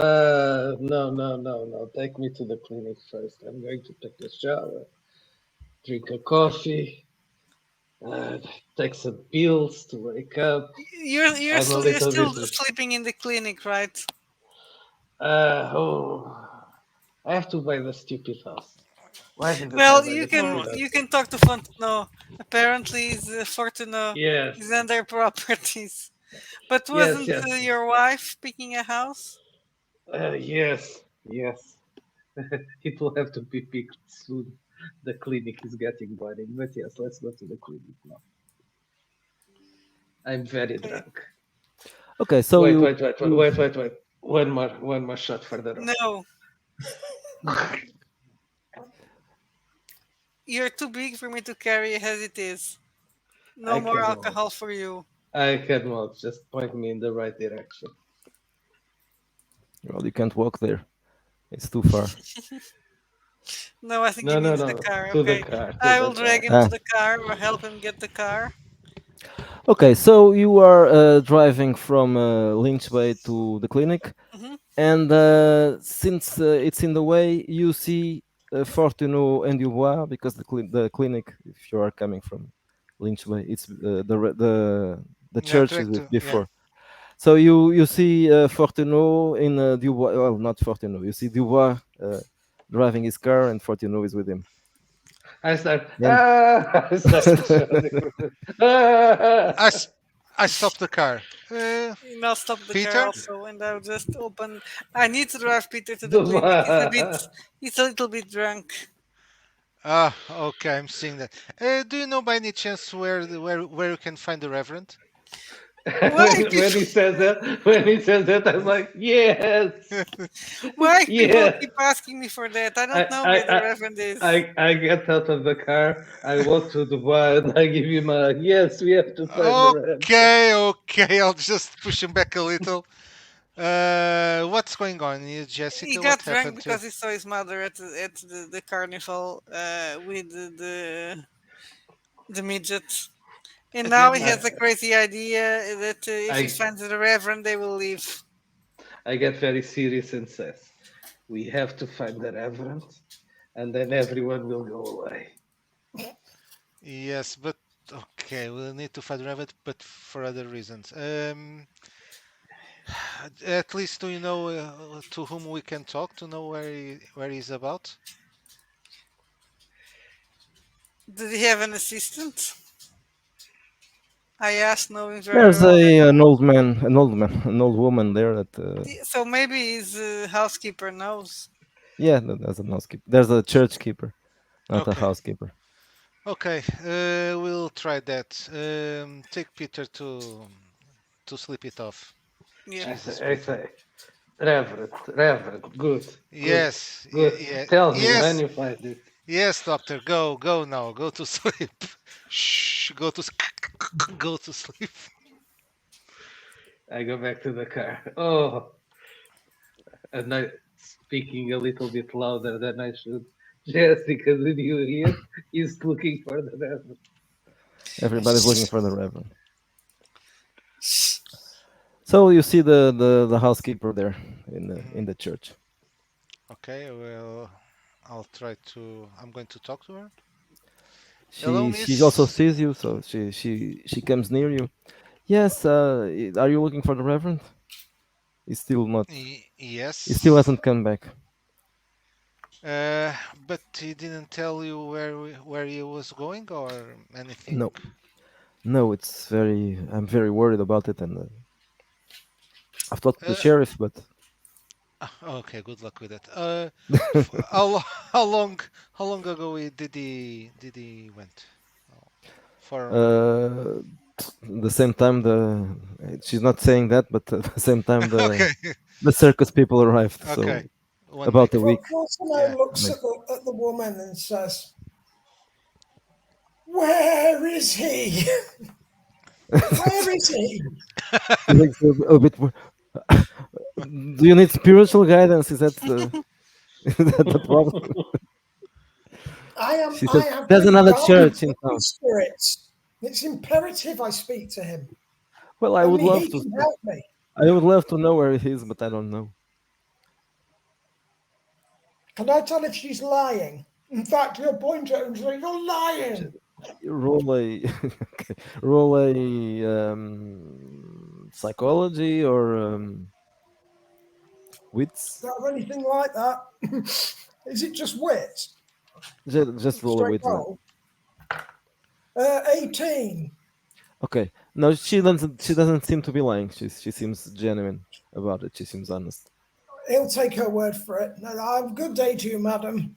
no. Take me to the clinic first. I'm going to take a shower, drink a coffee, uh, take some pills to wake up. I'm a You're little still bit. sleeping in the clinic, right? Oh, I have to buy the stupid house. Why didn't I Well, buy you the can stupid Oh, house? you can talk to Fonteno. Apparently, Fortuno Yes, is under properties. But yes, wasn't yes, your wife picking a house? yes. It will have to be picked soon. The clinic is getting boring, but yes, let's go to the clinic now. I'm very Okay. drunk. Okay, so Wait, you, wait, wait, wait, you wait, wait, wait. One more shot further on. No, you're too big for me to carry as it is. No I more can walk. alcohol for you. I can walk. Just point me in the right direction. well, you can't walk there. It's too far. No, I think he No, no, means the no. car. To the Okay. car. To I the will drag car. him to Ah, the car or help him get the car. okay. So you are driving from Lynch Bay to the clinic, Hmm. and since it's in the way, you see Fortuno and Dubois because the clinic, if you are coming from Lynch Bay, it's the Yeah, church is direct to yeah. before. So you see Fortuno in Dubois. Well, not Fortuno. You see Dubois driving his car, and Fortuno is with him. I start. And Ah! I start shouting. I, Ah! s- I stopped the car. He now stop the car Peter? also, and I'll just open. I need to drive Peter to the clinic. The He's a little bit drunk. Ah, okay, I'm seeing that. Do you know by any chance where you can find the Reverend? Why when he people? says that, I'm like, yes, Why people yes. keep asking me for that? I I don't know I where the I. Reverend is. I get out of the car. I walk to the bar and I give him a yes. We have to find the red. Okay, I'll just push him back a little. What's going on, He Jessica? What got drunk happened to? because he saw his mother at the carnival with the midget. And At the now end he of the. has I a crazy idea that if he I finds the Reverend, they will leave. I get very serious and says, we have to find the reverend, and then everyone will go away. Yes, but okay, we'll need to find Reverend, but for other reasons. At least do you know to whom we can talk to know where he's about? Did he have an assistant? I asked, knowing very there's well that. an old woman there that So maybe his housekeeper knows. yeah, there's a housekeeper. There's a church keeper, not a Okay, housekeeper. okay, we'll try that. Take Peter to sleep it off. Yeah. Jesus, I Peter. say, reverend, good, good, Yes, good. yeah, Tell me when yes, you find it. yes, doctor. Go now. Go to sleep. Shh. Go to sleep. I go back to the car. Oh, and I speaking a little bit louder than I should. Jessica, did you hear? He's looking for the reverend. Everybody's looking for the reverend. So you see the housekeeper there in Mhm. the church. Okay, well, I'll try to. I'm going to talk to her. Hello, She also miss. sees you, so she comes near you. Yes, are you looking for the reverend? He's still not. He still Yes. hasn't come back. But he didn't tell you where he was going or anything. No, no, it's very. I'm very worried about it, and I've talked to the Uh, sheriff, but okay, good luck with that. How how long did he went? Oh, for uh, the same time she's not saying that, but at the same time okay, the circus people arrived. okay, So 1 week. about a week. Yeah. Fortunato looks Maybe. at the woman and says, "Where is he? Where is he?" She thinks a bit. Do you need spiritual guidance? Is that is that the problem? She said, I have "There's been another guarded church in by town." good spirits. It's imperative I speak to him. Well, I would Only love he to. can help me. I would love to know where he is, but I don't know. Can I tell if she's lying? In fact, he'll point at her and say, "You're J- lying." Roll a okay, roll a psychology or wits. Don't have anything like that. Is it just wits? Just roll a Straight wits then. roll. 18. Okay. No, she doesn't. She doesn't seem to be lying. She seems genuine about it. She seems honest. He'll take her word for it. No, have a good day to you, madam.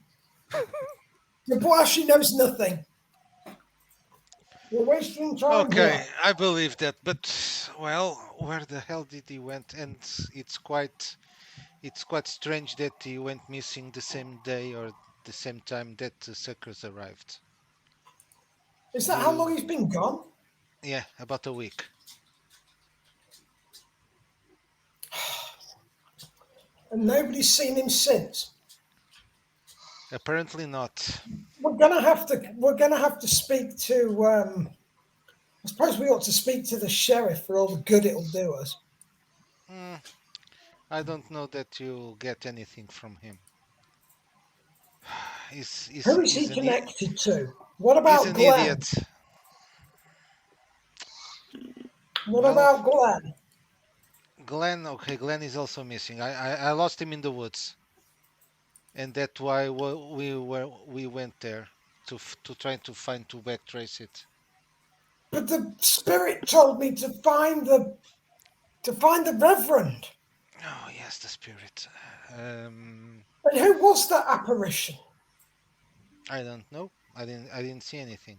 Dubois, she knows nothing. You're wasting time here. Okay, I believe that, but well, where the hell did he went? And it's quite it's quite strange that he went missing the same day or the same time that the suckers arrived. Is that how long You he's been gone? Yeah, about a week. And nobody's seen him since. Apparently not. We're gonna have to speak to. I suppose we ought to speak to the sheriff for all the good it'll do us. Mm, I don't know that you'll get anything from him. He's Who he's is he he's an i- connected to? What he's about an Glenn? idiot. What Well, about Glenn? Glenn. Okay, Glenn is also missing. I lost him in the woods, and that's why we went there to try to find to backtrace it. But the spirit told me to find the Reverend. Oh yes, the spirit. Um, And who was that apparition? I don't know. I didn't see anything.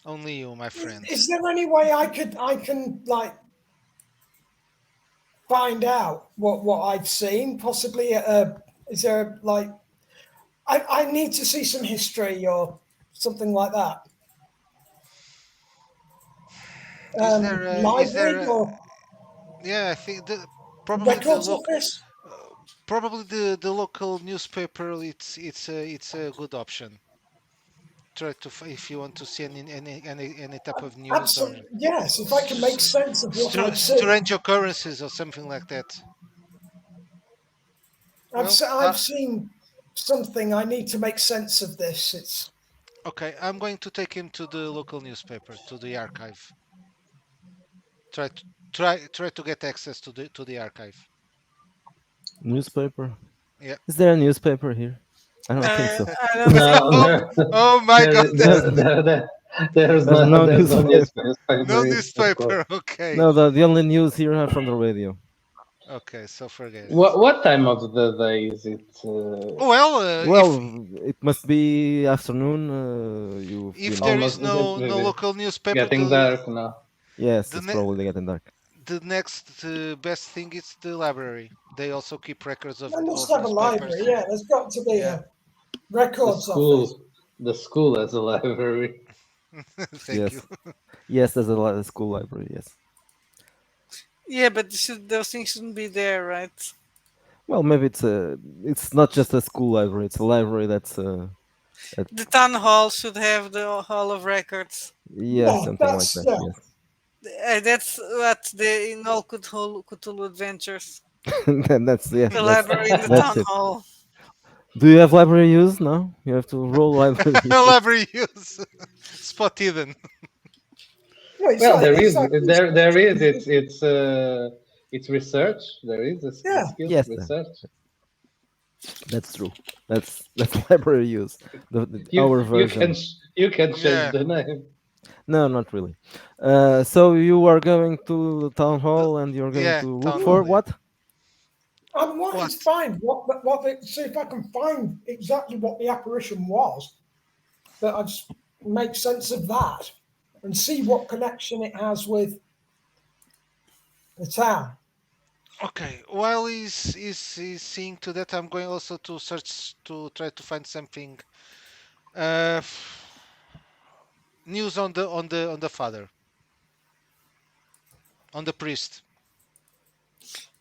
Only you, my friend. Is there any way I can like find out what I've seen? Possibly is there like I need to see some history or something like that. Is there Library a, or yeah, I think probably the records local office? probably the local newspaper. It's a good option. Try to if you want to see any type of news or Absolutely, yes. If I can make sense of what I've seen, strange occurrences or something like that. I've Well, se- I've seen something. I need to make sense of this. It's okay, I'm going to take him to the local newspaper, to the archive. Try to try to get access to the archive. Newspaper. Yeah. Is there a newspaper here? I don't think so. I don't think No, Oh, oh my God, there, there, there, There's no there's no newspaper. no newspaper, of course. newspaper. Okay. No, the only news here are from the radio. Okay, so forget it. What time of the day is it? Well, if Well, it must be afternoon. You've if been. there is Almost, is it no maybe local newspaper, getting dark now? Yes, the it's ne- probably getting dark. the next best thing is the library. They also keep records I must of have a library. newspapers. Yeah, there's got to be Yeah. a The records office. school, the school has a library. Thank you. Yes, yes, there's a school library. Yes. yeah, but those things shouldn't be there, right? Well, maybe it's not just a school library. It's a library that's at, The town hall should have the hall of records. yeah, Yeah, something like that's that. yeah. Yes. That's what the in all Cthulhu adventures. Then that's yeah, The library in the that's town it. hall. Do you have library use? No, you have to roll library use. Library use spot hidden. No, it's Well, like there it's is, like there is. It's research. There is a yeah. skill Yes, research. that's true. That's library use. You Our you can version. you can change Yeah. the name. No, not really. So you are going to the town The, hall and you're going yeah, to look town for hall. Yeah. what? I want to What? find see if I can find exactly what the apparition was. That I just make sense of that and see what connection it has with the town. Okay. While he's seeing to that, I'm going also to search to try to find something. Uh, news on the father, on the priest,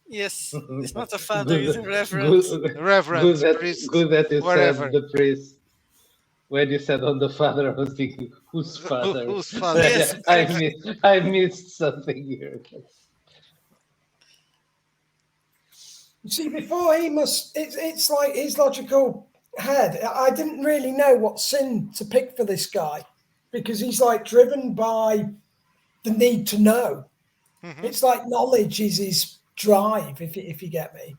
Yes, it's not a father; it's a Good, reverend. good, reverend, good priest, that you said whatever. the priest. When you said on the father, I was thinking, whose father? Whose father? Yes, exactly. I missed something here. You see, before he must, it's like his logical head. I didn't really know what sin to pick for this guy because he's like driven by the need to know. Hmm. It's like knowledge is his drive, if you get me.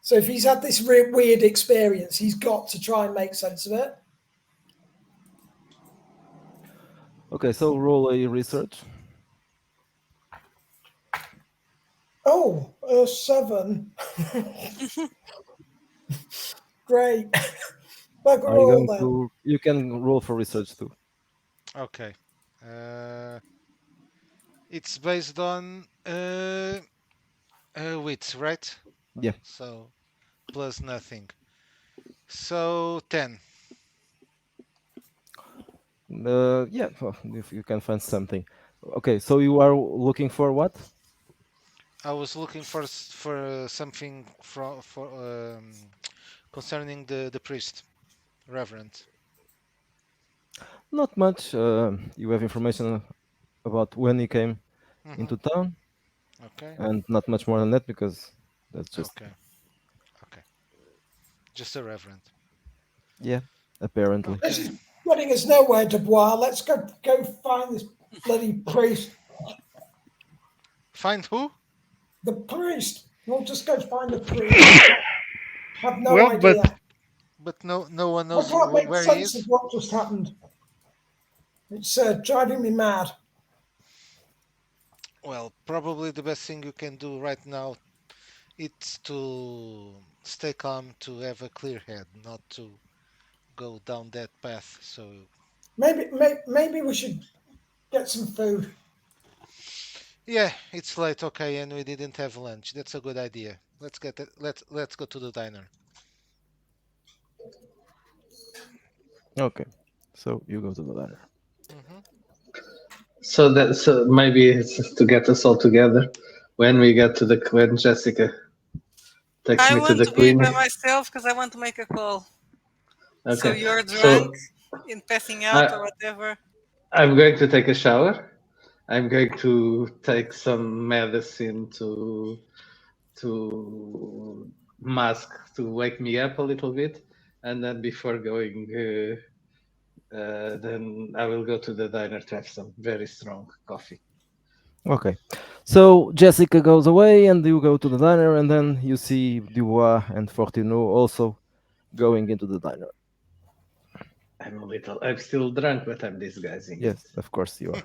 So if he's had this weird experience, he's got to try and make sense of it. Okay, so roll a research. Oh, 7. Great. Are you Bugger all going then. to? You can roll for research too. Okay. Uh, it's based on wits, right? Yeah. So plus nothing. So 10. Yeah. Well, if you can find something. Okay. So you are looking for what? I was looking for something from for concerning the priest, Reverend. Not much. You have information about when he came Mm-hmm. into town, Okay. and not much more than that because that's just Okay. Okay. Just a Reverend. yeah. Apparently. This Okay. is getting us nowhere, Dubois. Let's go find this bloody priest. Find who? The priest. We'll just go find the priest. Have no Well, but idea. But no one I knows can't make where he sense of is. what just happened. It's driving me mad. Well, probably the best thing you can do right now it's to stay calm, to have a clear head, not to go down that path. So Maybe we should get some food. yeah, it's late, okay, and we didn't have lunch. That's a good idea. Let's go to the diner. Okay. So you go to the diner. Hmm. so maybe it's just to get us all together when we get to the when Jessica takes I me to want the to be queen. by myself because I want to make a call. So Okay, you're drunk so and passing out I or whatever. I'm going to take a shower. I'm going to take some medicine to mask to wake me up a little bit, and then before going, then I will go to the diner to have some very strong coffee. Okay. So Jessica goes away, and you go to the diner, and then you see Dubois and Fortuneau also going into the diner. I'm still drunk, but I'm disguising it. Yes, of course you are.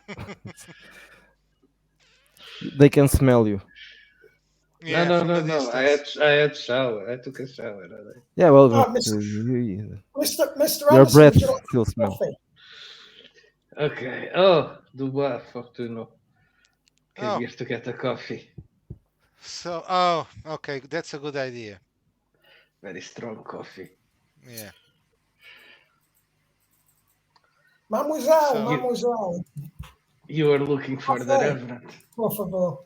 They can smell you. No, Yeah, no, from no, a no. distance. I had shower. I took a shower. Alright. Yeah, well, Oh, but Mr. your Anderson, breath would you like still smells. coffee? Okay. Oh, Dubois, Fortuno came Oh, here to get a coffee. okay, that's a good idea. Very strong coffee. Yeah. Mademoiselle, So, You mademoiselle, you were looking for the coffee, Reverend. por favor.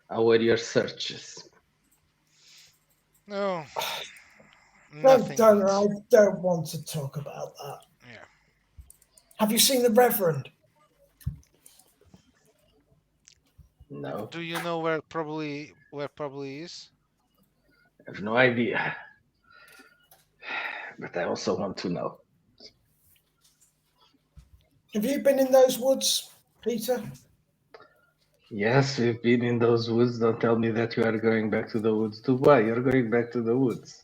How were your searches? no, Don't, nothing good. I don't want to talk about that. Yeah. Have you seen the Reverend? No, Do you know where probably is? I have no idea. But I also want to know. Have you been in those woods, Peter? Yes, we've been in those woods. Don't tell me that you are going back to the woods. Dubai, you're going back to the woods.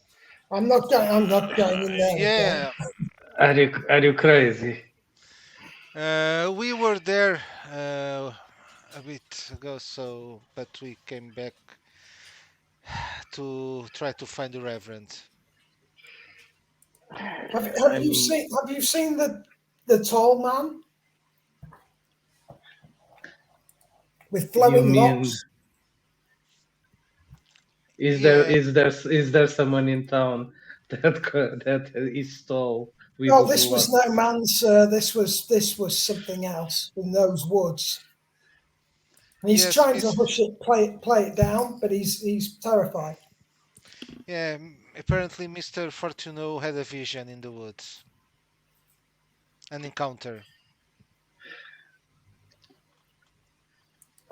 I'm not going. I'm not going in there again. Yeah. Are you crazy? We were there a bit ago, so but we came back to try to find the Reverend. I'm. Have you seen the tall man with You flowing mean locks? Yeah. is there someone in town that is tall with No, this was no locks? man, sir. This was something else in those woods. And he's Yes, trying to Miss. hush it, play it down, but he's terrified. Yeah, apparently Mr. Fortuno had a vision in the woods, an encounter.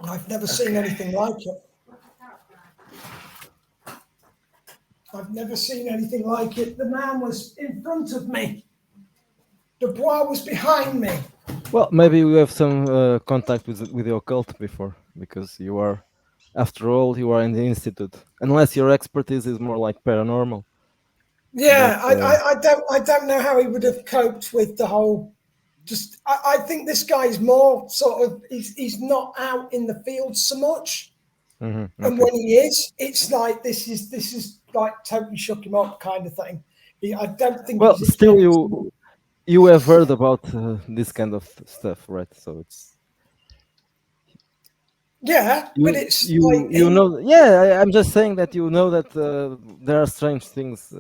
I've never seen Okay. anything like it. I've never seen anything like it. The man was in front of me. Dubois was behind me. Well, maybe you have some contact with your cult before, because you are, after all, you are in the institute. Unless your expertise is more like paranormal, but Yeah, I don't know how he would have coped with the whole just I think this guy's more sort of he's not out in the field so much. And Okay. when he is, it's like this is like totally shook him up kind of thing. I don't think Well, he's a still, kid. you have heard about this kind of stuff, right? So it's Yeah, but you it's like you know. Yeah, I'm just saying that you know that there are strange things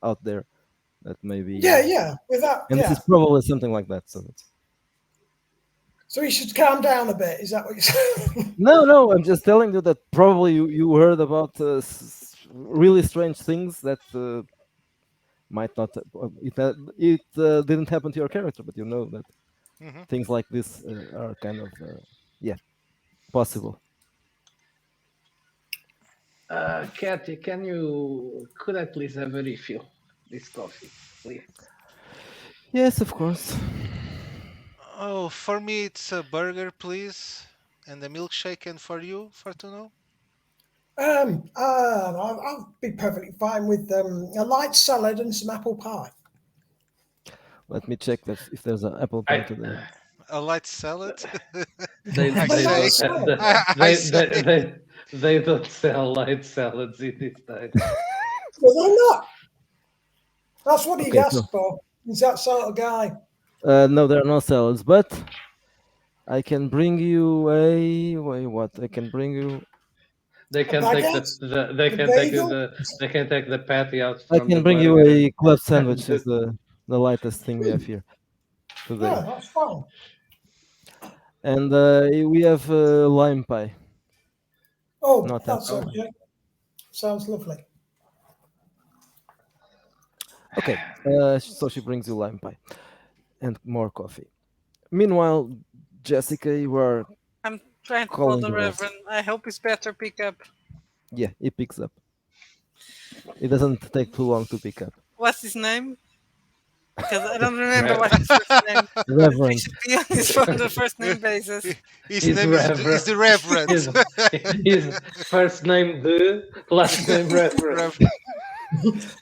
out there that maybe, yeah, with that, and this is yeah. probably something like that. So it's So he should calm down a bit. Is that what you're saying? no. I'm just telling you that probably you heard about really strange things that might not it didn't happen to your character, but you know that Hmm. things like this are kind of yeah, possible. Kathy, could I please have a refill? This coffee, please. Yes, of course. Oh, for me it's a burger, please, and a milkshake, and for you, Fortuno? I'll be perfectly fine with a light salad and some apple pie. Let me check that if there's an apple pie I today. A light salad? they I But they light say, don't have salad. the I say. they don't sell light salads in this time. Well, why not? That's what he'd Okay, so ask for. He's that sort of guy. no, there are no salads, but I can bring you a wait. What I can bring you? They A can take baguette, they a can take bagel. they can take the patty out I from the can bring you burger. a club And sandwich. Is the lightest thing we have here today, Yeah, that's fine. and we have lime pie, Oh, not that's apple oh, pie. okay. Sounds lovely. Okay, so she brings you lime pie and more coffee. Meanwhile, Jessica, you are I'm trying to call calling the the rest. Reverend. I hope it's better pick up. Yeah, he picks up. It doesn't take too long to pick up. What's his name? Because I don't remember Re- what's his first name. But we Reverend. should be on his phone the first name basis. His his name is reverend the Reverend. his first name the last name reverend. Rev-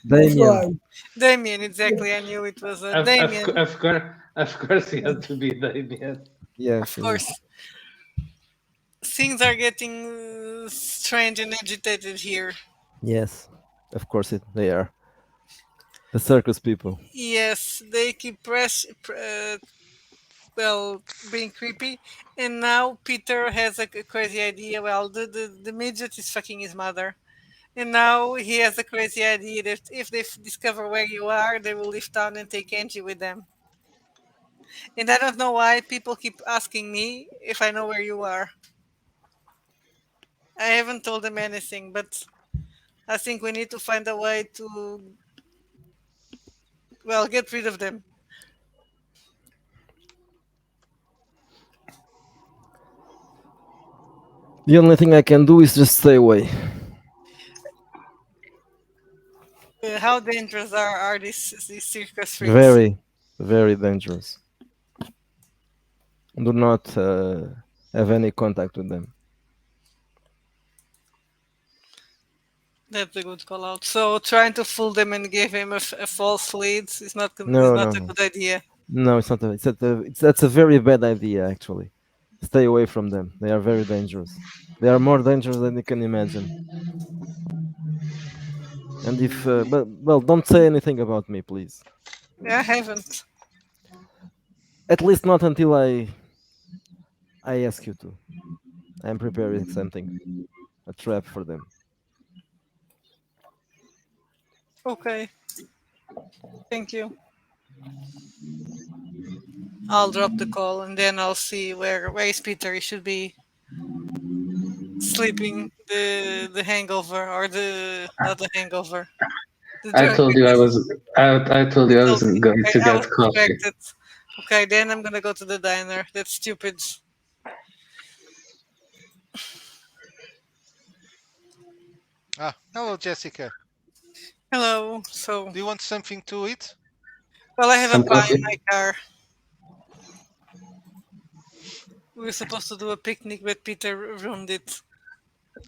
That's Damien. right. Damien, exactly. I knew it was Of, of, Damien. of course, of course, he had to be Damien. Yes, Of yes. course. Things are getting strange and agitated here. Yes. Of course they are. The circus people. Yes, they keep well, being creepy. And now Peter has a crazy idea. Well, the midget is fucking his mother. And now he has a crazy idea that if they discover where you are, they will leave town and take Angie with them. And I don't know why people keep asking me if I know where you are. I haven't told them anything, but I think we need to find a way to, well, get rid of them. The only thing I can do is just stay away. How dangerous are these circus freaks? Very, very dangerous. Do not have any contact with them. That's a good call out. So trying to fool them and give him a false lead is No, not no, a no. good idea. No, it's not. That's a very bad idea, actually. Stay away from them. They are very dangerous. They are more dangerous than you can imagine. And if, well, don't say anything about me, please. Yeah, I haven't. At least not until I ask you to. I'm preparing something, a trap for them. Okay, thank you. I'll drop the call and then I'll see where is Peter. He should be sleeping the hangover or the not the hangover. The I told you I drunkenness. was I told You you I told was me. going Okay, to I get was coffee. distracted. Okay, then I'm gonna go to the diner. That's stupid. Hello, Jessica. Hello. So, Do you want something to eat? well, I have a Some pie in coffee. my car. We were supposed to do a picnic, but Peter ruined it.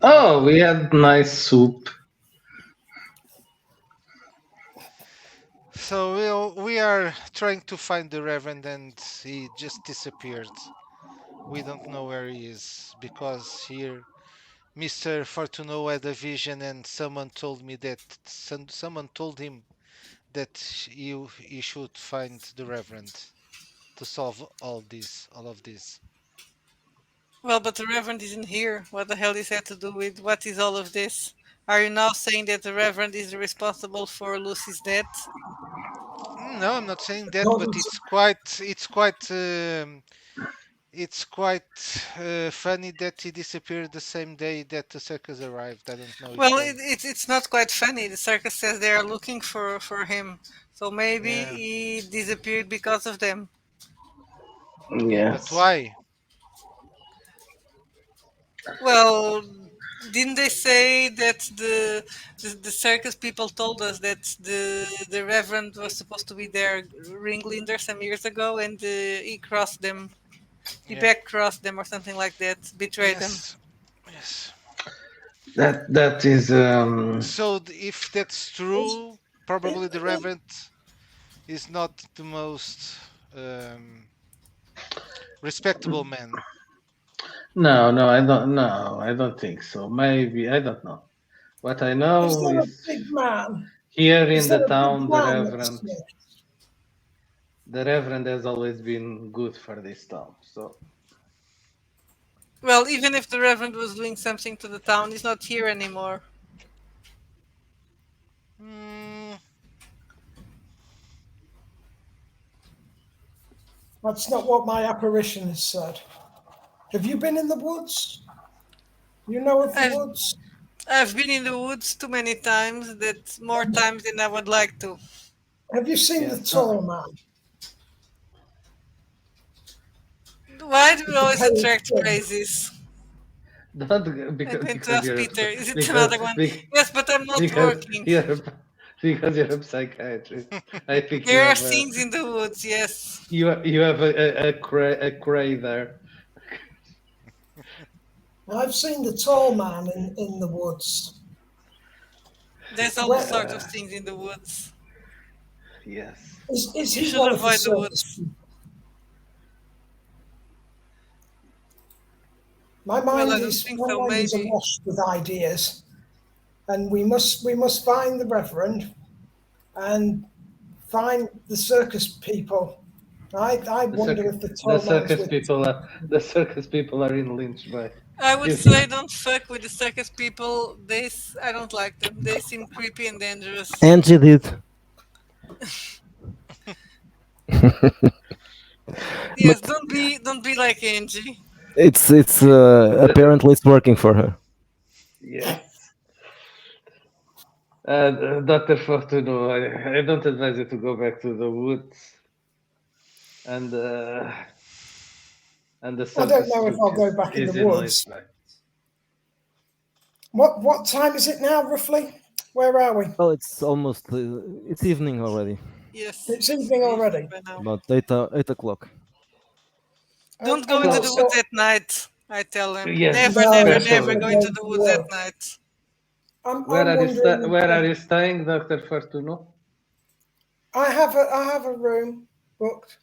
Oh, we had nice soup. So we are trying to find the Reverend, and he just disappeared. We don't know where he is because here Mr. Fortuno had a vision, and someone told me that someone told him that he should find the Reverend to solve all of this. Well, but the Reverend isn't here. What the hell is that to do with what is all of this? Are you now saying that the Reverend is responsible for Lucy's death? No, I'm not saying that, but According to, it's quite funny that he disappeared the same day that the circus arrived. I don't know if Well, they. it's not quite funny. The circus says they are looking for him, so maybe Yeah, he disappeared because of them. yeah, but Yes. why? Well, didn't they say that the circus people told us that the Reverend was supposed to be their ringleader some years ago, and he crossed them, he Yeah, back crossed them or something like that, betrayed them. yes, yes. That is So if that's true, probably the Reverend is not the most um, respectable man. no, I don't think so. Maybe I don't know. What I is know there a is big man? here Is in there the a big town man that's here? the Reverend has always been good for this town. So Well, even if the Reverend was doing something to the town, he's not here anymore. Mm, That's not what my apparition has said. Have you been in the woods? You know of the I've woods? I've been in the woods too many times, that more times than I would like to. Have you seen the yes, no, tall man Why do we with the always pale attract skin? crazies? not I'm because going to because ask you're Peter, is it because another one? because Yes, but I'm not because working. you're because you're a psychiatrist. I think There are things in the woods, yes. you have a cray there. I've seen the tall man in the woods. There's all Where sorts of things in the woods. Yes. is You he should one of the avoid the circus woods. people? Well, I don't think My so, mind is maybe. awash with ideas, and we must find the Reverend and find the circus people. I The wonder circus if the the tall man's circus with. people are the circus people are in Lynch Bay. I would You know. say don't fuck with the circus people. I don't like them. They seem creepy and dangerous. Angie did. Yes, But don't be like Angie. it's The- apparently it's working for her. yes. Dr. Fortuno, I don't advise you to go back to the woods and uh, and the I don't circus know if troupe I'll go back in the is in Lynch woods. Bay. What time is it now, roughly? Where are we? Well, it's almost it's evening already. Yes, It's it's evening evening already. by now. About 8 o'clock. Don't go into Okay, the Well, woods so at night. I tell them, yes, never, no, never, because never especially. I'm go into going the to woods at work. night. I'm wondering Where are if you staying, Dr. Fortuno? I have a room booked.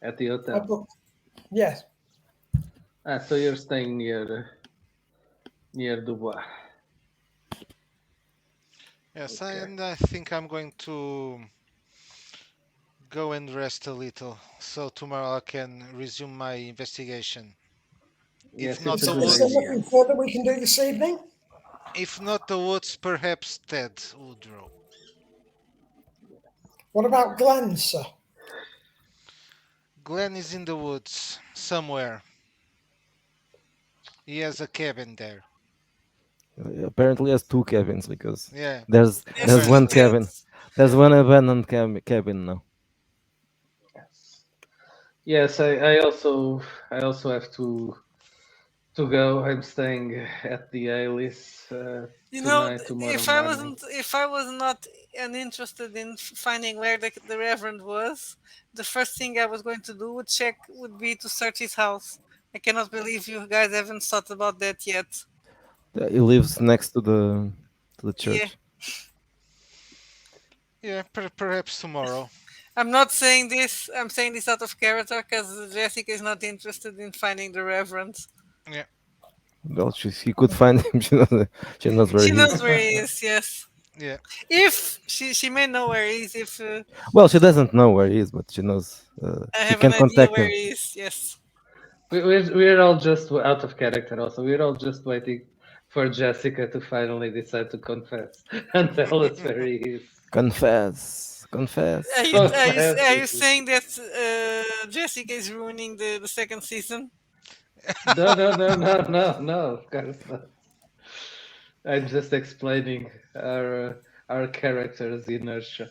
At the I hotel. booked. Yes. So you're staying near Dubois. yes, Okay. and I think I'm going to go and rest a little, so tomorrow I can resume my investigation. If Yes, not it's a the good Is there woods, idea. nothing further we can do this evening? if not the woods, perhaps Ted Woodrow. What about Glenn, sir? Glenn is in the woods somewhere. He has a cabin there. Apparently has two cabins because Yeah, there's Yes, there's two one apparently. cabin. tents. There's one abandoned cabin now. Yes. Yes, I also have to go. I'm staying at the Alice You know, tonight, tomorrow if I morning. wasn't, if I was not uninterested in finding where the Reverend was, the first thing I was going to do would be to search his house. I cannot believe you guys haven't thought about that yet. He lives next to the Yeah, church. Yeah, perhaps tomorrow. I'm not saying this. I'm saying this out of character because Jessica is not interested in finding the Reverend. Yeah. Well, she could find him. She knows where She he knows is. where he is. Yes. Yeah. If she may know where he is. If Well, she doesn't know where he is, but she knows. I She have an can idea contact where him. he is. Yes. We're all just out of character. Also, we're all just waiting for Jessica to finally decide to confess and tell us where he is. Confess, Are confess. you are you Confess. are you saying that Jessica is ruining the second season? No, no, no, no, no, no. Of course not. I'm just explaining our character's inertia.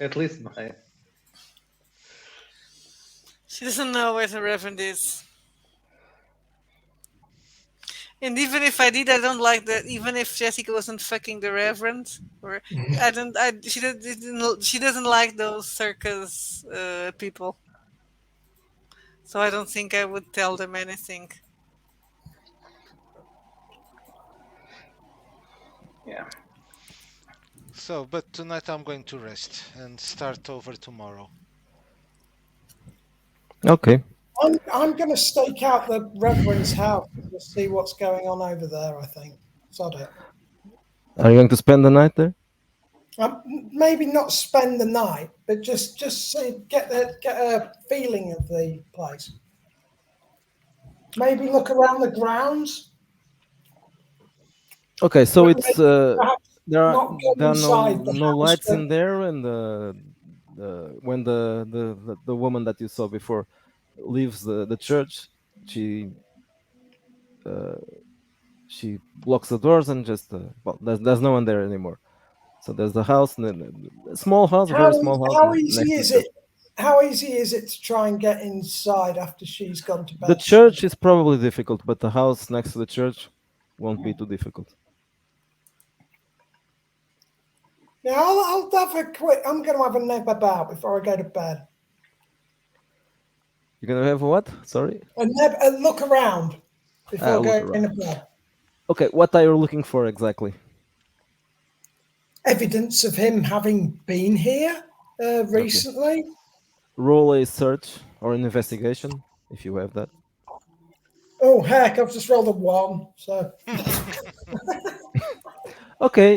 At least mine. She doesn't know where the Reverend is. And even if I did, I don't like that. Even if Jessica wasn't fucking the Reverend, or I don't, I she doesn't like those circus people. So I don't think I would tell them anything. Yeah. So, but tonight I'm going to rest and start over tomorrow. Okay. I'm going to stake out the Reverend's house to see what's going on over there. I think. Sod it. Are you going to spend the night there? Maybe not spend the night, but just see, get a feeling of the place. Maybe look around the grounds, Okay, so but it's maybe perhaps not go there are inside the no house. lights in there, and when the woman that you saw before leaves the church, she uh, she blocks the doors and just well, there's no one there anymore. So there's the house, and then a small house, a How very small house how easy next to the is church. it? How easy is it to try and get inside after she's gone to The bed? church is probably difficult, but the house next to the church won't be too difficult. Yeah, I'll have a quick. I'm going to have a nip about before I go to bed. You're gonna have what? Sorry. A look around before Look going to around. bed. Okay, what are you looking for exactly? Evidence of him having been here Okay. recently. Roll a search or an investigation if you have that. Oh heck! I've just rolled a one. So Okay.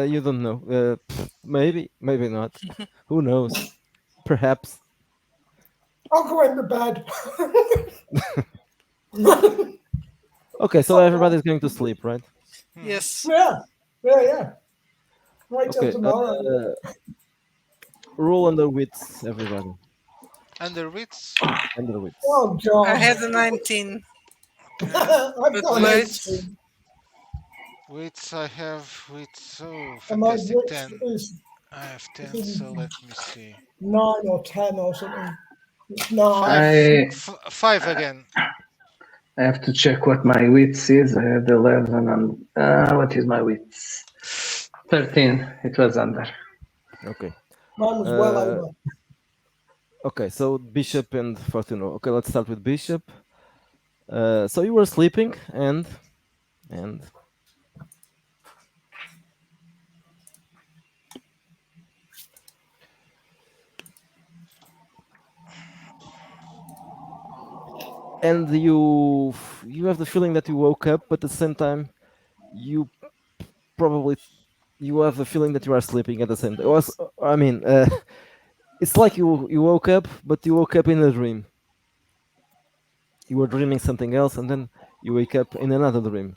You don't know. Maybe, maybe not. Who knows? Perhaps. I'll go into bed. Okay, so Fuck off. everybody's going to sleep, right? Mhm. Yes. Yeah, yeah, yeah. Wait till Okay. tomorrow. Roll under wits, everybody. Under wits. Under wits. Oh I god. had a 19, Okay. I've but got an wits. 18. Wits I have wits. Oh, And my fantastic. wit 10. I have 10, so let me see. 9 or 10 or something. It's 9. Five. I 5 again. I have to check what my wits is. I had 11 and what is my wits? 13. It was under. Okay. Mine was well Uh, over. okay, so Bishop and Fortuno. Okay, let's start with Bishop. So you were sleeping and and you have the feeling that you woke up, but at the same time you probably you have the feeling that you are sleeping at the same time. I mean, it's like you woke up, but you woke up in a dream. You were dreaming something else, and then you wake up in another dream.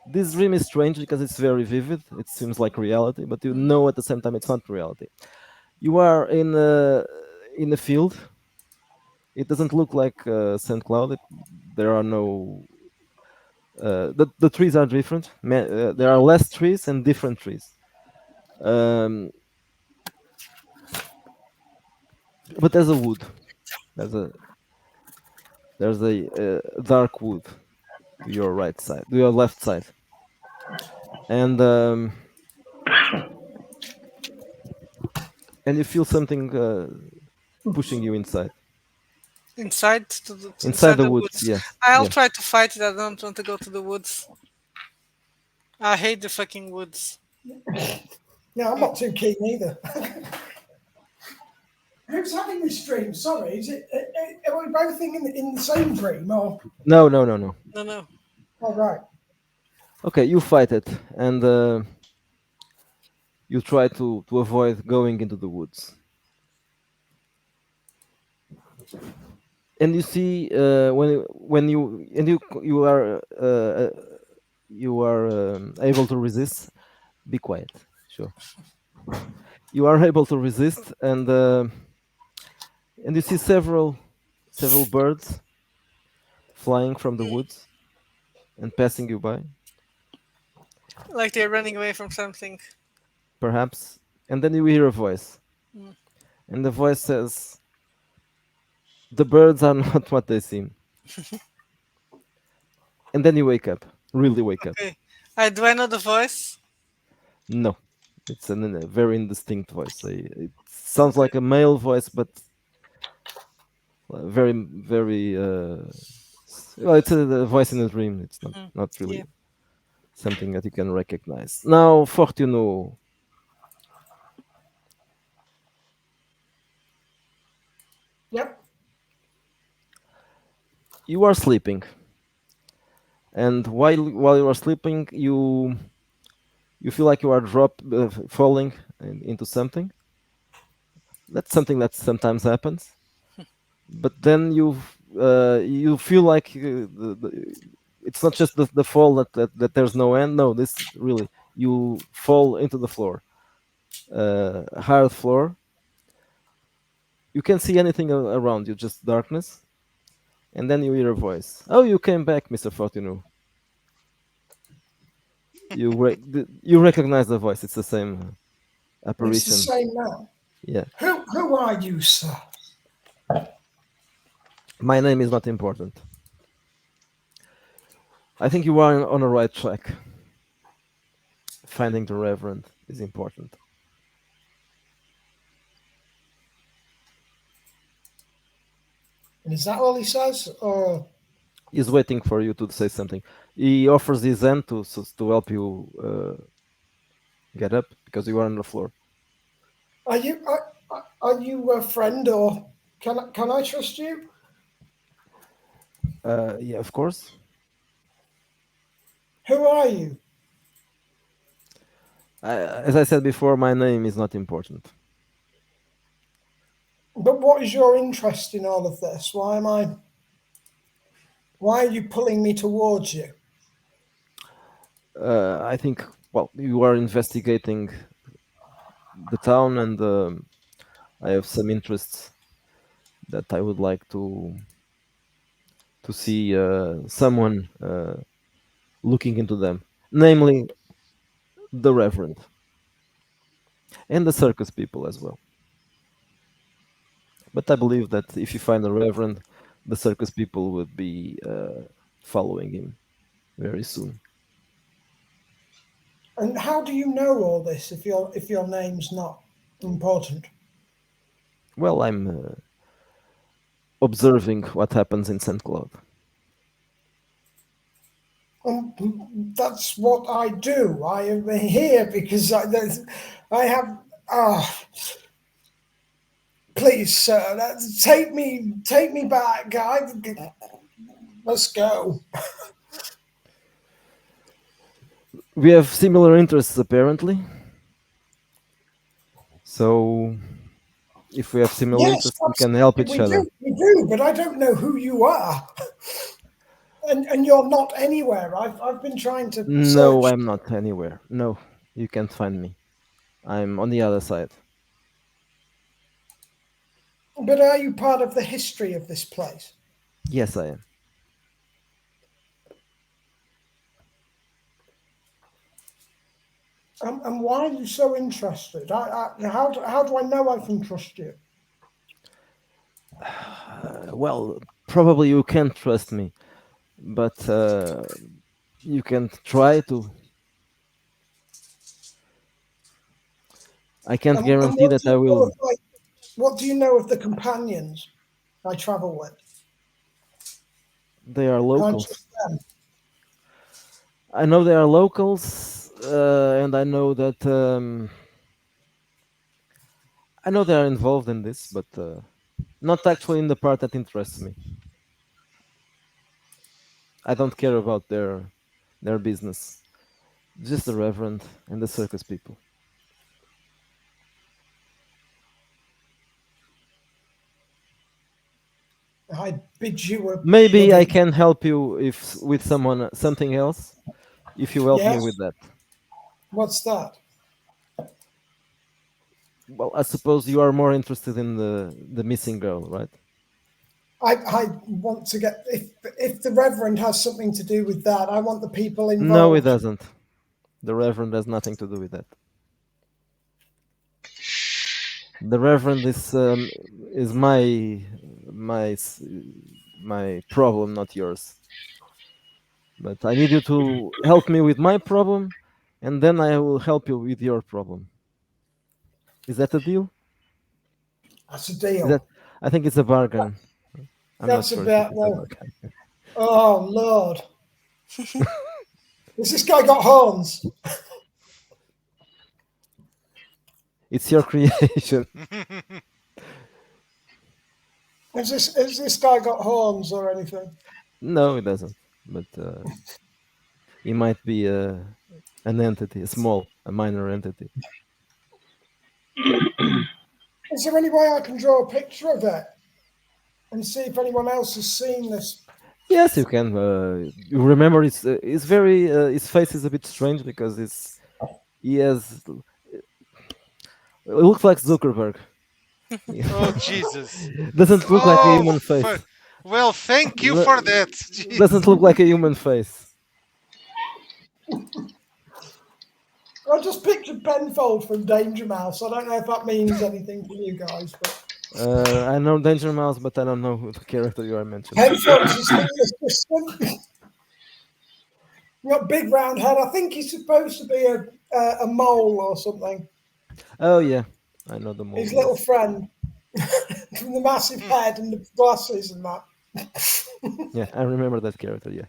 This dream is strange because it's very vivid. It seems like reality, but you know at the same time it's not reality. You are in a field. It doesn't look like St. Cloud. There are no the trees are different. There are less trees and different trees. Um, but there's a wood. There's a dark wood to your right side, to your left side, and and you feel something pushing you inside, inside Inside the the woods. woods. Yes, I'll yes. try to fight it. I don't want to go to the woods. I hate the fucking woods. Yeah, I'm not too keen either. Who's having this dream? Sorry, is it? Are we both in the same dream? Or No, no, no, no. No, no. all right. Okay, you fight it, and you try to avoid going into the woods. And you see when you are able to resist. Be quiet. Sure. You are able to resist, and you see several birds flying from the woods and passing you by, Like they're running away from something. perhaps. And then you hear a voice, Mm. and the voice says, "The birds are not what they seem." And then you wake up, really wake up. Okay. Do I know the voice? No, it's a very indistinct voice. It sounds Okay. like a male voice, but very, very. Well, it's a voice in a dream. It's Mm. not Yeah. really something that you can recognize. Now, Fortuno, Yep. you are sleeping, and while you are sleeping, you feel like you are falling into something. That's something that sometimes happens. But then you feel like it's not just the fall that there's no end. No, this really you fall into the floor, hard floor. You can't see anything around you, just darkness. And then you hear a voice. Oh, you came back, Mr. Fortuno. You recognize the voice. It's the same It's the apparition. same now. Yeah. Who are you, sir? My name is not important. I think you are on the right track. Finding the Reverend is important. And is that all he says? Or He's waiting for you to say something. He offers his hand to help you get up because you are on the floor. are you are you a friend or can I trust you? Yeah, of course. Who are you? As I said before, my name is not important. But what is your interest in all of this? Why are you pulling me towards you? I think, well, you are investigating the town, and I have some interests that I would like to see someone looking into them, namely the Reverend and the circus people as well. But I believe that if you find the Reverend, the circus people would be following him very soon. And how do you know all this if your name's not important? Well, I'm observing what happens in St. Cloud. That's what I do. I am here because I have. Ah, please, sir, take me back. Let's go. We have similar interests, apparently. So, if we have similar Yes, interests, we can help absolutely, each other. we do, but I don't know who you are, and you're not anywhere. I've been trying to No, search. I'm not anywhere. No, you can't find me. I'm on the other side. But are you part of the history of this place? Yes, I am. And why are you so interested? How do I know I can trust you? Well, probably you can't trust me, but you can try to. I can't And guarantee what that do I you know will. of what do you know of the companions I travel with? They are Can I locals. trust them? I know they are locals. and I know they are involved in this, but not actually in the part that interests me. I don't care about their business. Just the Reverend and the circus people. I bid you a Maybe I bloody can help you if with someone something else if you help me with yes. that. What's that? Well, I suppose you are more interested in the missing girl, right? I want to get if the Reverend has something to do with that, I want the people No, it involved. doesn't. The Reverend has nothing to do with that. The Reverend is my s- my problem, not yours. But I need you to help me with my problem, and then I will help you with your problem. Is that a deal? That's a Is that? deal. I think it's a bargain. I'm not That's sure if about it's a well. bargain. Oh Lord, has this guy got horns? It's your creation. Has this guy got horns or anything? No, it doesn't. But he might be an entity, a minor entity. Is there any way I can draw a picture of it and see if anyone else has seen this? Yes, you can. You remember it's very his face is a bit strange because he has it looks like Zuckerberg. Oh Jesus! Doesn't look like a Oh human fuck! face. Well, thank you No- for that. Jeez. Doesn't look like a human face. I just pictured Penfold from Danger Mouse. I don't know if that means anything to you guys, but I know Danger Mouse, but I don't know who the character you are mentioning. Penfold's his little assistant. Got big round head. I think he's supposed to be a mole or something. Oh yeah, I know the mole. His little Yes, friend from the massive Hmm. head and the glasses and that. yeah, I remember that character. Yeah,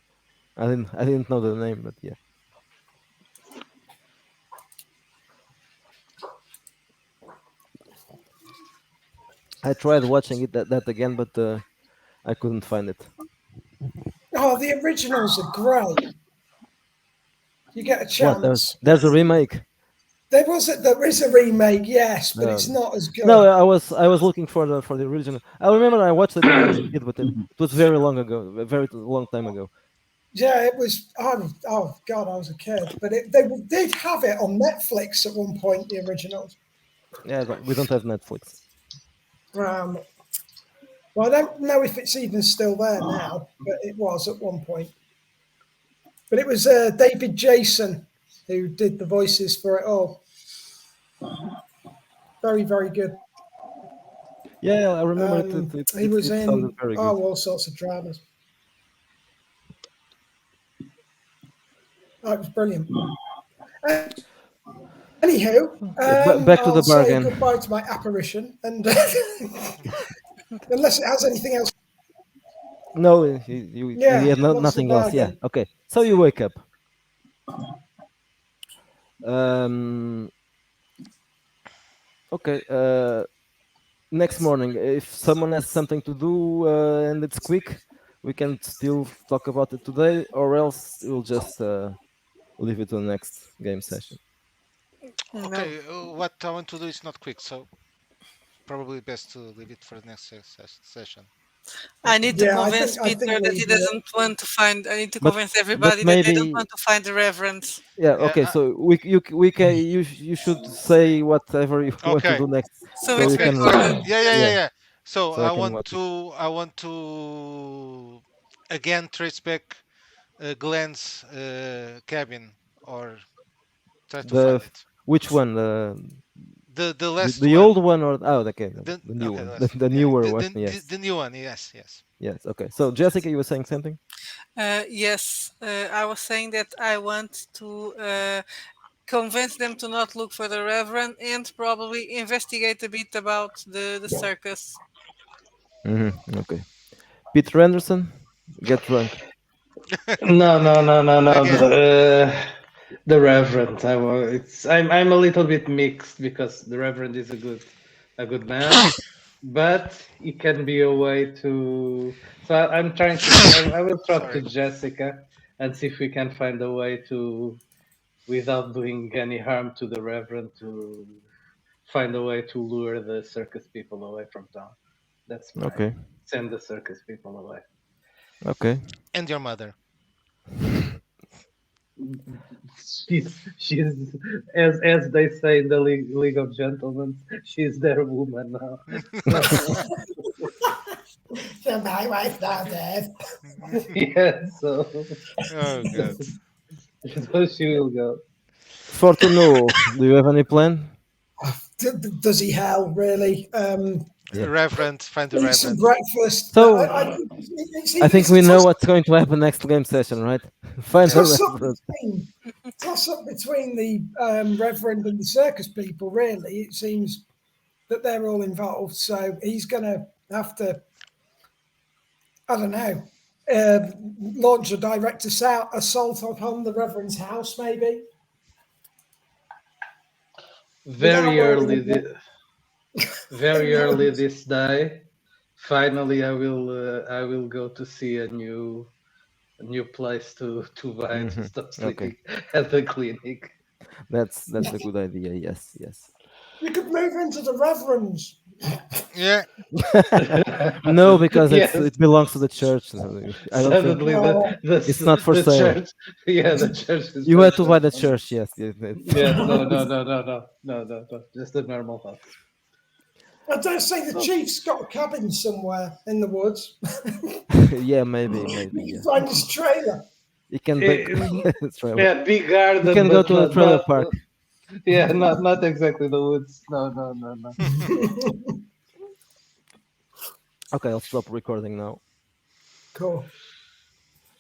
I didn't know the name, but yeah, I tried watching that again, but I couldn't find it. Oh, the originals are great. You get a What? There's chance. there's a remake. There is a remake, yes, but it's Um, not as no, good. I was looking for the original. I remember I watched it when I was a kid, but it was very long ago, a very long time ago. Yeah, it was. Oh God, I was a kid, but they did have it on Netflix at one point. The originals. Yeah, but we don't have Netflix. Um, well, I don't know if it's even still there now, but it was at one point. But it was David Jason who did the voices for it all. Very, very good. Yeah, yeah, I remember it. It, it, He it, was it sounded in very good. all sorts of dramas. Oh, it was brilliant. Anywho, Okay, back to I'll the say bargain. goodbye to my apparition, and unless it has anything else, No, he yeah. had What's the nothing else. Yeah. bargain? Okay. So you wake up. Um. Okay. Next morning, if someone has something to do and it's quick, we can still talk about it today, or else we'll just leave it to the next game session. No. Okay, what I want to do is not quick, so probably best to leave it for the next session. I Okay. need to Yeah, I convince think I Peter think that he leaving it. doesn't want to find. I need to But convince but everybody that they don't maybe want to find the reverend. yeah. Yeah. Okay. So we can you should say whatever you want to Okay. do next, So so it's we Okay. can recorded. Yeah. yeah, Yeah. So so I can watch it. I want to again trace back Glenn's cabin or try to The find it. which one The the, last the old one. one or okay The the new okay, one last. the Yeah, newer one yes the new one. Yes, yes. yes okay. So Jessica, you were saying something. Yes, I was saying that I want to convince them to not look for the reverend and probably investigate a bit about the circus. Okay. Peter Anderson, get drunk. No, no, no, no, no. Again. The Reverend. I'm a little bit mixed because the Reverend is a good man, but it can be a way to. So I'm trying to. I will talk to Sorry. Jessica and see if we can find a way to, without doing any harm to the Reverend, to find a way to lure the circus people away from town. That's my Okay. send the circus people away. Okay. And your mother. She's as they say in the League of Gentlemen, she's their woman now. So my wife now dead. Yeah, so Oh god. so she will go. Fortuno, do you have any plan? Does he hell really? Yeah. Reverend, find the Eat some Reverend. breakfast. So I think It's we a know toss, what's going to happen next game session, right? Find the toss up reference. between the Reverend and the circus people. Really, it seems that they're all involved. So he's going to have to, I don't know, launch a direct assault upon the Reverend's house, maybe without Very wearing early, a very who early knows? this day. Finally, I will go to see a new place to buy to stop Okay, sleeping at the clinic. that's a good idea. Yes, yes. You could move into the Reverend's. Yeah. No, because Yes, it belongs to the church. I don't think suddenly No, it's not for the sale. church, yeah, the church is You for had to buy sale. the church. Yes, yes. Yes, no, just a normal house. I dare say the So chief's got a cabin somewhere in the woods. yeah, maybe You can yeah. find his trailer. You can back Eh, trailer. yeah, big You garden, can go but to the trailer park. yeah, not exactly the woods. No. Okay, I'll stop recording now. Cool.